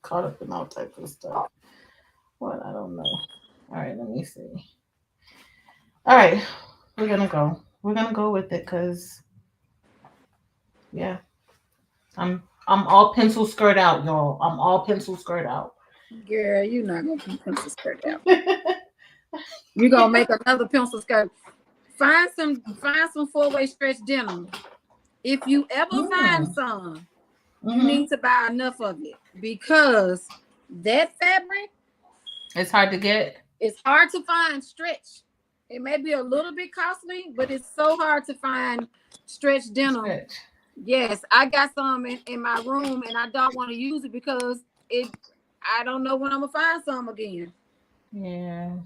Caught up in all types of stuff. What? I don't know. All right, let me see. All right, we're gonna go. We're gonna go with it because, yeah, I'm all pencil skirt out, y'all. I'm all pencil skirt out. Girl, you're not gonna be pencil skirt out. You're gonna make another pencil skirt. Find some 4-way stretch denim. If you ever find some, you need to buy enough of it because that fabric, it's hard to get. It's hard to find stretch. It may be a little bit costly, but it's so hard to find stretch denim. Yes, I got some in my room, and I don't want to use it because I don't know when I'm gonna find some again. Yeah.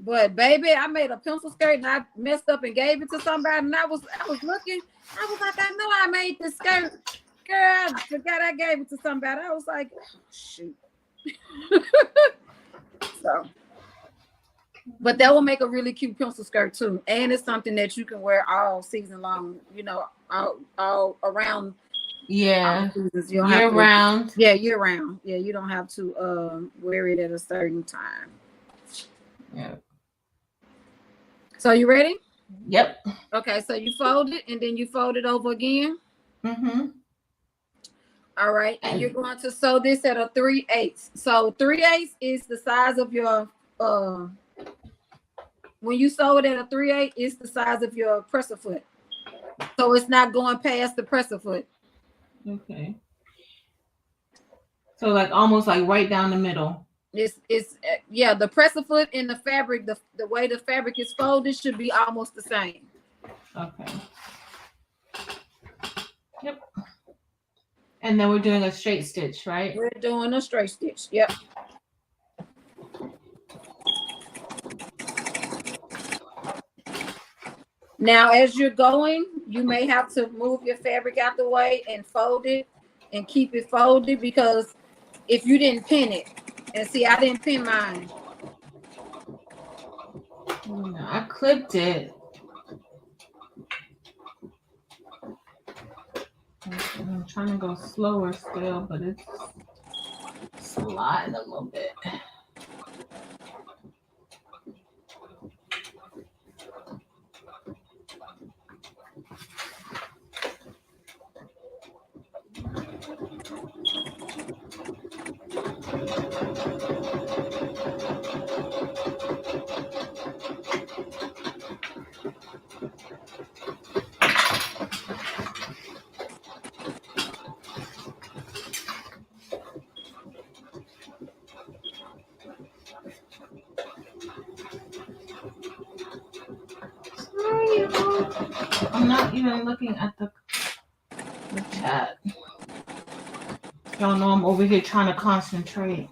But baby, I made a pencil skirt and I messed up and gave it to somebody, and I was looking. I was like, I know I made this skirt. Girl, I forgot I gave it to somebody. I was like, oh, shoot. So, but that will make a really cute pencil skirt too, and it's something that you can wear all season long. All around. Yeah, year round. Yeah, year round. Yeah, you don't have to wear it at a certain time. Yeah. So you ready? Yep. Okay, so you fold it and then you fold it over again. All right, and you're going to sew this at a 3/8. So 3/8 is the size of your when when you sew it at a 3/8, it's the size of your presser foot. So it's not going past the presser foot. Okay. So like almost like right down the middle. It's yeah, the presser foot and the fabric, the way the fabric is folded should be almost the same. Okay. Yep. And then we're doing a straight stitch, right? We're doing a straight stitch. Yep. Now, as you're going, you may have to move your fabric out the way and fold it and keep it folded, because if you didn't pin it, and see, I didn't pin mine. I clipped it. I'm trying to go slower still, but it's sliding a little bit. I'm not even looking at the chat. Y'all know I'm over here trying to concentrate.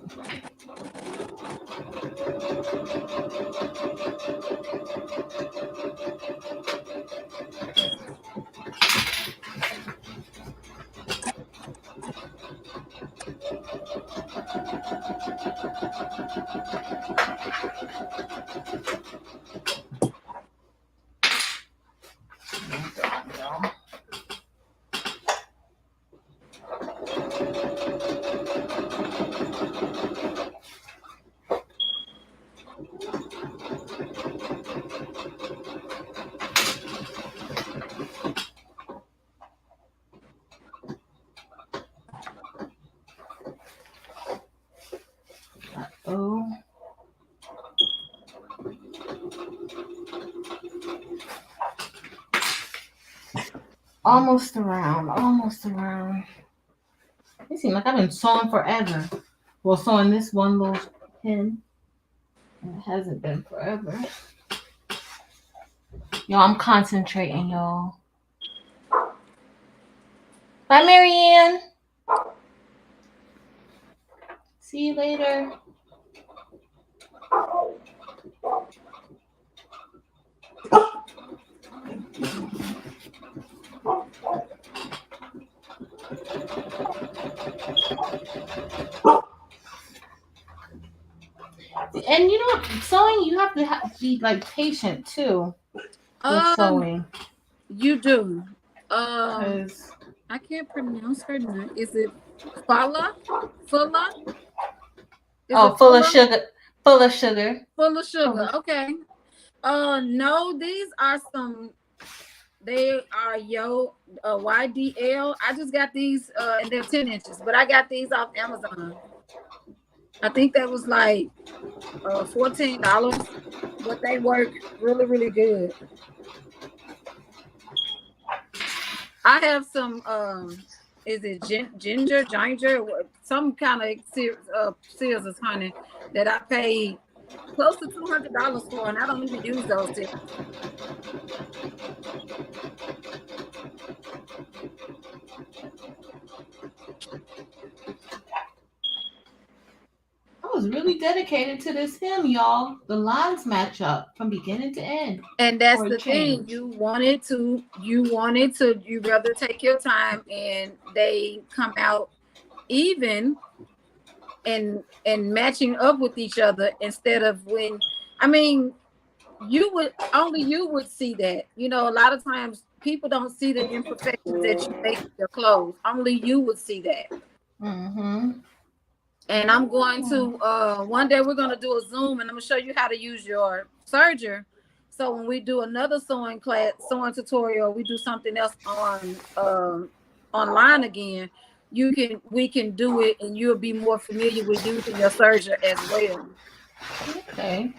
Oh. Almost around. It seems like I've been sewing forever. Well, sewing this one little pin. It hasn't been forever. Y'all, I'm concentrating, y'all. Bye, Marianne. See you later. And you know, sewing, you have to be like patient too with sewing. You do. I can't pronounce her name. Is it Fulla? Full of sugar. Full of sugar. Okay. No, these are some. They are YDL. I just got these, and they're 10 inches, but I got these off Amazon. I think that was like $14, but they work really, really good. I have some, is it ginger, some kind of scissors, honey, that I paid close to $200 for, and I don't even use those scissors. I was really dedicated to this hem, y'all. The lines match up from beginning to end. And that's the thing. You rather take your time and they come out even and matching up with each other, instead of you would see that. You know, a lot of times people don't see the imperfections that you make with your clothes. Only you would see that. Mm-hmm. And I'm going to one day we're going to do a Zoom, and I'm going to show you how to use your serger. So when we do another sewing tutorial, we do something else on online again, we can do it, and you'll be more familiar with using your serger as well. Okay.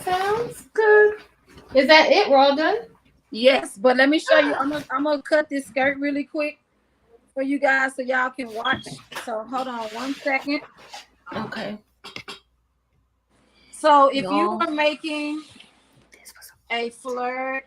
Sounds good. Is that it? We're all done? Yes, but let me show you. I'm gonna cut this skirt really quick for you guys so y'all can watch. So hold on 1 second. Okay. So if you Y'all. were making a flirt,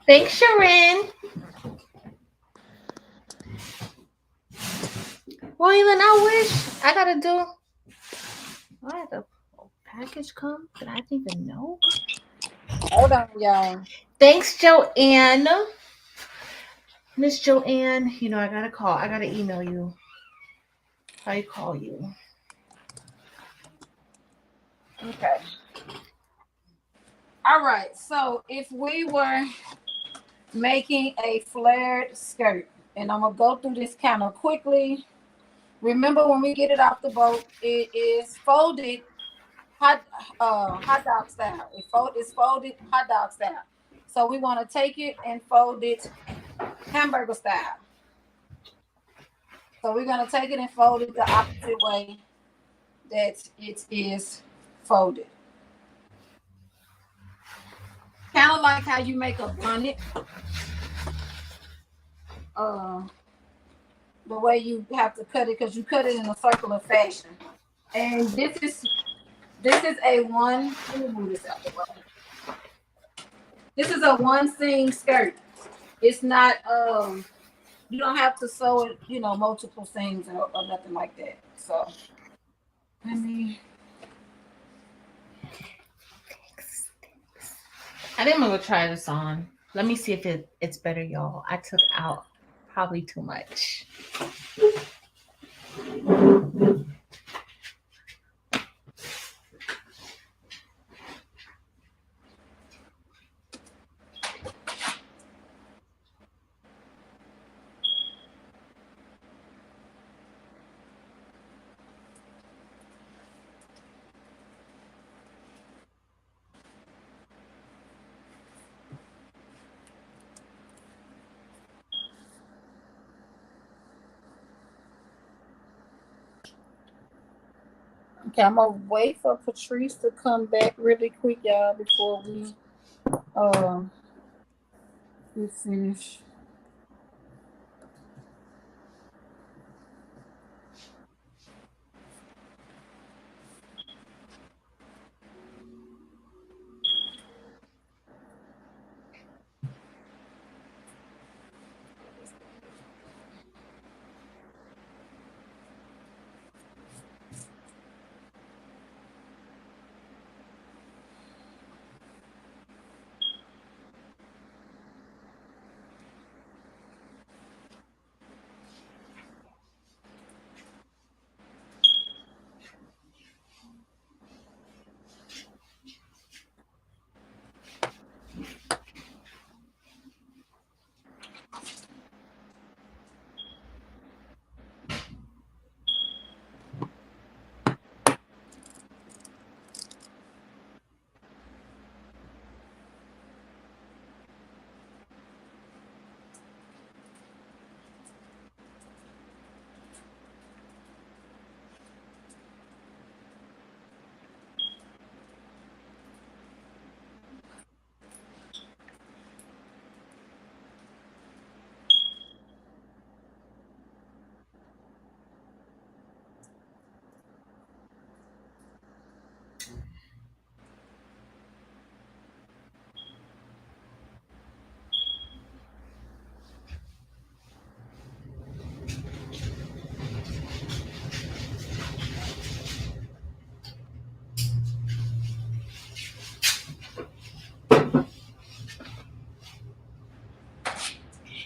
Thanks, Sharon. Waylon, I wish I gotta do. I had a package come that I didn't even know. hold on, y'all. Thanks, Joanne. Miss Joanne, you know I gotta call. I gotta email you. I call you. Okay. All right. So if we were making a flared skirt, and I'm gonna go through this kind of quickly. Remember, when we get it off the boat, it is folded hot dog style. It's folded hot dog style. So we want to take it and fold it hamburger style. So we're gonna take it and fold it the opposite way that it is folded. Kind of like how you make a bonnet. The way you have to cut it, because you cut it in a circular fashion. And this is a one. Let me move this out the way. This is a one seam skirt. It's not you don't have to sew it, multiple seams or nothing like that. So let me. I think I'm gonna try this on. Let me see if it's better, y'all. I took out probably too much. Okay, I'm gonna wait for Patrice to come back really quick, y'all, before we finish.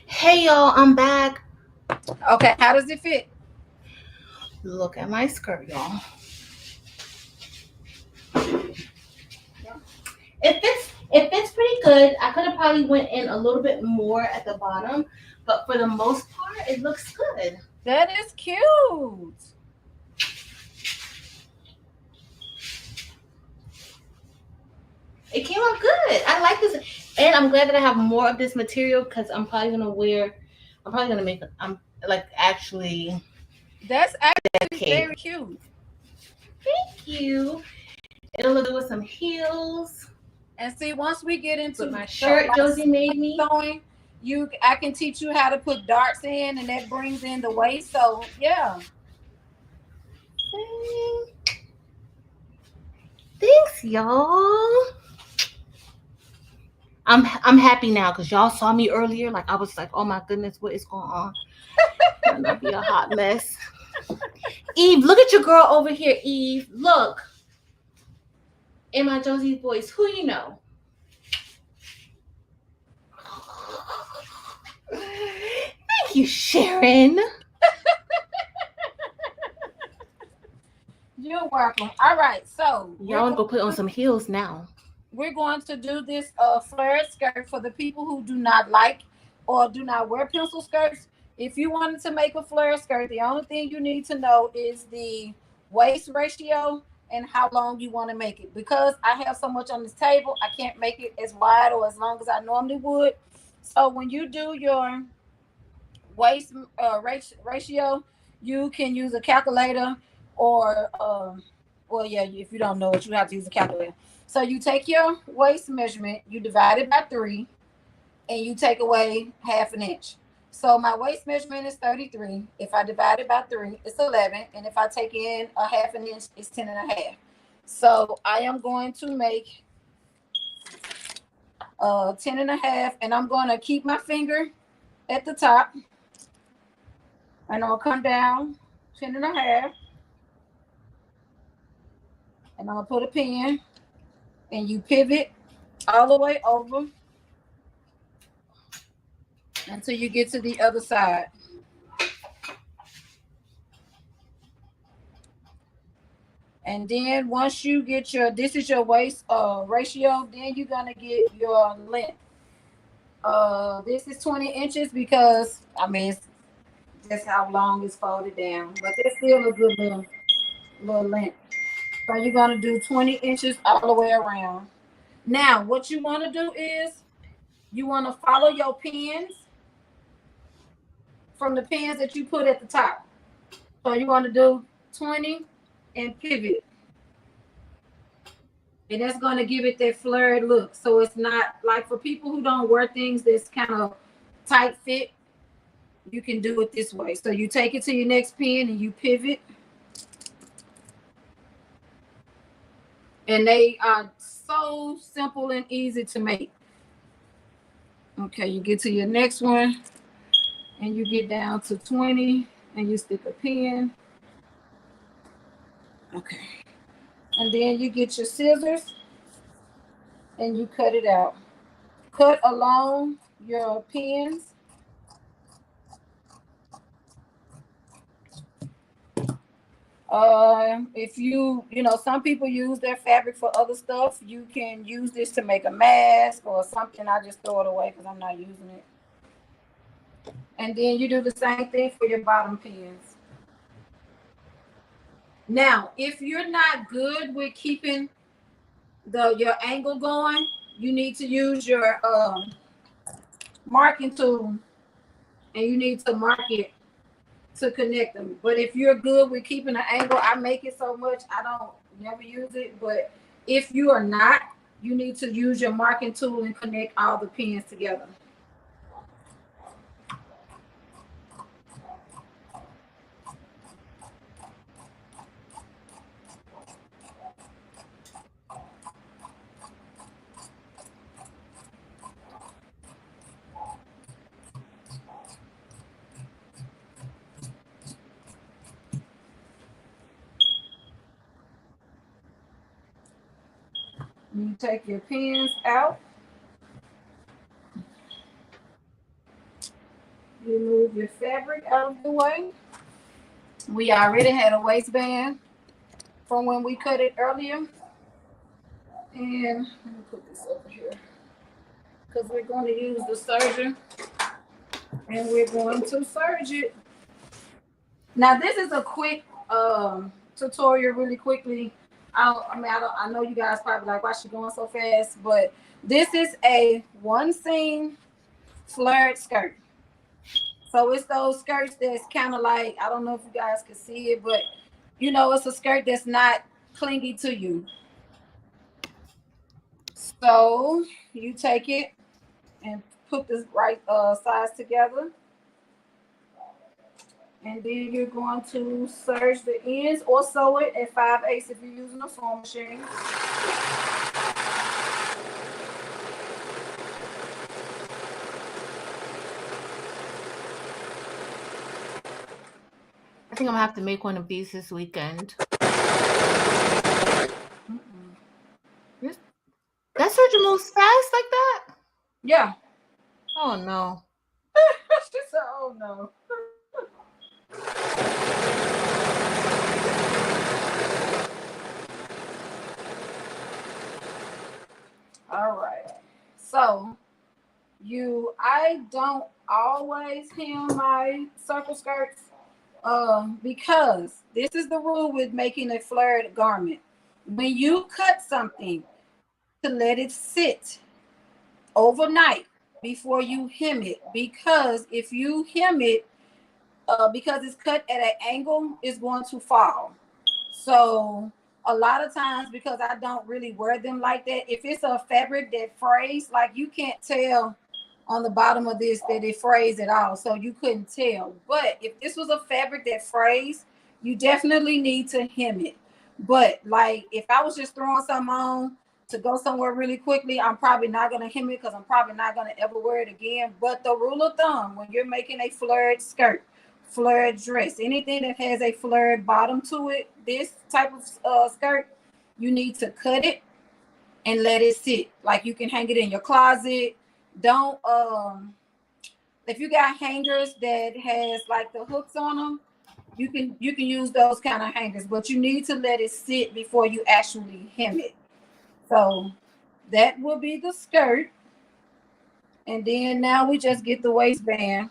Hey y'all, I'm back. Okay, how does it fit? Look at my skirt, y'all. It fits pretty good. I could have probably went in a little bit more at the bottom, but for the most part, it looks good. That is cute. It came out good. I like this, and I'm glad that I have more of this material because I'm probably gonna make. I'm like actually. That's actually Okay. very cute. Thank you. It'll look good with some heels. And see, once we get into With my shirt Josie made me. sewing, I can teach you how to put darts in, and that brings in the waist. So yeah. Thanks, y'all. I'm happy now because y'all saw me earlier. Like I was like, oh my goodness, what is going on? It's gonna be a hot mess. Eve, look at your girl over here, Eve. Look. In my Josie's voice, who you know? Thank you, Sharon. You're welcome. All right, so y'all want to go put on some heels now. We're going to do this flared skirt for the people who do not like or do not wear pencil skirts. If you wanted to make a flare skirt, the only thing you need to know is the waist ratio and how long you want to make it. Because I have so much on this table, I can't make it as wide or as long as I normally would. So when you do your waist ratio, you can use a calculator or well, yeah, if you don't know it, you have to use a calculator. So you take your waist measurement, you divide it by 3, and you take away half an inch. So my waist measurement is 33. If I divide it by 3, it's 11. And if I take in a half an inch, it's 10 and a half. So I am going to make 10 and a half, and I'm going to keep my finger at the top. And I'll come down 10 and a half. And I'll put a pin, and you pivot all the way over until you get to the other side. And then once you get this is your waist ratio, then you're gonna get your length. This is 20 inches because that's how long it's folded down, but it's still a good little length. So you're gonna do 20 inches all the way around. Now, what you want to do is you want to follow your pins from the pins that you put at the top. So you want to do 20 and pivot. And that's going to give it that flared look. So it's not like for people who don't wear things that's kind of tight fit, you can do it this way. So you take it to your next pin and you pivot. And they are so simple and easy to make. Okay, you get to your next one and you get down to 20 and you stick a pin. Okay. And then you get your scissors and you cut it out. Cut along your pins. If some people use their fabric for other stuff. You can use this to make a mask or something. I just throw it away because I'm not using it. And then you do the same thing for your bottom pins. Now, if you're not good with keeping your angle going, you need to use your marking tool, and you need to mark it to connect them. But if you're good with keeping the angle, I make it so much I don't never use it. But if you are not, you need to use your marking tool and connect all the pins together. You take your pins out. You move your fabric out of the way. We already had a waistband from when we cut it earlier. And let me put this over here because we're going to use the serger and we're going to serge it. Now, this is a quick tutorial really quickly. I know you guys probably like, why she going so fast? But this is a one seam flared skirt. So it's those skirts that's kind of like, I don't know if you guys can see it, but you know, it's a skirt that's not clingy to you. So you take it and put this right size together. And then you're going to serge the ends or sew it at 5/8 if you're using a sewing machine. I think I'm gonna have to make one of these this weekend. That surgeon moves fast like that? Yeah. Oh no. She said, oh no. All right. So I don't always hem my circle skirts because this is the rule with making a flared garment. When you cut something, to let it sit overnight before you hem it, because if you hem it, because it's cut at an angle, it's going to fall. So a lot of times, because I don't really wear them like that, if it's a fabric that frays, like you can't tell on the bottom of this that it frays at all, so you couldn't tell. But if this was a fabric that frays, you definitely need to hem it. But like if I was just throwing something on to go somewhere really quickly, I'm probably not going to hem it because I'm probably not going to ever wear it again. But the rule of thumb, when you're making a flared skirt, flared dress, anything that has a flared bottom to it, this type of skirt, you need to cut it and let it sit. Like you can hang it in your closet. Don't if you got hangers that has like the hooks on them, you can use those kind of hangers, but you need to let it sit before you actually hem it. So that will be the skirt. And then now we just get the waistband.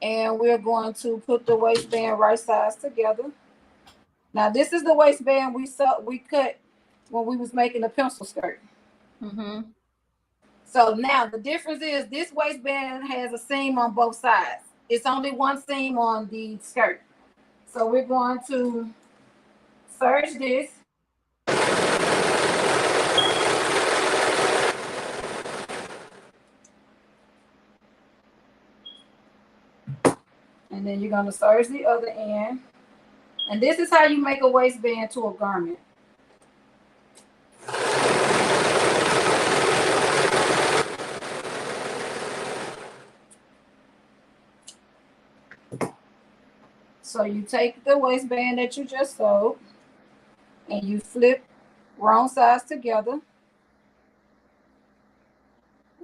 And we're going to put the waistband right sides together. Now this is the waistband we cut when we was making the pencil skirt. Mm-hmm. So now the difference is this waistband has a seam on both sides. It's only one seam on the skirt. So we're going to serge this. And then you're going to serge the other end. And this is how you make a waistband to a garment. So you take the waistband that you just sewed and you flip wrong sides together.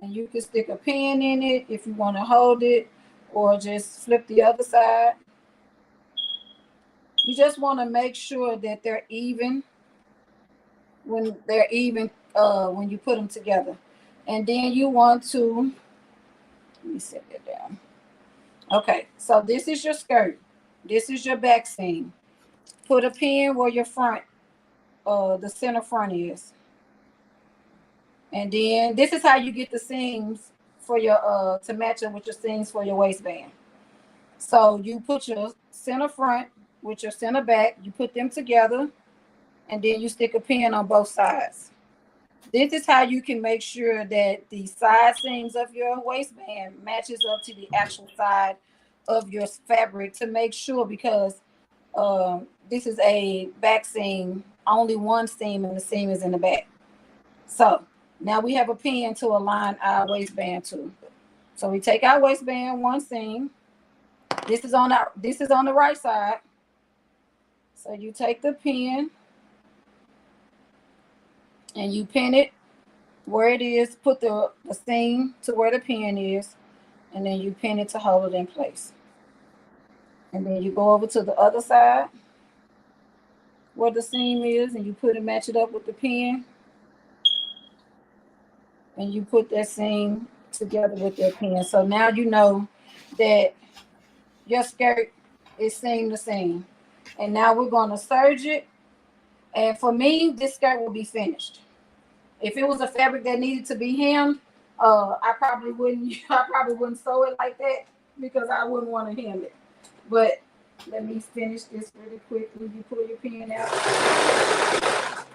And you can stick a pin in it if you want to hold it, or just flip the other side. You just want to make sure that they're even when you put them together. And then you want to, let me set that down. Okay, so this is your skirt. This is your back seam. Put a pin where your front, the center front is. And then this is how you get the seams for your to match up with your seams for your waistband. So you put your center front with your center back, you put them together, and then you stick a pin on both sides. This is how you can make sure that the side seams of your waistband matches up to the actual side of your fabric, to make sure, because this is a back seam, only one seam, and the seam is in the back. So now we have a pin to align our waistband to. So we take our waistband one seam. This is on the right side. So you take the pin and you pin it where it is, put the seam to where the pin is, and then you pin it to hold it in place. And then you go over to the other side where the seam is, and you put it, match it up with the pin, and you put that seam together with that pin. So now you know that your skirt is seam to seam. And now we're going to serge it And for me, this skirt will be finished. If it was a fabric that needed to be hemmed, I probably wouldn't sew it like that because I wouldn't want to hem it. But let me finish this really quickly. You pull your pin out.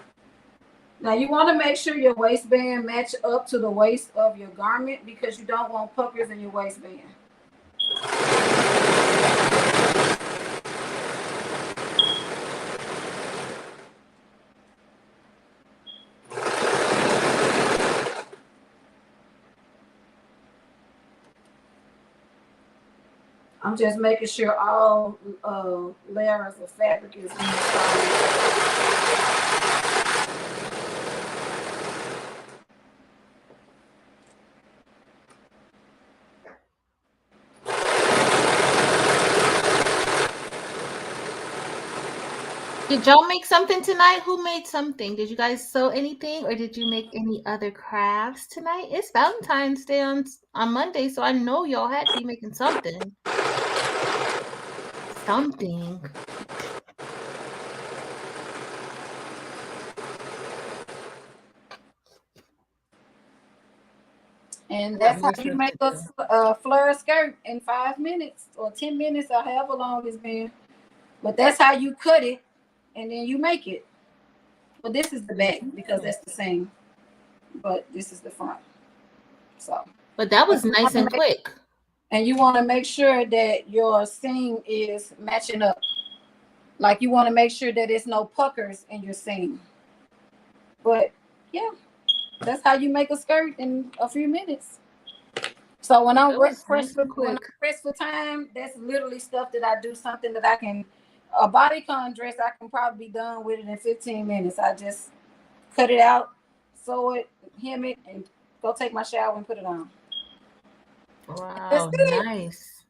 Now you want to make sure your waistband match up to the waist of your garment because you don't want puckers in your waistband. I'm just making sure all layers of fabric is in the Did y'all make something tonight? Who made something? Did you guys sew anything or did you make any other crafts tonight? It's Valentine's Day on Monday, so I know y'all had to be making something. Something. And that's how you make a flare skirt in 5 minutes or 10 minutes or however long it's been. But that's how you cut it and then you make it. But this is the back because that's the same. But this is the front. So. But that was nice and quick. And you want to make sure that your seam is matching up. Like you want to make sure that there's no puckers in your seam. But yeah, that's how you make a skirt in a few minutes. So when I'm pressed for time, that's literally stuff that I do something that I can, a bodycon dress, I can probably be done with it in 15 minutes. I just cut it out, sew it, hem it, and go take my shower and put it on. Wow, nice.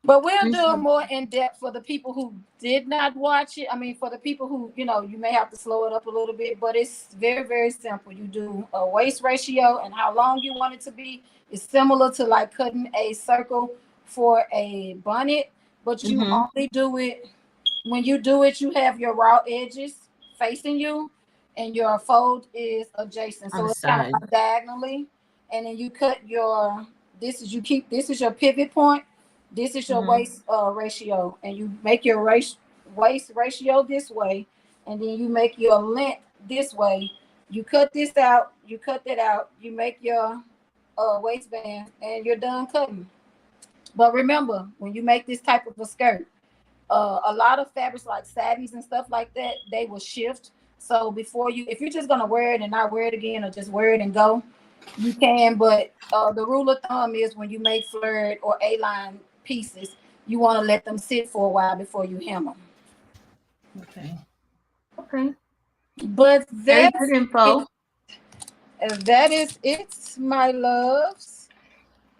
But we'll do it more in depth for the people who did not watch it. I mean, for the people who, you know, you may have to slow it up a little bit, but it's very, very simple. You do a waist ratio and how long you want it to be. It's similar to like cutting a circle for a bonnet, but you only do it, when you do it, you have your raw edges facing you and your fold is adjacent. So it's kind of diagonally. And then you cut your, this is your pivot point. This is your waist ratio, and you make your waist ratio this way, and then you make your length this way. You cut this out, you cut that out, you make your waistband, and you're done cutting. But remember, when you make this type of a skirt, a lot of fabrics like satins and stuff like that, they will shift. So before you, if you're just gonna wear it and not wear it again, or just wear it and go, you can. But the rule of thumb is when you make flared or A-line pieces, you want to let them sit for a while before you hem them. Okay. But that's good info. That is it, my loves.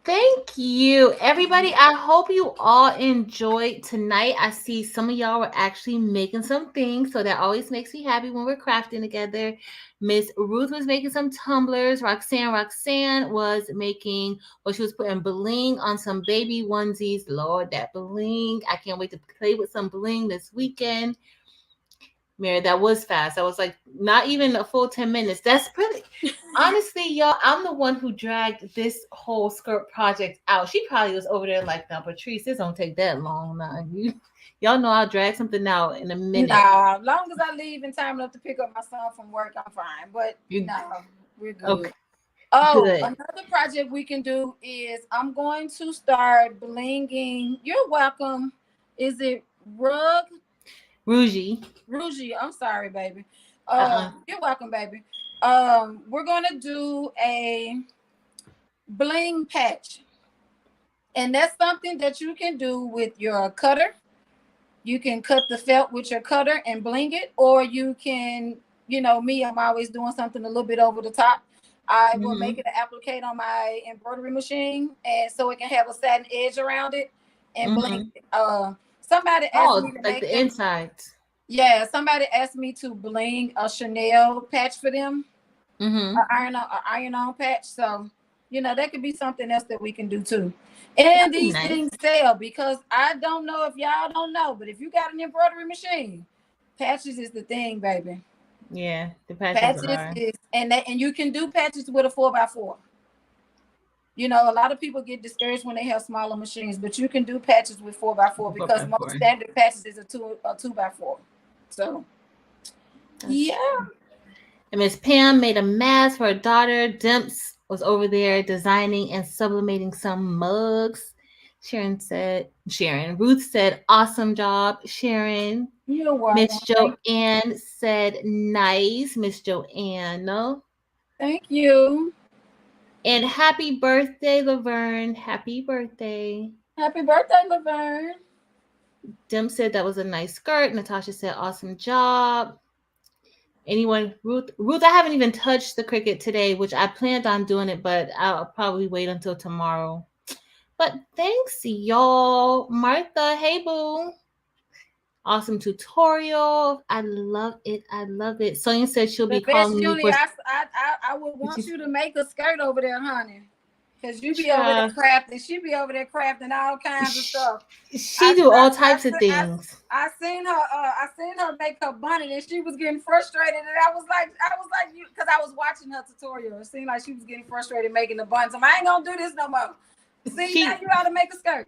Thank you, everybody. I hope you all enjoyed tonight. I see some of y'all were actually making some things, so that always makes me happy when we're crafting together. Miss Ruth was making some tumblers. Roxanne was making, well, she was putting bling on some baby onesies. Lord, that bling. I can't wait to play with some bling this weekend. Mary, that was fast. I was like, not even a full 10 minutes. That's pretty. Honestly, y'all, I'm the one who dragged this whole skirt project out. She probably was over there like, now, Patrice, this don't take that long. Now, y'all know I'll drag something out in a minute. Nah, as long as I leave in time enough to pick up my son from work, I'm fine. But we're good. Okay. Oh, good. Another project we can do is I'm going to start blinging. You're welcome. Is it rug? Rougie, I'm sorry, baby. You're welcome, baby. We're gonna do a bling patch, and that's something that you can do with your cutter. You can cut the felt with your cutter and bling it, or you can, you know, me, I'm always doing something a little bit over the top. I will make it an applique on my embroidery machine, and so it can have a satin edge around it and bling it. Somebody asked me to make the insides. Yeah, somebody asked me to bling a Chanel patch for them, an iron-on patch. So, you know, that could be something else that we can do too. And these things sell because I don't know if y'all don't know, but if you got an embroidery machine, Patches is the thing, baby. Yeah, the patches Patches are. is, and you can do patches with a 4x4. You know, a lot of people get discouraged when they have smaller machines, but you can do patches with 4x4 because most 4x4. standard patches is a 2x4. So, yeah. And Miss Pam made a mask for her daughter. Dimps was over there designing and sublimating some mugs. Ruth said, awesome job, Sharon. You're welcome. Miss Joanne said, nice, Miss Joanne. No? Thank you. And happy birthday, Laverne. Happy birthday. Happy birthday, Laverne. Dim said that was a nice skirt. Natasha said, awesome job. Anyone? Ruth, I haven't even touched the Cricut today, which I planned on doing it, but I'll probably wait until tomorrow. But thanks, y'all. Martha, hey, boo. Awesome tutorial. I love it. I love it. Sonia said she'll be calling me for... I would want you to make a skirt over there, honey. Because you be over there crafting. She be over there crafting all kinds of stuff. She do all types of things. I seen her make her bonnet, and she was getting frustrated. And I was like, you, because I was watching her tutorial. It seemed like she was getting frustrated making the bonnet. So I ain't gonna do this no more. See, now you ought to make a skirt.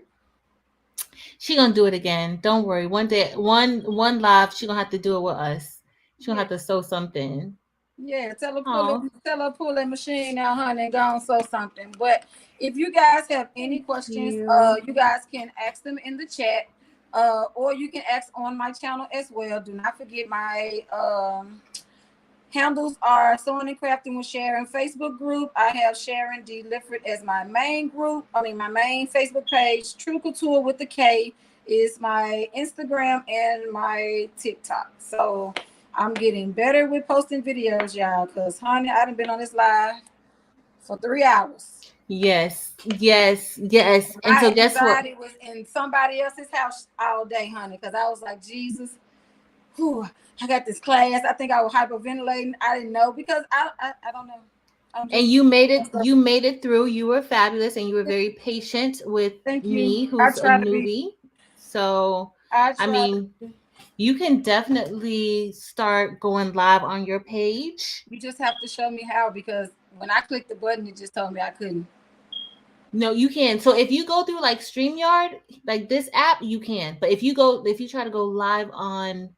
She gonna do it again. Don't worry. One day, one live, she gonna have to do it with us. She gonna have to sew something. Yeah, tell her pull that machine out, honey, and go and sew something. But if you guys have any questions, you guys can ask them in the chat, or you can ask on my channel as well. Do not forget my handles are Sewing and Crafting with Sharon Facebook group. I have Sharon D. Lifford as my main group. My main Facebook page. True Couture with the K is my Instagram and my TikTok. So I'm getting better with posting videos, y'all, because, honey, I done been on this live for 3 hours. Yes. And so guess what? I was in somebody else's house all day, honey, because I was like, Jesus, whew, I got this class. I think I was hyperventilating. I didn't know because I don't know. And you made it. You made it through. You were fabulous, and you were very patient with me, who's a newbie. So I mean, you can definitely start going live on your page. You just have to show me how, because when I clicked the button, it just told me I couldn't. No, you can. So if you go through like StreamYard, like this app, you can. But if you try to go live on,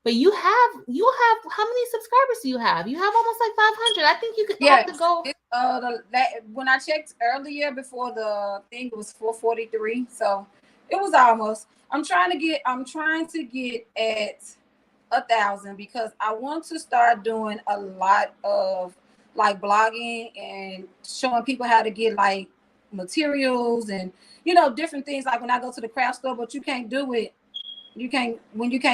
but you have how many subscribers do you have? You have almost like 500. I think you could have to go. When I checked earlier before the thing, it was 443. So it was almost. I'm trying to get at 1,000 because I want to start doing a lot of like blogging and showing people how to get like materials and different things, like when I go to the craft store, but you can't do it. You can't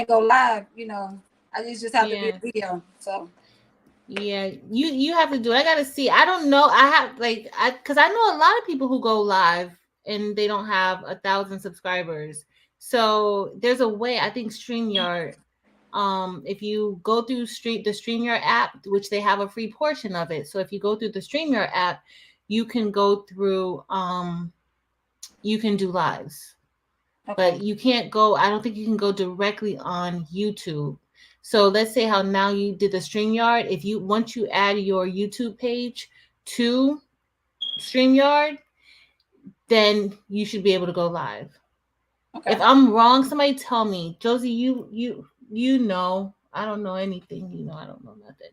go live, I just have to be a video. So yeah, you have to do it. I gotta see. I don't know. Because I know a lot of people who go live and they don't have 1,000 subscribers. So there's a way. I think StreamYard. If you go through the StreamYard app, which they have a free portion of it. So if you go through the StreamYard app, you can go through. You can do lives. Okay. But you can't go. I don't think you can go directly on YouTube. So let's say how now you did the StreamYard. Once you add your YouTube page to StreamYard, then you should be able to go live. Okay. If I'm wrong, somebody tell me. Josie, you know. I don't know anything. I don't know nothing.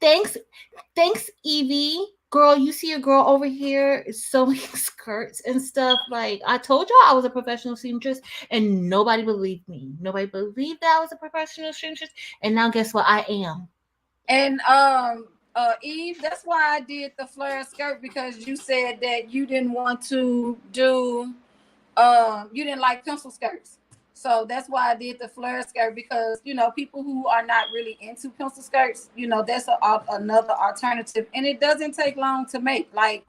Thanks, Evie. Girl, you see your girl over here sewing skirts and stuff. Like, I told y'all I was a professional seamstress, and nobody believed me. Nobody believed that I was a professional seamstress, and now guess what? I am. And Eve, that's why I did the flare skirt, because you said that you didn't want to do, you didn't like pencil skirts. So that's why I did the flare skirt, because, people who are not really into pencil skirts, that's another alternative. And it doesn't take long to make. Like,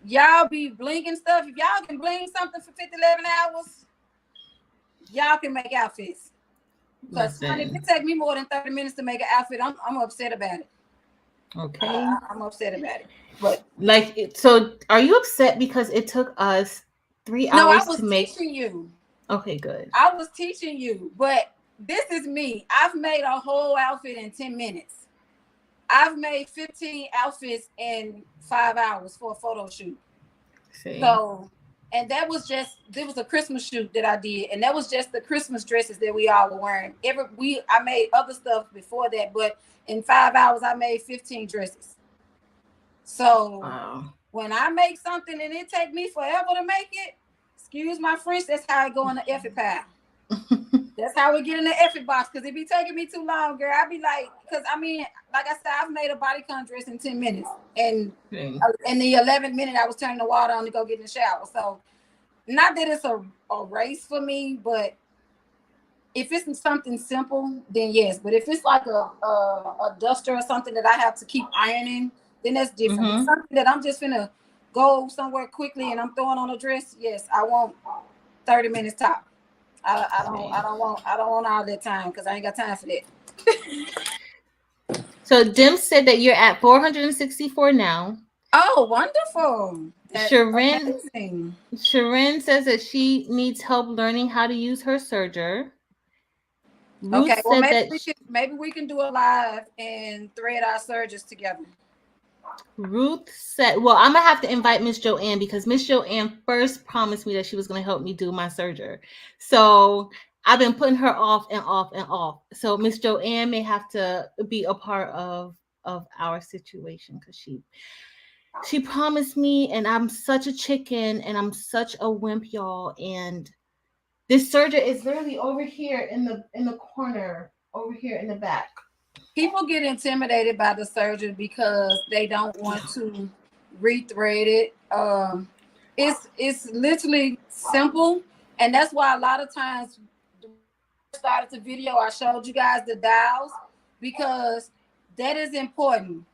y'all be blinging stuff. If y'all can bling something for 11 hours, y'all can make outfits. Because if it take me more than 30 minutes to make an outfit, I'm upset about it. Okay. I'm upset about it. But so are you upset because it took us 3 hours to make? No, I was teaching you. Okay, good. I was teaching you, but this is me. I've made a whole outfit in 10 minutes. I've made 15 outfits in 5 hours for a photo shoot. See. So, and that was there was a Christmas shoot that I did, and that was just the Christmas dresses that we all were wearing. I made other stuff before that, but in 5 hours I made 15 dresses. So Wow. when I make something and it take me forever to make it, excuse my French, that's how I go in the effort pile. That's how we get in the effort box, because it be taking me too long, girl. I be like, because I mean, like I said, I've made a bodycon dress in 10 minutes, and in the 11th minute, I was turning the water on to go get in the shower. So, not that it's a race for me, but if it's something simple, then yes. But if it's like a duster or something that I have to keep ironing, then that's different. Mm-hmm. Something that I'm just gonna go somewhere quickly and I'm throwing on a dress, yes, I want 30 minutes top. I don't want all that time, because I ain't got time for that. So Dim said that you're at 464 now. Oh, wonderful. That's amazing. Sharon says that she needs help learning how to use her serger. Ruth okay, well maybe we can do a live and thread our sergers together. Ruth said, well, I'm gonna have to invite Miss Joanne, because Miss Joanne first promised me that she was gonna help me do my serger. So I've been putting her off and off and off. So Miss Joanne may have to be a part of our situation, because she promised me, and I'm such a chicken and I'm such a wimp, y'all. And this serger is literally over here in the corner, over here in the back. People get intimidated by the serger because they don't want to rethread it. It's literally simple, and that's why a lot of times started the video, I showed you guys the dials, because that is important.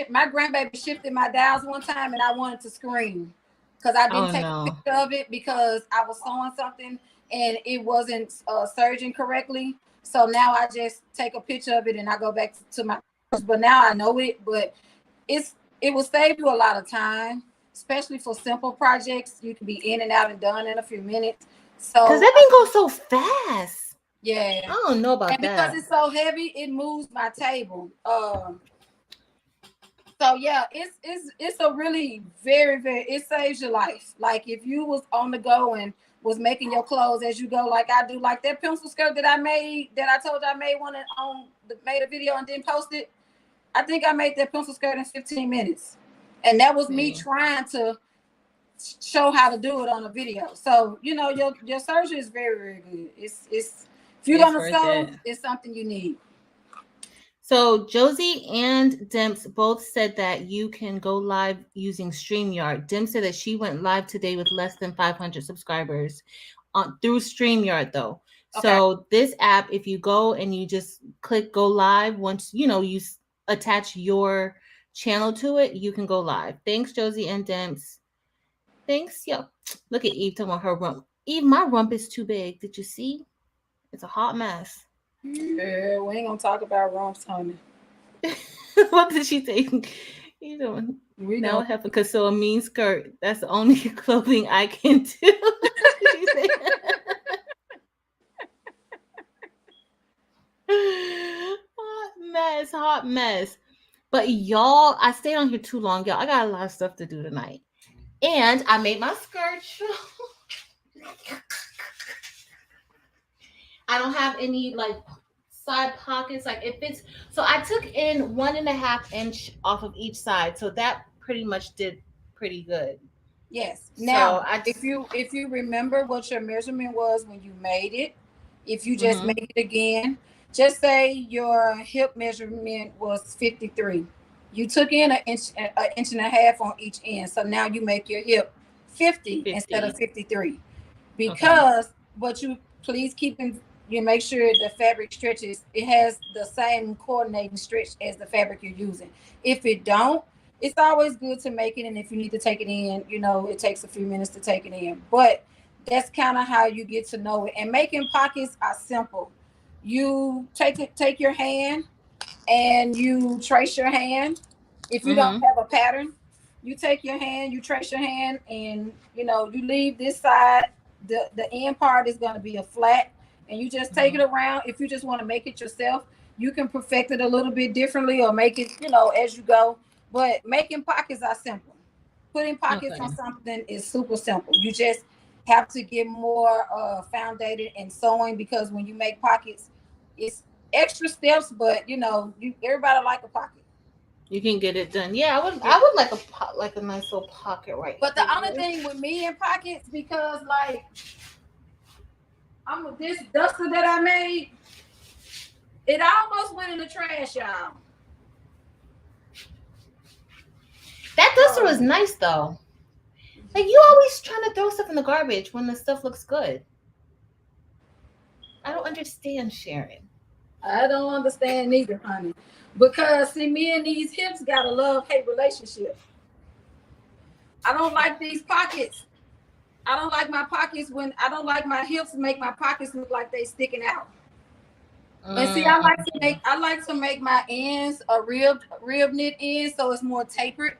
My grandbaby shifted my dials one time and I wanted to scream, because I didn't take a picture of it because I was sewing something and it wasn't serging correctly. So now I just take a picture of it and I go back to my, but now I know it. But it will save you a lot of time, especially for simple projects. You can be in and out and done in a few minutes. So because that thing goes so fast. Yeah, I don't know about that. Because it's so heavy, it moves my table. So yeah, it's a really very, very, it saves your life. Like if you was on the go and was making your clothes as you go, like I do, like that pencil skirt that I made, that I told you I made one made a video and didn't post it. I think I made that pencil skirt in 15 minutes. And that was me trying to show how to do it on a video. So, your serger is very, very good. It's if you're gonna sew, it's something you need. So Josie and Demps both said that you can go live using StreamYard. Dem said that she went live today with less than 500 subscribers through StreamYard, though. Okay. So this app, if you go and you just click go live, once you attach your channel to it, you can go live. Thanks, Josie and Demps. Thanks. Yo, look at Eve talking about her rump. Eve, my rump is too big. Did you see? It's a hot mess. Yeah, we ain't gonna talk about rumps, honey. What did she think? We now have to sew a mean skirt. That's the only clothing I can do. Hot mess. But y'all, I stayed on here too long, y'all. I got a lot of stuff to do tonight. And I made my skirt show. I don't have any side pockets, so I took in 1.5 inch off of each side, so that pretty much did pretty good. Yes. Now, if you remember what your measurement was when you made it, if you just made it again, just say your hip measurement was 53. You took in an inch and a half on each end, so now you make your hip 50 instead of 53. Because but you please you make sure the fabric stretches, it has the same coordinating stretch as the fabric you're using. If it don't, it's always good to make it, and if you need to take it in, it takes a few minutes to take it in. But that's kind of how you get to know it. And making pockets are simple. You take your hand and you trace your hand. If you don't have a pattern, you take your hand, you trace your hand, and you leave this side. The end part is going to be a flat, and you just take it around. If you just want to make it yourself, you can perfect it a little bit differently or make it, as you go. But making pockets are simple. Putting pockets on something is super simple. You just have to get more foundated and sewing, because when you make pockets, it's extra steps, but everybody like a pocket. You can get it done. Yeah, I would like a nice little pocket right But here. the only thing with me in pockets, because like this duster that I made, it almost went in the trash, y'all. That duster was nice though. Like, you always trying to throw stuff in the garbage when the stuff looks good. I don't understand, Sharon. I don't understand neither, honey. Because see, me and these hips got a love-hate relationship. I don't like these pockets. I don't like my pockets when I don't like my hips make my pockets look like they sticking out. And see, I like to make my ends a rib knit end, so it's more tapered.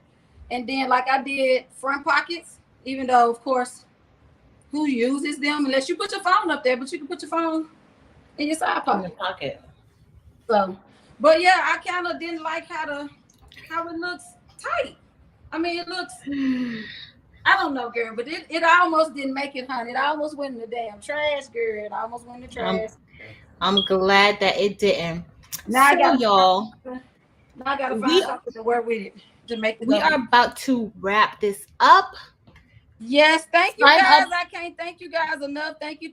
And then like I did front pockets, even though of course who uses them unless you put your phone up there, but you can put your phone in your side pocket. So, but yeah, I kind of didn't like how it looks tight. I mean, it looks, I don't know, girl, but it almost didn't make it, honey. It almost went in the damn trash, girl. It almost went in the trash. I'm glad that it didn't. Now so, y'all, I gotta find something to wear with it to make it. We are about to wrap this up. Yes, thank you guys. I can't thank you guys enough. Thank you.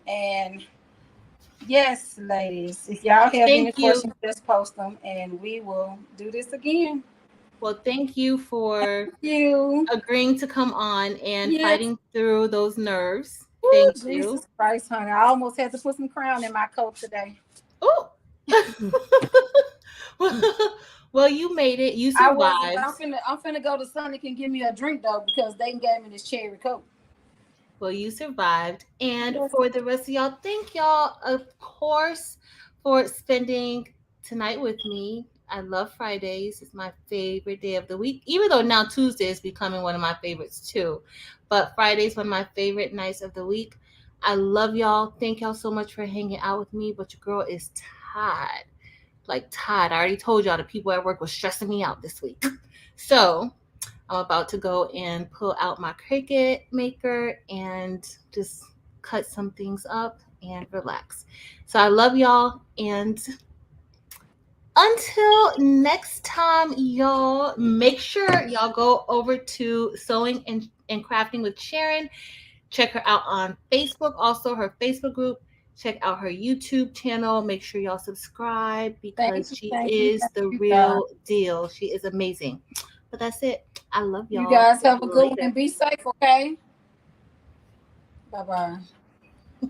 And yes, ladies, if y'all have any questions, just post them and we will do this again. Well, thank you for agreeing to come on and fighting through those nerves. Thank you. Jesus Christ, honey. I almost had to put some crown in my coat today. Oh. Well, you made it. You survived. I'm finna go to Sonic and give me a drink though, because they gave me this cherry coke. Well, you survived. And for the rest of y'all, thank y'all, of course, for spending tonight with me. I love Fridays. It's my favorite day of the week, even though now Tuesday is becoming one of my favorites too. But Friday's one of my favorite nights of the week. I love y'all. Thank y'all so much for hanging out with me. But your girl is tired. Like tired. I already told y'all the people at work were stressing me out this week. So I'm about to go and pull out my Cricut maker and just cut some things up and relax. So I love y'all, and until next time, y'all, make sure y'all go over to Sewing and Crafting with Sharon. Check her out on Facebook, also her Facebook group. Check out her YouTube channel. Make sure y'all subscribe, because she is the real deal. She is amazing. But that's it. I love y'all. You guys have a good one and be safe, okay? Bye-bye.